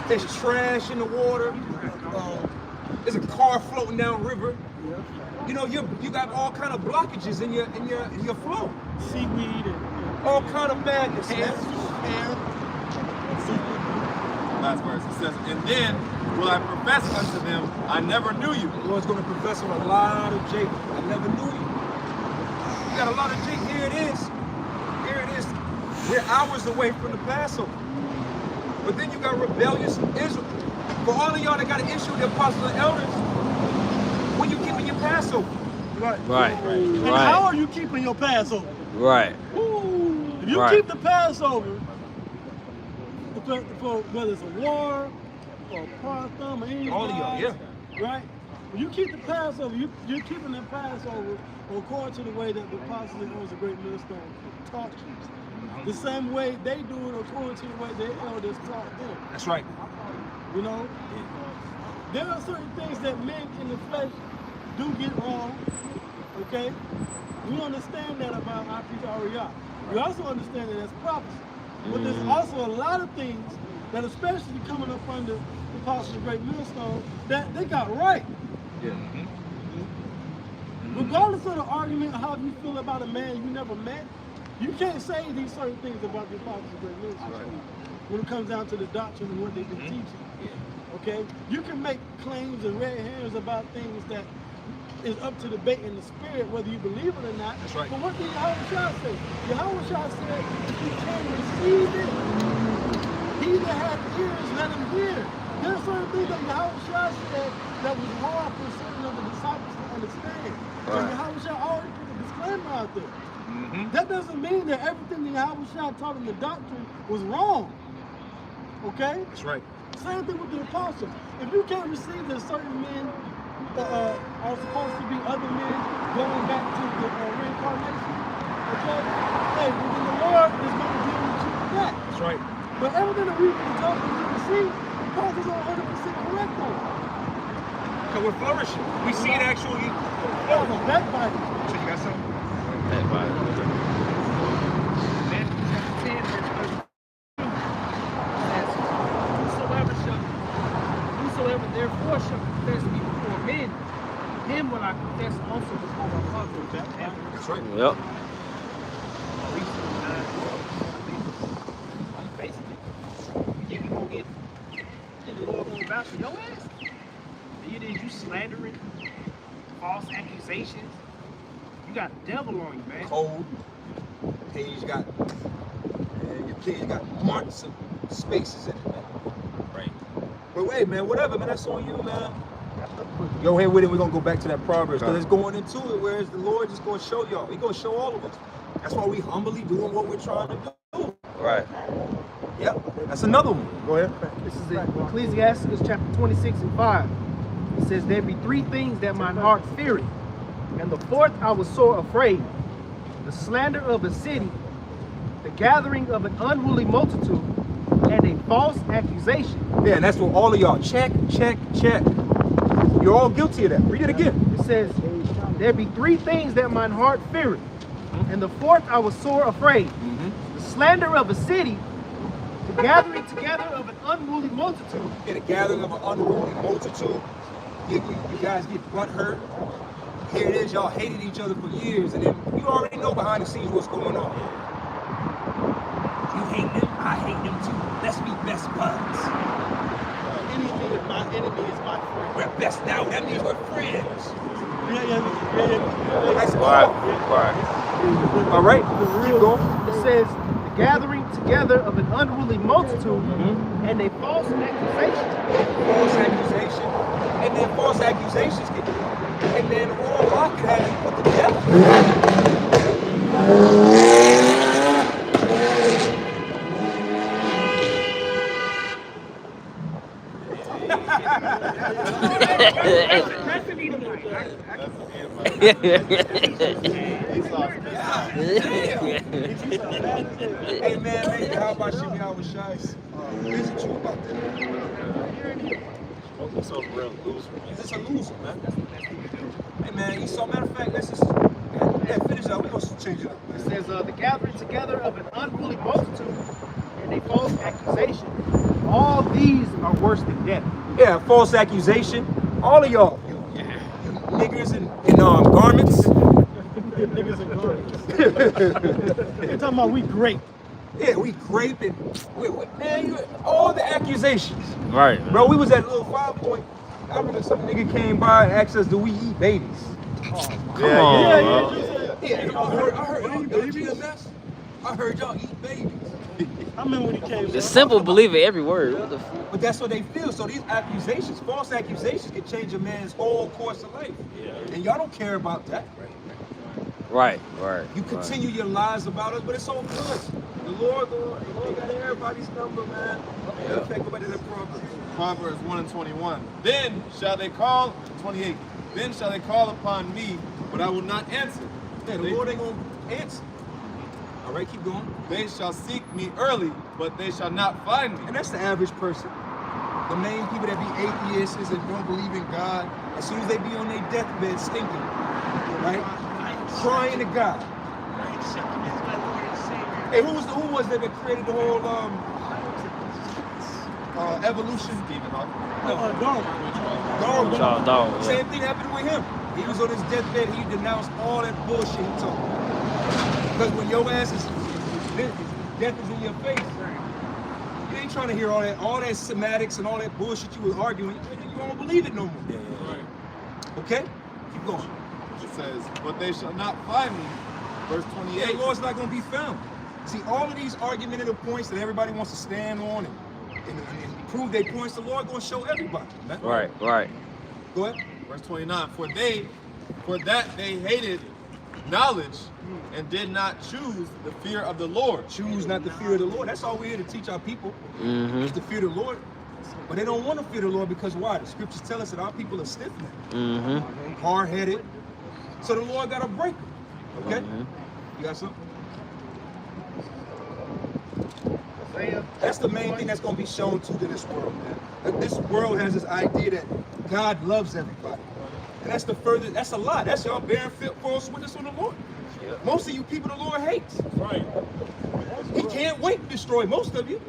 There's trash in the water. There's a car floating down river. You know, you got all kind of blockages in your flow. Seaweed and all kind of madness. Last verse. It says, and then will I profess unto them, I never knew you. The Lord's going to profess on a lot of Jacob. I never knew you. You got a lot of Jacob. Here it is. Here it is. We're hours away from the Passover. But then you got rebellious Israel. For all of y'all that got an issue with the apostles and elders, when you keeping your Passover? Right. And how are you keeping your Passover? Right. If you keep the Passover, for whether it's a war or a Parthum or anything, all of y'all, yeah. Right? When you keep the Passover, you're keeping the Passover according to the way that the apostles and elders, a great millstone, taught you. The same way they do it according to the way their elders taught them. That's right. You know? There are certain things that men in the flesh do get wrong, Okay? We understand that about Ariyah. We also understand that that's prophecy. But there's also a lot of things that, especially coming up under the Apostle of Great Millstone, that they got right. Yeah. Regardless of the argument, how you feel about a man you never met, you can't say these certain things about the Apostle of Great Millstone. Right. When it comes down to the doctrine and what they've been teaching. Okay? You can make claims and red herrings about things that is up to debate in the spirit, whether you believe it or not. That's right. But what did Yahweh say? Yahweh said, if you can receive it, he that has ears, let him hear. There are certain things that Yahweh said that was hard for certain of the disciples to understand. So Yahweh already put a disclaimer out there. That doesn't mean that everything that Yahweh taught in the doctrine was wrong. Okay? That's right. Same thing with the apostles. If you can't receive that certain men are supposed to be other men going back to the reincarnation, okay? Hey, well, then the Lord is going to deal with you with that. That's right. But everything that we've been talking about, you see, the apostles are 100% correct on it. Because we're flourishing. We see it actually. Oh, the backbiting. So you got something? Backbiting. Matthew chapter 10, verse 32 says, Whosoever therefore shall confess me before men, him will I confess also before my Father which is in heaven. That's right. Yep. Basically, you gonna get the Lord gonna vouch for your ass. It is you slandering, false accusations. You got a devil on you, man. Cold. Page got, your page got months of spaces in it, man. Right. But wait, man, whatever, man, that's on you, man. Go ahead with it. We're going to go back to that Proverbs because it's going into it, whereas the Lord is going to show y'all. He's going to show all of us. That's why we humbly doing what we're trying to do. Right. Yep. That's another one. Go ahead. This is Ecclesiastes chapter 26 and 5. It says, there be three things that mine heart feareth, and the fourth I was sore afraid. The slander of a city, the gathering of an unruly multitude, and a false accusation. Yeah, and that's what all of y'all check. You're all guilty of that. Read it again. It says, there be three things that mine heart feareth, and the fourth I was sore afraid. The slander of a city, the gathering together of an unruly multitude. Yeah, the gathering of an unruly multitude. You guys get butt hurt. Here it is, y'all hated each other for years, and then you already know behind the scenes what's going on. You hate them, I hate them too. Let's be best buds. Enemy is my enemy is my friend. We're best now, that means we're friends. That's right. All right, keep going. It says, the gathering together of an unruly multitude, and a false accusation. False accusation. And then false accusations get you. And then the wrong rocket has you put together. Hey man, how about Shimmy? How was Shice? Isn't you about that? Is this a loser, man? Hey man, you saw, matter of fact, let's just finish out. We're gonna change it up. It says the gathering together of an unruly multitude and a false accusation. All these are worse than death. Yeah, false accusation. All of y'all, you niggers in garments. Niggas in garments. They're talking about we grape. Yeah, we grape and man, all the accusations. Right. Bro, we was at a little 5 point. I remember some nigga came by and asked us, do we eat babies? Come on, Yeah, I heard y'all eat babies. I remember when he came. The simple believe it every word. What the fuck? But that's what they feel. So these accusations, false accusations, can change a man's whole course of life. And y'all don't care about that. Right. You continue your lies about us, but it's all good. The Lord got everybody's number, man. Go back to that Proverbs. Proverbs 1 and 21. Then shall they call, 28. Then shall they call upon me, but I will not answer. Yeah, the Lord ain't gonna answer. All right, keep going. They shall seek me early, but they shall not find me. And that's the average person. The main people that be atheists and don't believe in God, as soon as they be on their deathbed stinking, right? crying to God. Hey, who was that created the whole evolution? Stephen Hawking. No, Darwin. Darwin, yeah. Same thing happened with him. He was on his deathbed. He denounced all that bullshit he told. Because when your ass is death is in your face, you ain't trying to hear all that semantics and all that bullshit you was arguing. You won't believe it no more. Right. Okay? Keep going. It says, but they shall not find me. Verse 28. Yeah, the Lord's not going to be found. See, all of these argumentative points that everybody wants to stand on and prove their points, the Lord going to show everybody. Man. Right. Go ahead. Verse 29. For that they hated knowledge and did not choose the fear of the Lord. Choose not the fear of the Lord. That's all we're here to teach our people, is to fear the Lord. But they don't want to fear the Lord because why? The scriptures tell us that our people are stiff-necked, hard-headed. So the Lord got to break them. Okay? You got something? That's the main thing that's going to be shown to this world, man. This world has this idea that God loves everybody. And that's that's a lie. That's y'all bearing false witness on the Lord. Most of you people the Lord hates. Right. He can't wait to destroy most of you.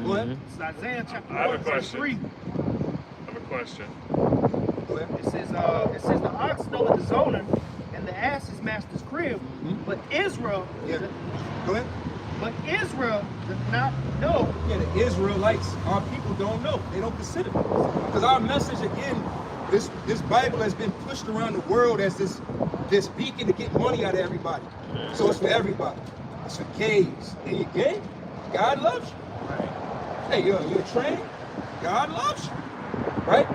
Go ahead. It's Isaiah chapter 1, I have a verse question. 3. I have a question. Go ahead. It says the ox knoweth his owner, and the ass his master's crib. But Israel, Go ahead. But Israel does not know. Yeah, the Israelites, our people don't know. They don't consider it. Because our message, again, this Bible has been pushed around the world as this beacon to get money out of everybody. So it's for everybody. It's for gays. Hey, you gay? God loves you. Right. Hey, you're trans? God loves you. Right?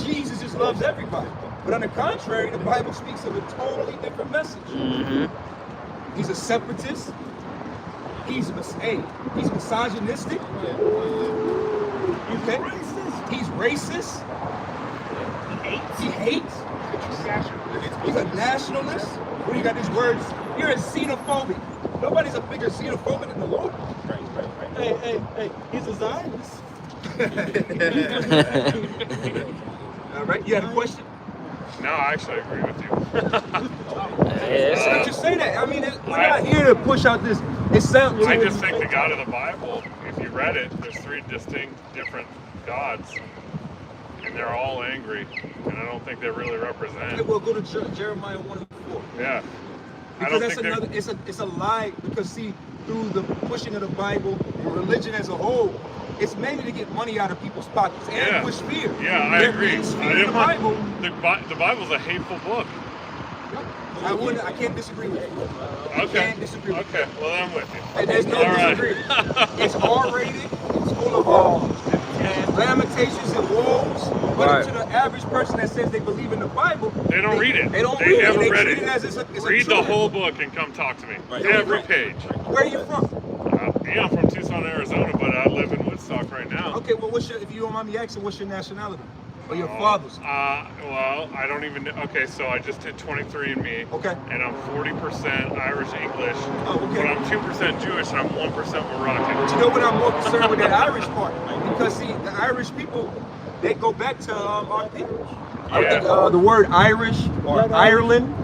Jesus just loves everybody. But on the contrary, the Bible speaks of a totally different message. He's a separatist. He's misogynistic. Okay? He's racist. He hates. He's a nationalist. When you got these words, you're a xenophobic. Nobody's a bigger xenophobic than the Lord. Hey, he's a Zionist. All right, you had a question? No, I actually agree with you. Just say that. I mean, we're not here to push out this. It sounds. I just think the God of the Bible, if you read it, there's three distinct, different gods, and they're all angry, and I don't think they really represent. Okay, we'll go to Jeremiah 1:4. Yeah. Because that's another. It's a lie. Because see, through the pushing of the Bible and religion as a whole, it's mainly to get money out of people's pockets and push fear. Yeah, I agree. The Bible. The Bible's a hateful book. I can't disagree with you. Okay. Okay, well then I'm with you. And there's no disagreement. It's R-rated. It's full of lamentations and woes. But to the average person that says they believe in the Bible, they don't read it. They don't read it. Never They read treat it. it as it's read the whole book and come talk to me. Right. Every page. Where are you from? Yeah, I'm from Tucson, Arizona, but I live in Woodstock right now. Okay, well, if you don't mind me asking, what's your nationality? Or your father's? Well, I don't even know. Okay, so I just did 23andMe. Okay. And I'm 40% Irish English. Oh, okay. But I'm 2% Jewish and I'm 1% Moroccan. But you know what, I'm more concerned with that Irish part. Because, see, the Irish people, they go back to our people. Yeah. The word Irish or Ireland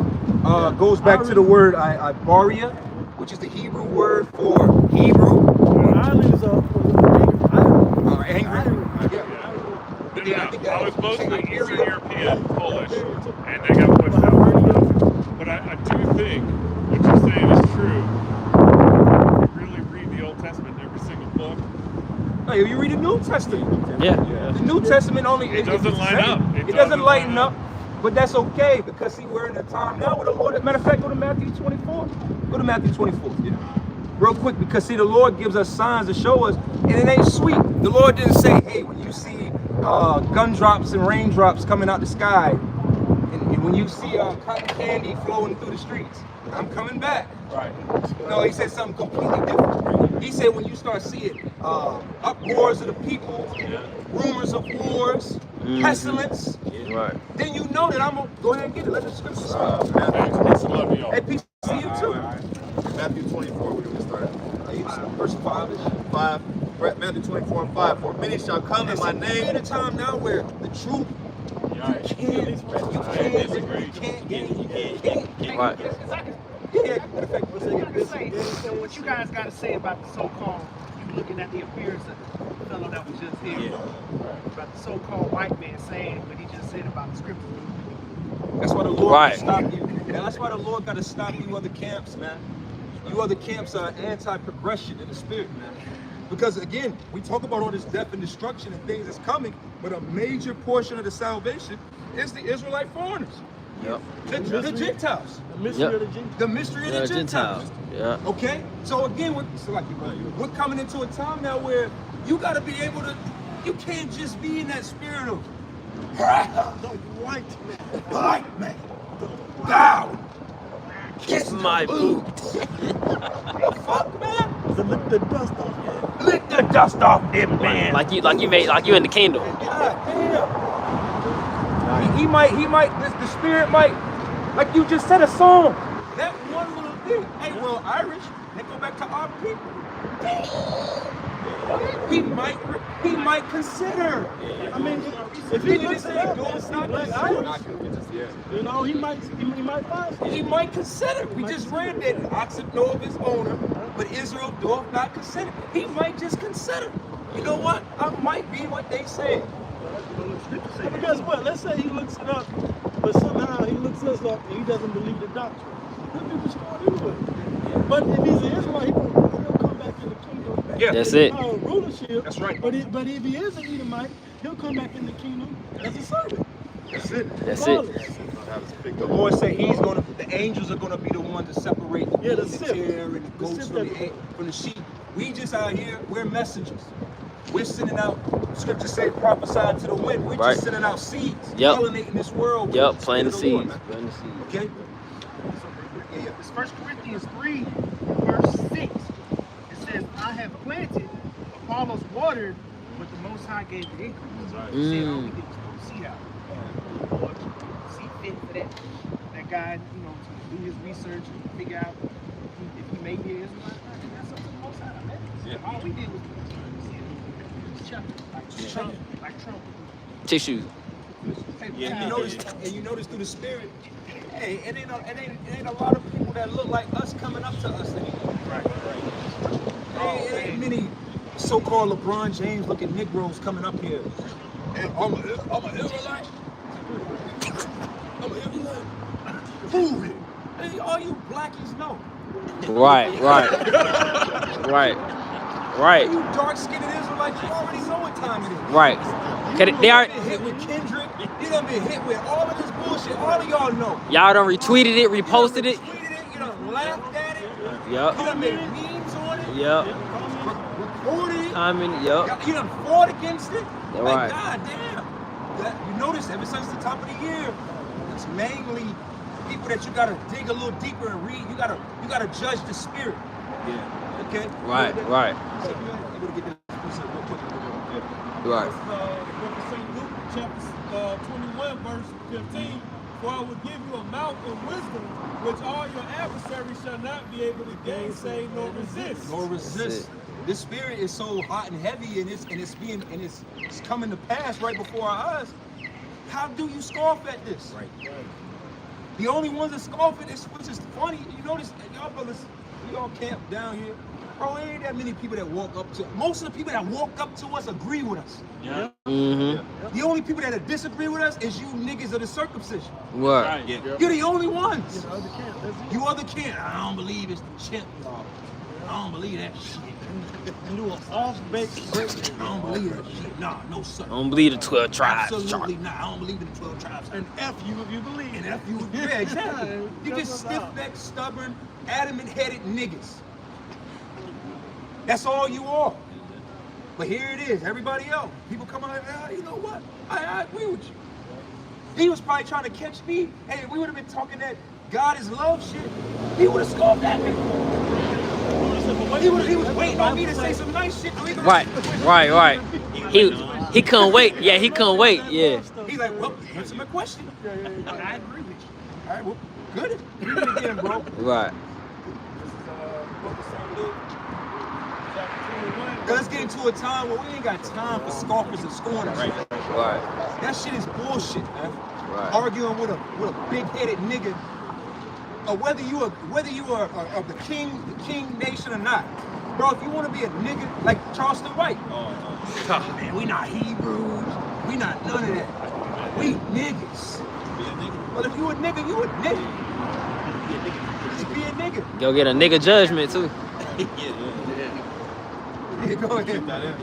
goes back to the word Ibaria, which is the Hebrew word for Hebrew. Ireland is angry. Yeah, I was mostly Eastern European, Polish, and they got pushed out. But I do think what you're saying is true. You really read the Old Testament, every single book. Hey, you read the New Testament. Yeah. The New Testament only It doesn't line up. It doesn't lighten up. But that's okay because see, we're in a time now where the Lord. Matter of fact, go to Matthew 24. Go to Matthew 24. Yeah. Real quick, because see, the Lord gives us signs to show us, and it ain't sweet. The Lord didn't say, hey, when you see gumdrops and raindrops coming out the sky, and when you see cotton candy flowing through the streets, I'm coming back. Right. No, he said something completely different. He said when you start seeing uproars of the people, rumors of wars, pestilence, then you know that I'm going to go ahead and get it. Let the scripture speak. Hey, peace to you too. Matthew 24, we're going to start at. Verse 5. 5. Matthew 24:5. For many shall come in my name. At a time now where the truth, you can't get Right. What you guys got to say about the so-called, you looking at the appearance of the fellow that was just here, about the so-called white man saying what he just said about the scripture? That's why the Lord Right. stop you. That's why the Lord got to stop you other camps, man. You other camps are anti-progression in the spirit, man. Because again, we talk about all this death and destruction and things that's coming, but a major portion of the salvation is the Israelite foreigners. Yep. The Gentiles. The mystery of the Gentiles. The mystery of the Gentiles. Yeah. Okay? So again, we're coming into a time now where you got to be able to, you can't just be in that spirit of the white man, bow, kiss my boots. Fuck, man. Lick the dust off. Lick the dust off them, man. Like you in the kingdom. God damn. He might, the spirit might, like you just said, a song. That one little thing. Hey, well, Irish, they go back to our people. He might consider. I mean, if he looks it up and see black Irish, you know, he might find something. He might consider. We just read that oxen know of his owner, but Israel doth not consider. He might just consider. You know what? I might be what they say. Because what? Let's say he looks it up, but somehow he looks us up and he doesn't believe the doctrine. He'll be destroyed anyway. But if he's an Israelite, he'll come back in the kingdom. Yeah, that's it. Rulership. That's right. But if he is an Edomite, he'll come back in the kingdom as a servant. That's it. That's it. The Lord said the angels are gonna be the ones to separate the Yeah, the tear and the goats from the sheep. We just out here, we're messengers. We're sending out, scriptures say, prophesying to the wind. We're just sending out seeds, pollinating this world. Yep, planting the seeds. Okay? It's 1 Corinthians 3, verse 6. It says, I have planted, Apollos watered, but the Most High gave the increase. He said, all we did was put seed out. The Lord see fit for that. That guy, you know, to do his research and figure out if he may be an Israelite. That's up to the Most High, man. All we did was like Trump. Tissue. Yeah, and you notice through the spirit, hey, it ain't a lot of people that look like us coming up to us anymore. Right. Ain't many so-called LeBron James looking Negroes coming up here. Hey, I'm an Israelite. I'm an Israelite. Prove it. Hey, all you blackies know. Right. You dark-skinned Israelites, you already know what time it is. Right. They are been hit with Kendrick. You done been hit with all of this bullshit. All of y'all know. Y'all done retweeted it, reposted it. You done laughed at it. Yep. You done made memes on it. Yep. Recorded it. Yep. You done fought against it. Right. Like, God damn. You notice ever since the top of the year, it's mainly people that you gotta dig a little deeper and read. You gotta judge the spirit. Yeah. Okay. Right. Right. St. Luke chapter 21, verse 15. For I will give you a mouth of wisdom, which all your adversaries shall not be able to gainsay nor resist. This spirit is so hot and heavy, and it's coming to pass right before our eyes. How do you scoff at this? Right. The only ones that scoff at this, which is funny, you notice, y'all brothers, we all camp down here. Bro, ain't that many people that walk up to. Most of the people that walk up to us agree with us. Yeah. Mm-hmm. The only people that disagree with us is you niggas of the circumcision. What? Right. Yeah. You're the only ones. You other camp. I don't believe it's the chimp. I don't believe that shit. Do an off-baked breakdown. I don't believe that shit. Nah, no sir. I don't believe the 12 tribes. Absolutely not. I don't believe in the 12 tribes. And F you if you believe. And F you. Yeah, exactly. You just stiff-necked, stubborn, adamant-headed niggas. That's all you are. But here it is. Everybody else. People come out and you know what? I agree with you. He was probably trying to catch me. Hey, if we would have been talking that God is love shit, he would have scoffed at me. He was waiting on me to say some nice shit. Right. He couldn't wait. Yeah, he couldn't wait. Yeah. He's like, well, answer my question. I agree with you. All right, well, good. Read it again, bro. Right. Let's get into a time where we ain't got time for scoffers and scorners. Right. That shit is bullshit, man. Right. Arguing with a big-headed nigga whether you are of the king nation or not. Bro, if you want to be a nigga like Charleston White, man, we not Hebrews, we not none of that. We niggas. Well, if you a nigga, you a nigga. Just be a nigga. Go get a nigga judgment too. Yeah, go ahead.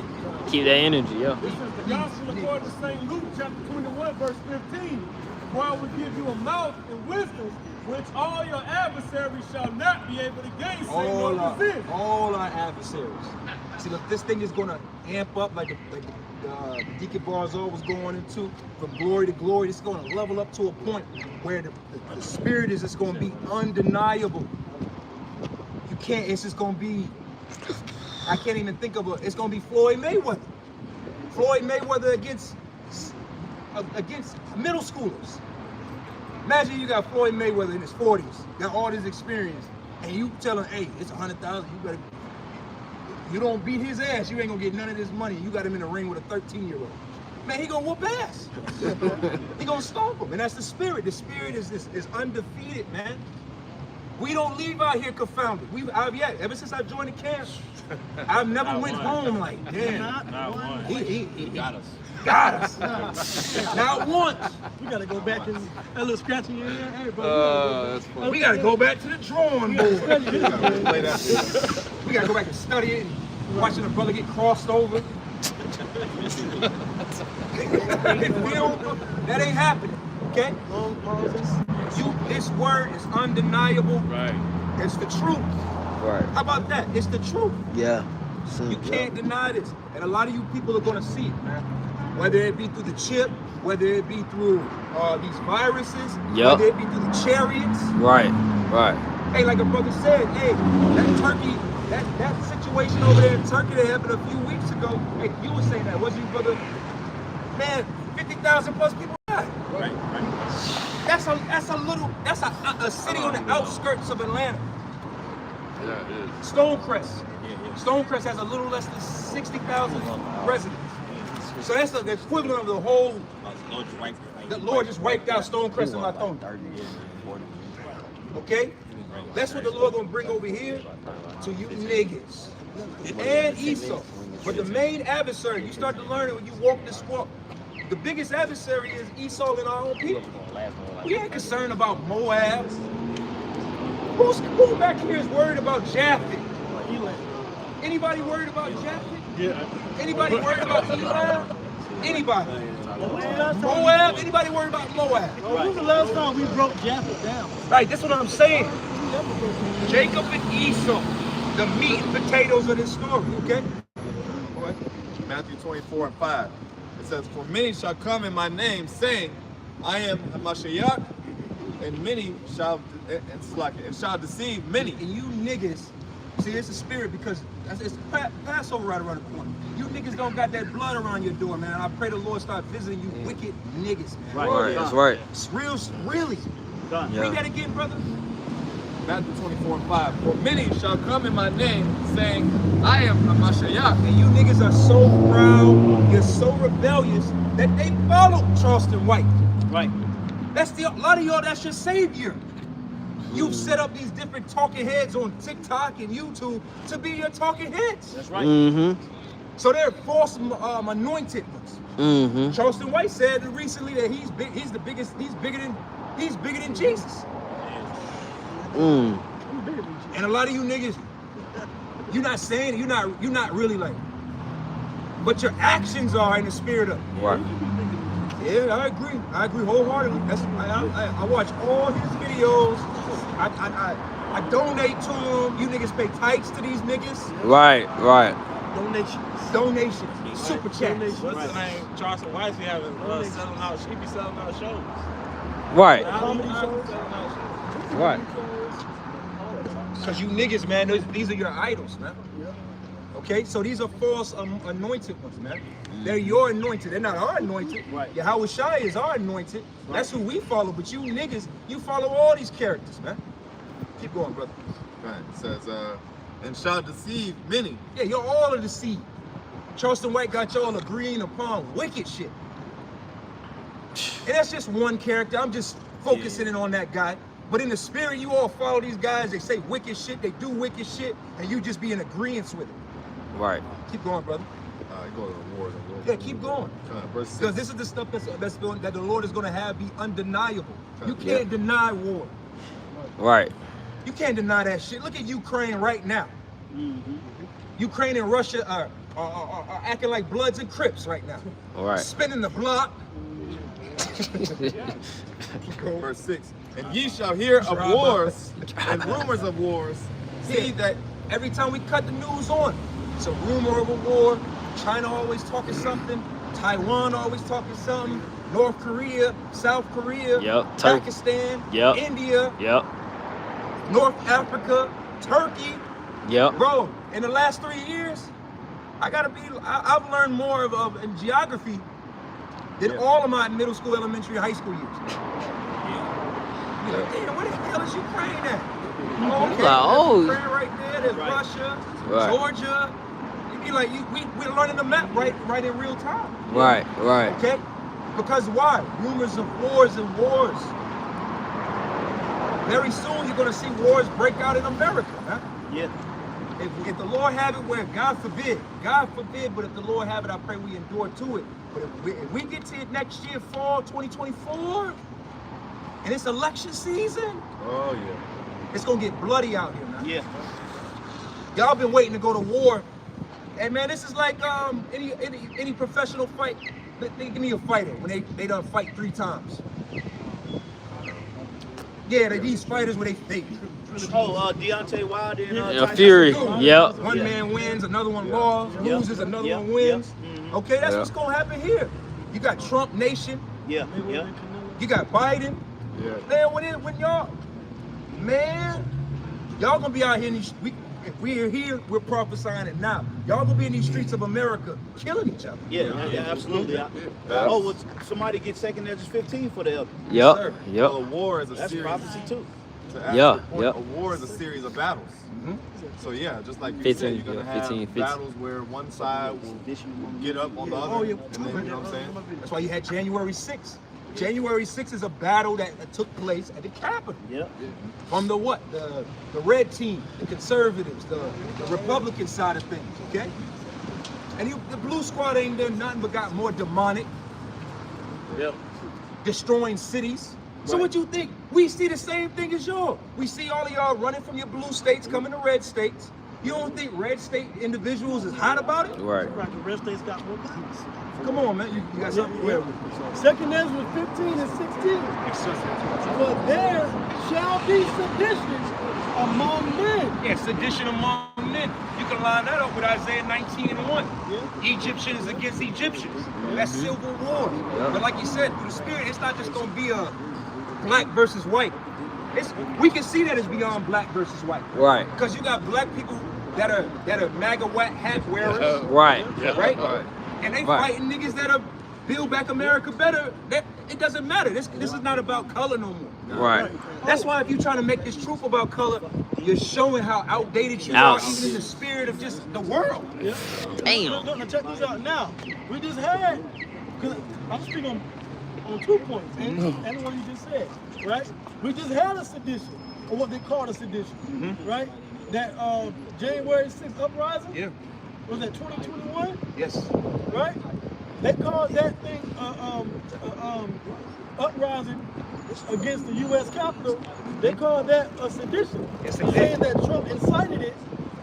Keep that energy, yo. This is the gospel according to St. Luke chapter 21, verse 15. For I will give you a mouth and wisdom, which all your adversaries shall not be able to gainsay nor resist. All our adversaries. See, look, this thing is gonna amp up like Deacon Barzal was going into, from glory to glory. It's gonna level up to a point where the spirit is just gonna be undeniable. You can't. It's just gonna be. I can't even think of it's gonna be Floyd Mayweather. Floyd Mayweather against middle schoolers. Imagine you got Floyd Mayweather in his 40s, got all this experience, and you tell him, hey, it's 100,000, you don't beat his ass, you ain't gonna get none of this money. You got him in the ring with a 13-year-old. Man, he gonna whoop ass. He gonna stomp him, and that's the spirit. The spirit is undefeated, man. We don't leave out here confounded. Ever since I joined the camp, I've never went home like, damn. Not one. He got us. Got us. Not once. We gotta go back and that little scratching in there. Hey, bro, That's funny. We gotta go back to the drawing board. We gotta go back and study it and watching the brother get crossed over. That ain't happening. Okay? Long pauses. This word is undeniable. Right. It's the truth. Right. How about that? It's the truth. Yeah. You can't deny this. And a lot of you people are gonna see it, man. Whether it be through the chip, whether it be through these viruses, whether it be through the chariots. Right. Hey, like a brother said, hey, that Turkey, that situation over there in Turkey that happened a few weeks ago. Hey, you were saying that, wasn't you, brother? Man, 50,000 plus people died. Right. That's a city on the outskirts of Atlanta. Yeah, it is. Stonecrest. Stonecrest has a little less than 60,000 residents. So that's the equivalent of the whole. The Lord just wiped out Stonecrest and Latona. Okay? That's what the Lord gonna bring over here to you niggas and Esau. But the main adversary, you start to learn it when you walk this walk. The biggest adversary is Esau and our own people. We ain't concerned about Moab. Who back here is worried about Japheth? Anybody worried about Japheth? Yeah. Anybody worried about Eli? Anybody? Moab? Anybody worried about Moab? When was the last time we broke Japheth down? Right, that's what I'm saying. Jacob and Esau, the meat and potatoes of this story, okay? Matthew 24:5. It says, for many shall come in my name, saying, I am Mashiach, and many shall deceive many. And you niggas, see, it's a spirit because it's Passover right around the corner. You niggas don't got that blood around your door, man. I pray the Lord start visiting you wicked niggas, man. Right, that's right. It's real, really. Yeah. Read that again, brother. Matthew 24:5. For many shall come in my name, saying, I am a Mashiach. And you niggas are so proud, you're so rebellious that they follow Charleston White. Right. A lot of y'all, that's your savior. You've set up these different talking heads on TikTok and YouTube to be your talking heads. That's right. Mm-hmm. So they're false anointed ones. Mm-hmm. Charleston White said recently that he's bigger than Jesus. Mm. And a lot of you niggas, you're not saying it, you're not really like, but your actions are in the spirit of it. Right. Yeah, I agree wholeheartedly. I watch all his videos. I donate to him. You niggas pay tithes to these niggas. Right. Donations. Super chats. What's the name? Charleston White be having selling out. She be selling out shows. Right. Comedy shows. Right. Because you niggas, man, these are your idols, man. Okay, so these are false anointed ones, man. They're your anointed. They're not our anointed. Right. Yahweh Shai is our anointed. Right. That's who we follow. But you niggas, you follow all these characters, man. Keep going, brother. Right. It says, and shall deceive many. Yeah, you're all of the seed. Charleston White got y'all agreeing upon wicked shit. And that's just one character. I'm just focusing in on that guy. But in the spirit, you all follow these guys. They say wicked shit. They do wicked shit, and you just be in agreement with it. Right. Keep going, brother. Go to the wars and wars. Yeah, keep going. Verse 6. Because this is the stuff that the Lord is going to have be undeniable. You can't deny war. Right. You can't deny that shit. Look at Ukraine right now. Ukraine and Russia are acting like Bloods and Crips right now. Right. Spinning the block. Verse 6. And ye shall hear of wars and rumors of wars. See that every time we cut the news on, it's a rumor of a war. China always talking something. Taiwan always talking something. North Korea, South Korea, Pakistan, India, North Africa, Turkey. Bro, in the last 3 years, I've learned more of in geography than all of my middle school, elementary, high school years. You're like, damn, where the hell is Ukraine at? Oh, okay, oh. Ukraine right there, there's Russia, Georgia. You be like, we're learning the map right in real time. Right. Okay? Because why? Rumors of wars and wars. Very soon you're gonna see wars break out in America, huh? Yeah. If the Lord have it where, God forbid, but if the Lord have it, I pray we endure to it. But if we get to it next year, fall 2024, and it's election season, oh yeah, it's gonna get bloody out here, man. Yeah. Y'all been waiting to go to war. And man, this is like any professional fight. They give me a fighter when they done fight 3 times. Yeah, these fighters where they Deontay Wilder and Fury. Yep. One man wins, another one loses, another one wins. Okay, that's what's gonna happen here. You got Trump Nation. Yeah. You got Biden. Man, when y'all gonna be out here in these. If we're here, we're prophesying it now. Y'all gonna be in these streets of America killing each other. Yeah, absolutely. Would somebody get second Ezra 15 for the elder? Yep. Well, a war is a That's series. prophecy too. A war is a series of battles. So yeah, just like you said, you're gonna have battles where one side will get up on the other, and then, you know what I'm saying? That's why you had January 6th. January 6th is a battle that took place at the Capitol. From the what? The red team, the conservatives, the Republican side of things, okay? And the blue squad ain't done nothing but got more demonic. Destroying cities. So what you think? We see the same thing as y'all. We see all of y'all running from your blue states, coming to red states. You don't think red state individuals is hot about it? Right. The red states got more guns. Come on, man. You got something? Second Ezra 15 and 16. But there shall be sedition among men. Yeah, sedition among men. You can line that up with Isaiah 19:1. Egyptians against Egyptians. That's civil war. But like you said, through the spirit, it's not just gonna be a black versus white. We can see that it's beyond black versus white. Right. Because you got black people that are MAGA hat wearers. Right. Right. And they fighting niggas that are build back America better. It doesn't matter. This is not about color no more. Right. That's why if you're trying to make this truth about color, you're showing how outdated you are, even in the spirit of just the world. Damn. Now check this out. Now we just had, because I'm speaking on 2 points, and the one you just said, right? We just had a sedition, or what they call a sedition, right? That January 6th uprising. Was that 2021? Yes. Right? They called that thing uprising against the U.S. Capitol. They called that a sedition. Saying that Trump incited it.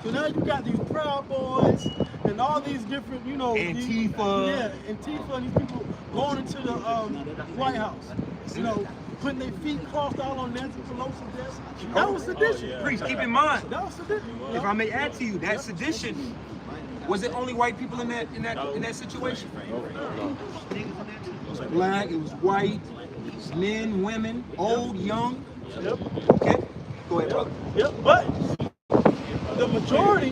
So now you got these Proud Boys and all these different, Antifa. Antifa and these people going into the White House. Putting their feet crossed out on Nancy Pelosi's desk. That was sedition. Priest, keep in mind. That was sedition. If I may add to you, that sedition, was it only white people in that situation? It was black, it was white, it was men, women, old, young. Okay? Go ahead, brother. But the majority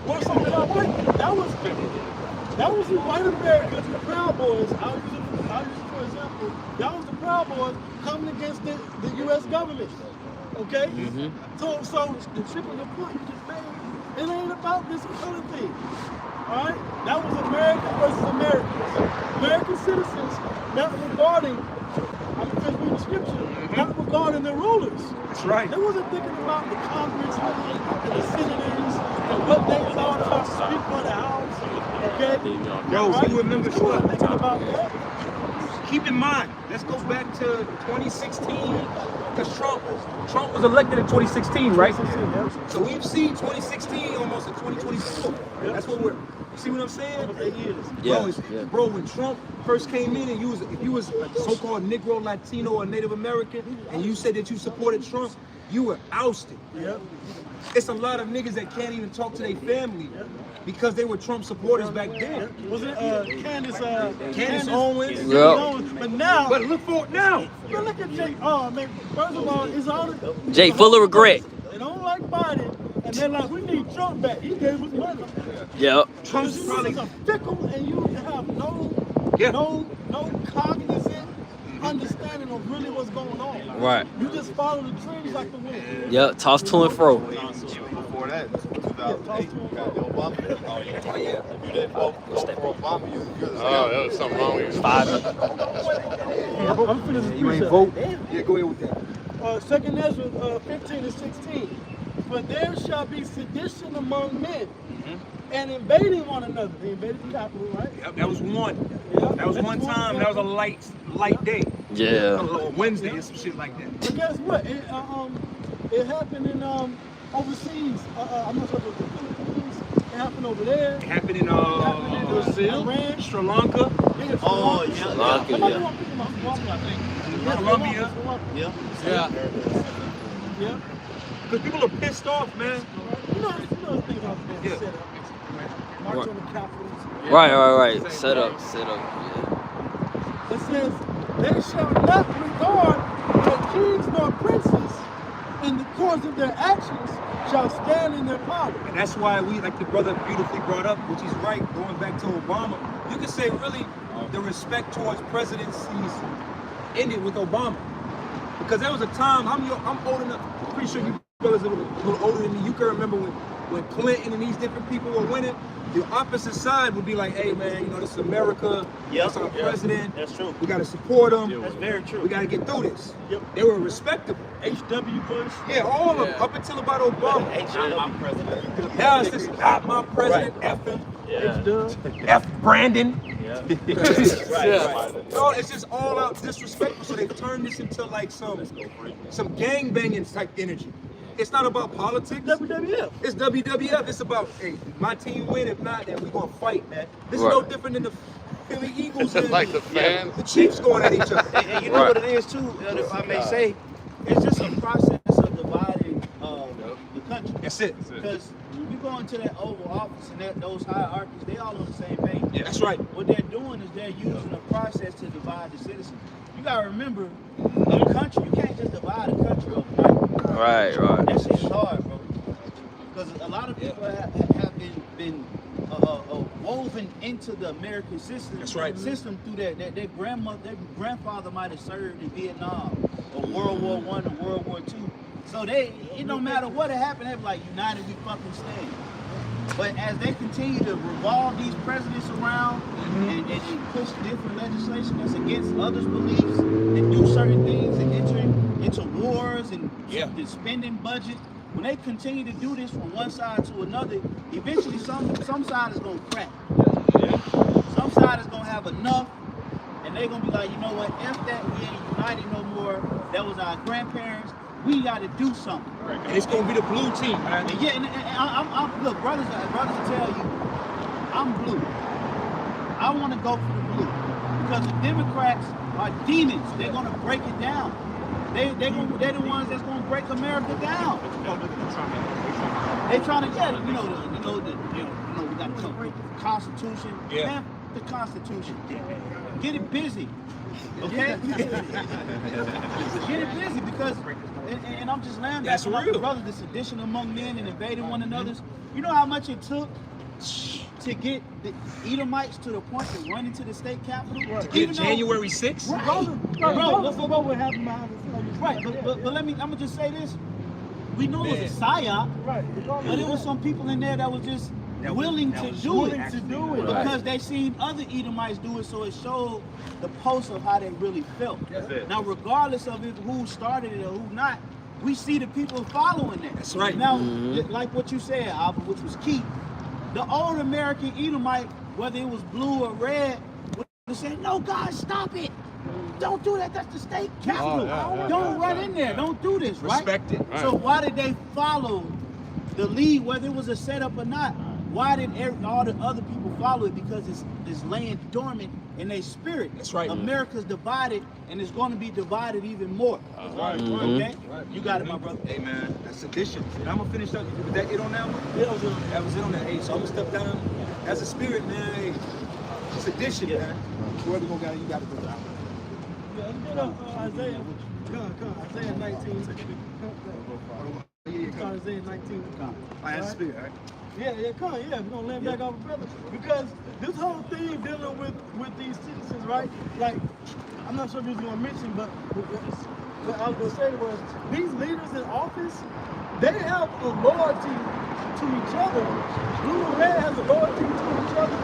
was some white people. That was the white Americans, the Proud Boys. I'll use it for example. That was the Proud Boys coming against the U.S. government. Okay? So the triple point you just made, it ain't about this color thing. Alright? That was America versus Americans. American citizens not regarding, because we the scripture, not regarding the rulers. That's right. They wasn't thinking about the Congress and the senators and what they thought about the Speaker of the House. Okay? Bro, Right? you remember They wasn't thinking about that. Keep in mind, let's go back to 2016, because Trump was elected in 2016, right? So we've seen 2016 almost in 2024. That's what you see what I'm saying? Yeah, Bro, when Trump first came in and if you was a so-called Negro, Latino, or Native American, and you said that you supported Trump, you were ousted. It's a lot of niggas that can't even talk to their family because they were Trump supporters back then. Was it Candace Owens? But now, but look for it now. But look at Jake. Oh man, first of all, it's all Jake full of regret. They don't like Biden, and they're like, we need Trump back. He gave us money. Yep. Trump's probably a fickle, and you have no cognizant understanding of really what's going on. Right. You just follow the trends like the wind. Yep. Toss to and fro. Before that, 2008, you got the Obama. Oh, yeah. You didn't vote for Obama, Oh, there was something wrong with you. I'm finna You ain't vote? Yeah, go ahead with that. 2nd Ezra 15 and 16. For there shall be sedition among men and invading one another. They invaded the capital, right? Yep, that was one. Yeah. That was one time. That was a light day. Yeah. A Wednesday or some shit like that. But guess what? It happened in overseas. I'm not sure if it was the Philippines. It happened over there. It happened in Brazil, Iran, Sri Lanka. Oh, yeah. Sri Lanka, Colombia. Yeah. Yeah. Because people are pissed off, man. You know the things out there set up. March on the capitals. Right. Set up. Yeah. It says, they shall not regard their kings nor princes, in the course of their actions shall stand in their power. And that's why we, like the brother beautifully brought up, which he's right, going back to Obama, you could say really the respect towards presidencies ended with Obama. Because there was a time, I'm old enough, I'm pretty sure you brothers are a little older than me, you can remember when Clinton and these different people were winning, the opposite side would be like, hey man, you know, this is America, that's our president. That's true. We gotta support him. That's very true. We gotta get through this. They were respectable. H.W. Bush. Yeah, all of them, up until about Obama. Not my president. Now it's just not my president, F him. F Brandon. No, it's just all out disrespectful. So they've turned this into like some gang banging type energy. It's not about politics. WWF. It's WWF. It's about, hey, my team win. If not, then we're gonna fight, man. This is no different than the Philly Eagles and Like the fans. the Chiefs going at each other. And you know what it is too, if I may say, it's just a process of dividing the country. That's it. Because when you go into that Oval Office and those hierarchies, they all on the same page. Yeah, that's right. What they're doing is they're using a process to divide the citizens. You gotta remember, a country, you can't just divide a country overnight. Right. That shit's hard, bro. Because a lot of people have been woven into the American system. That's right. System through that their grandfather might have served in Vietnam, or World War I, or World War II. So it no matter what happened, they be like, united we fucking stand. But as they continue to revolve these presidents around and push different legislation that's against others' beliefs and do certain things and entering into wars and the spending budget, when they continue to do this from one side to another, eventually some side is gonna crack. Some side is gonna have enough, and they're gonna be like, you know what? F that, we ain't united no more. That was our grandparents. We got to do something. And it's gonna be the blue team, man. And yeah, and I'm look, brothers will tell you, I'm blue. I want to go for the blue because the Democrats are demons. They're gonna break it down. They're the ones that's gonna break America down. They trying to we got the Constitution. Yeah. Man, the Constitution. Get it busy. Okay? Get it busy because, and I'm just landing. That's real. Brothers, the sedition among men and invading one another's. You know how much it took to get the Edomites to the point to run into the state capitol? To get January 6th? Bro, what happened behind the right, but I'm gonna just say this. We know it was a psyop, but it was some people in there that was just willing to do it. Right. Because they seen other Edomites do it, so it showed the pulse of how they really felt. Now, regardless of who started it or who not, we see the people following that. That's right. Now, like what you said, Albert, which was key, the old American Edomite, whether it was blue or red, would say, no, God, stop it. Don't do that. That's the state capital. Don't run in there. Don't do this, right? Respect it. So why did they follow the lead, whether it was a setup or not? Why did all the other people follow it? Because it's laying dormant in their spirit. That's right. America's divided, and it's going to be divided even more. Okay? You got it, my brother. Hey, man, that's sedition. And I'm going to finish up. Was that it on that one? Yeah, that was it on that. Hey, so I'm going to step down. As a spirit, man, hey, sedition, man. Whoever you got to go down. Yeah, let's get up Isaiah. Come, Isaiah 19. Isaiah 19. As a spirit, right? Yeah, come, we're gonna land back off of brother. Because this whole thing dealing with these citizens, right? Like, I'm not sure if you was gonna mention, but what I was gonna say was these leaders in office, they have a loyalty to each other. Blue and red has a loyalty to each other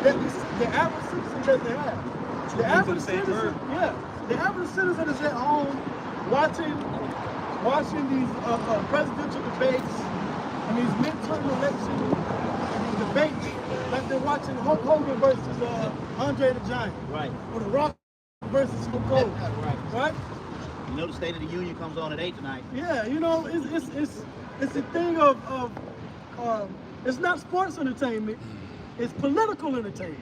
that the average citizen doesn't have. The average citizen, the average citizen is at home watching these presidential debates and these midterm election debates, like they're watching Hulk Hogan versus Andre the Giant, right? Or The Rock versus Hulk Hogan, right? You know the State of the Union comes on at 8 tonight. Yeah, you know it's a thing of it's not sports entertainment, it's political entertainment.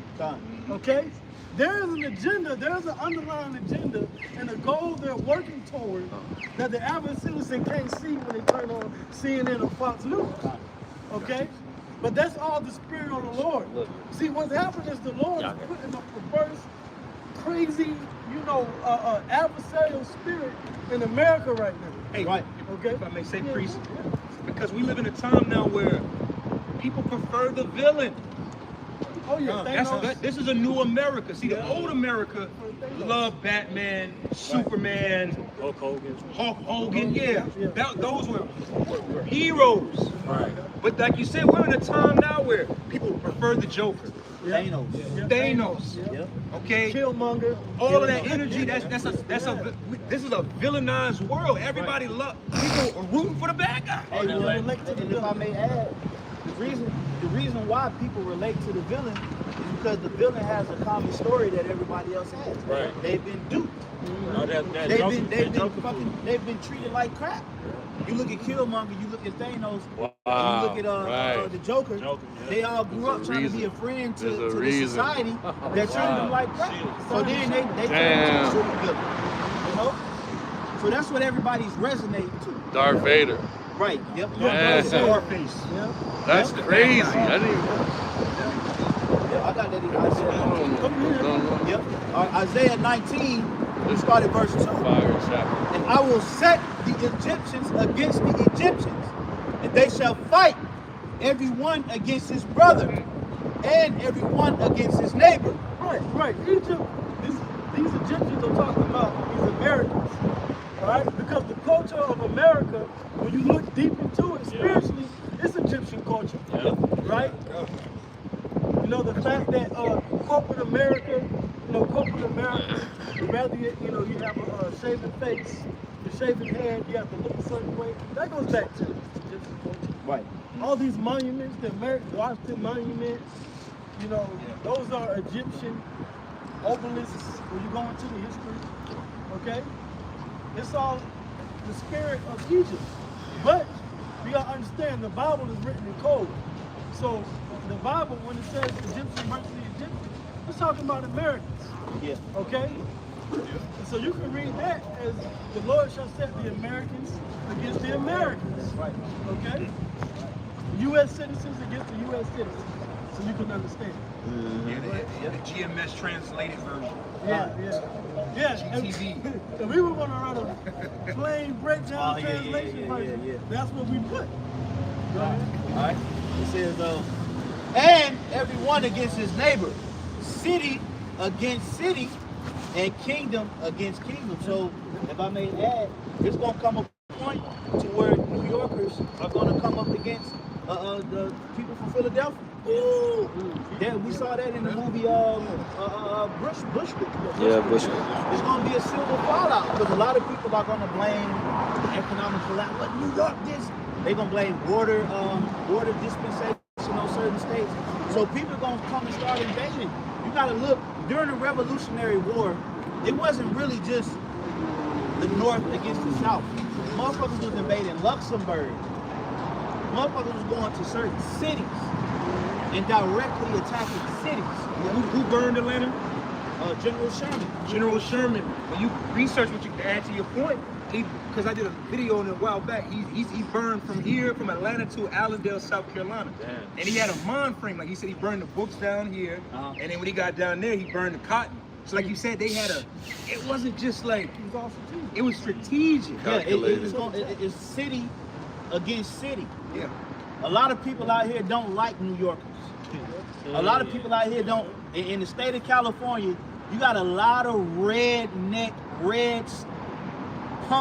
Okay. There is an agenda, there's an underlying agenda and a goal they're working toward that the average citizen can't see when they turn on CNN or Fox News. Okay? But that's all the spirit of the Lord. See, what's happening is the Lord is putting a perverse, crazy, adversarial spirit in America right now. Hey, okay. If I may say, priest, because we live in a time now where people prefer the villain. Oh yeah, this is a new America. See, the old America loved Batman, Superman, Hulk Hogan. Yeah. Those were heroes. Right. But like you said, we're in a time now where people prefer the Joker. Thanos. Okay. Killmonger. All of that energy. This is a villainized world. Everybody people are rooting for the bad guy. Hey, if I may add, the reason why people relate to the villain is because the villain has a common story that everybody else has. Right. They've been duped. They've been treated like crap. You look at Killmonger, you look at Thanos, you look at the Joker. They all grew up trying to be a friend to the society that treated them like crap. So then they turn into a super villain. You know? So that's what everybody's resonating to. Darth Vader. Right. Yep. Scarface. Yep. That's crazy. I didn't even. I got that in Isaiah. Yep. Isaiah 19, we started verse 2. And I will set the Egyptians against the Egyptians, and they shall fight every one against his brother, and every one against his neighbor. Right. Egypt, these Egyptians are talking about these Americans. Right? Because the culture of America, when you look deep into it spiritually, it's Egyptian culture. Right? You know, the fact that corporate America, rather you have a shaven face, a shaven head, you have to look a certain way. That goes back to Egyptian culture. Right. All these monuments, the American Washington Monument, those are Egyptian obelisks when you go into the history. Okay? It's all the spirit of Egypt. But you gotta understand the Bible is written in code. So the Bible, when it says Egyptian versus the Egyptians, it's talking about Americans. Yeah. Okay? And so you can read that as the Lord shall set the Americans against the Americans. Right. Okay? U.S. citizens against the U.S. citizens. So you can understand. The GMS translated version. Yeah. And we were going to run a plain breakdown translation version. That's what we put. All right. It says, and everyone against his neighbor, city against city, and kingdom against kingdom. So, if I may add, it's going to come a point to where New Yorkers are going to come up against the people from Philadelphia. Yeah, we saw that in the movie Bushwick. Yeah, Bushwick. It's going to be a civil fallout because a lot of people are going to blame economic collapse. What New York this? They're going to blame water dispensation on certain states. So people are going to come and start invading. You got to look, during the Revolutionary War, it wasn't really just the North against the South. Motherfuckers was invading Luxembourg. Motherfuckers was going to certain cities and directly attacking cities. Who burned Atlanta? General Sherman. General Sherman. When you research what you can add to your point, because I did a video on it a while back, he burned from here, from Atlanta to Allendale, South Carolina. Damn. And he had a mind frame, like he said, he burned the books down here, and then when he got down there, he burned the cotton. So like you said, they had it wasn't just like, it was strategic. Yeah, it's city against city. Yeah. A lot of people out here don't like New Yorkers. A lot of people out here don't, in the state of California, you got a lot of redneck, red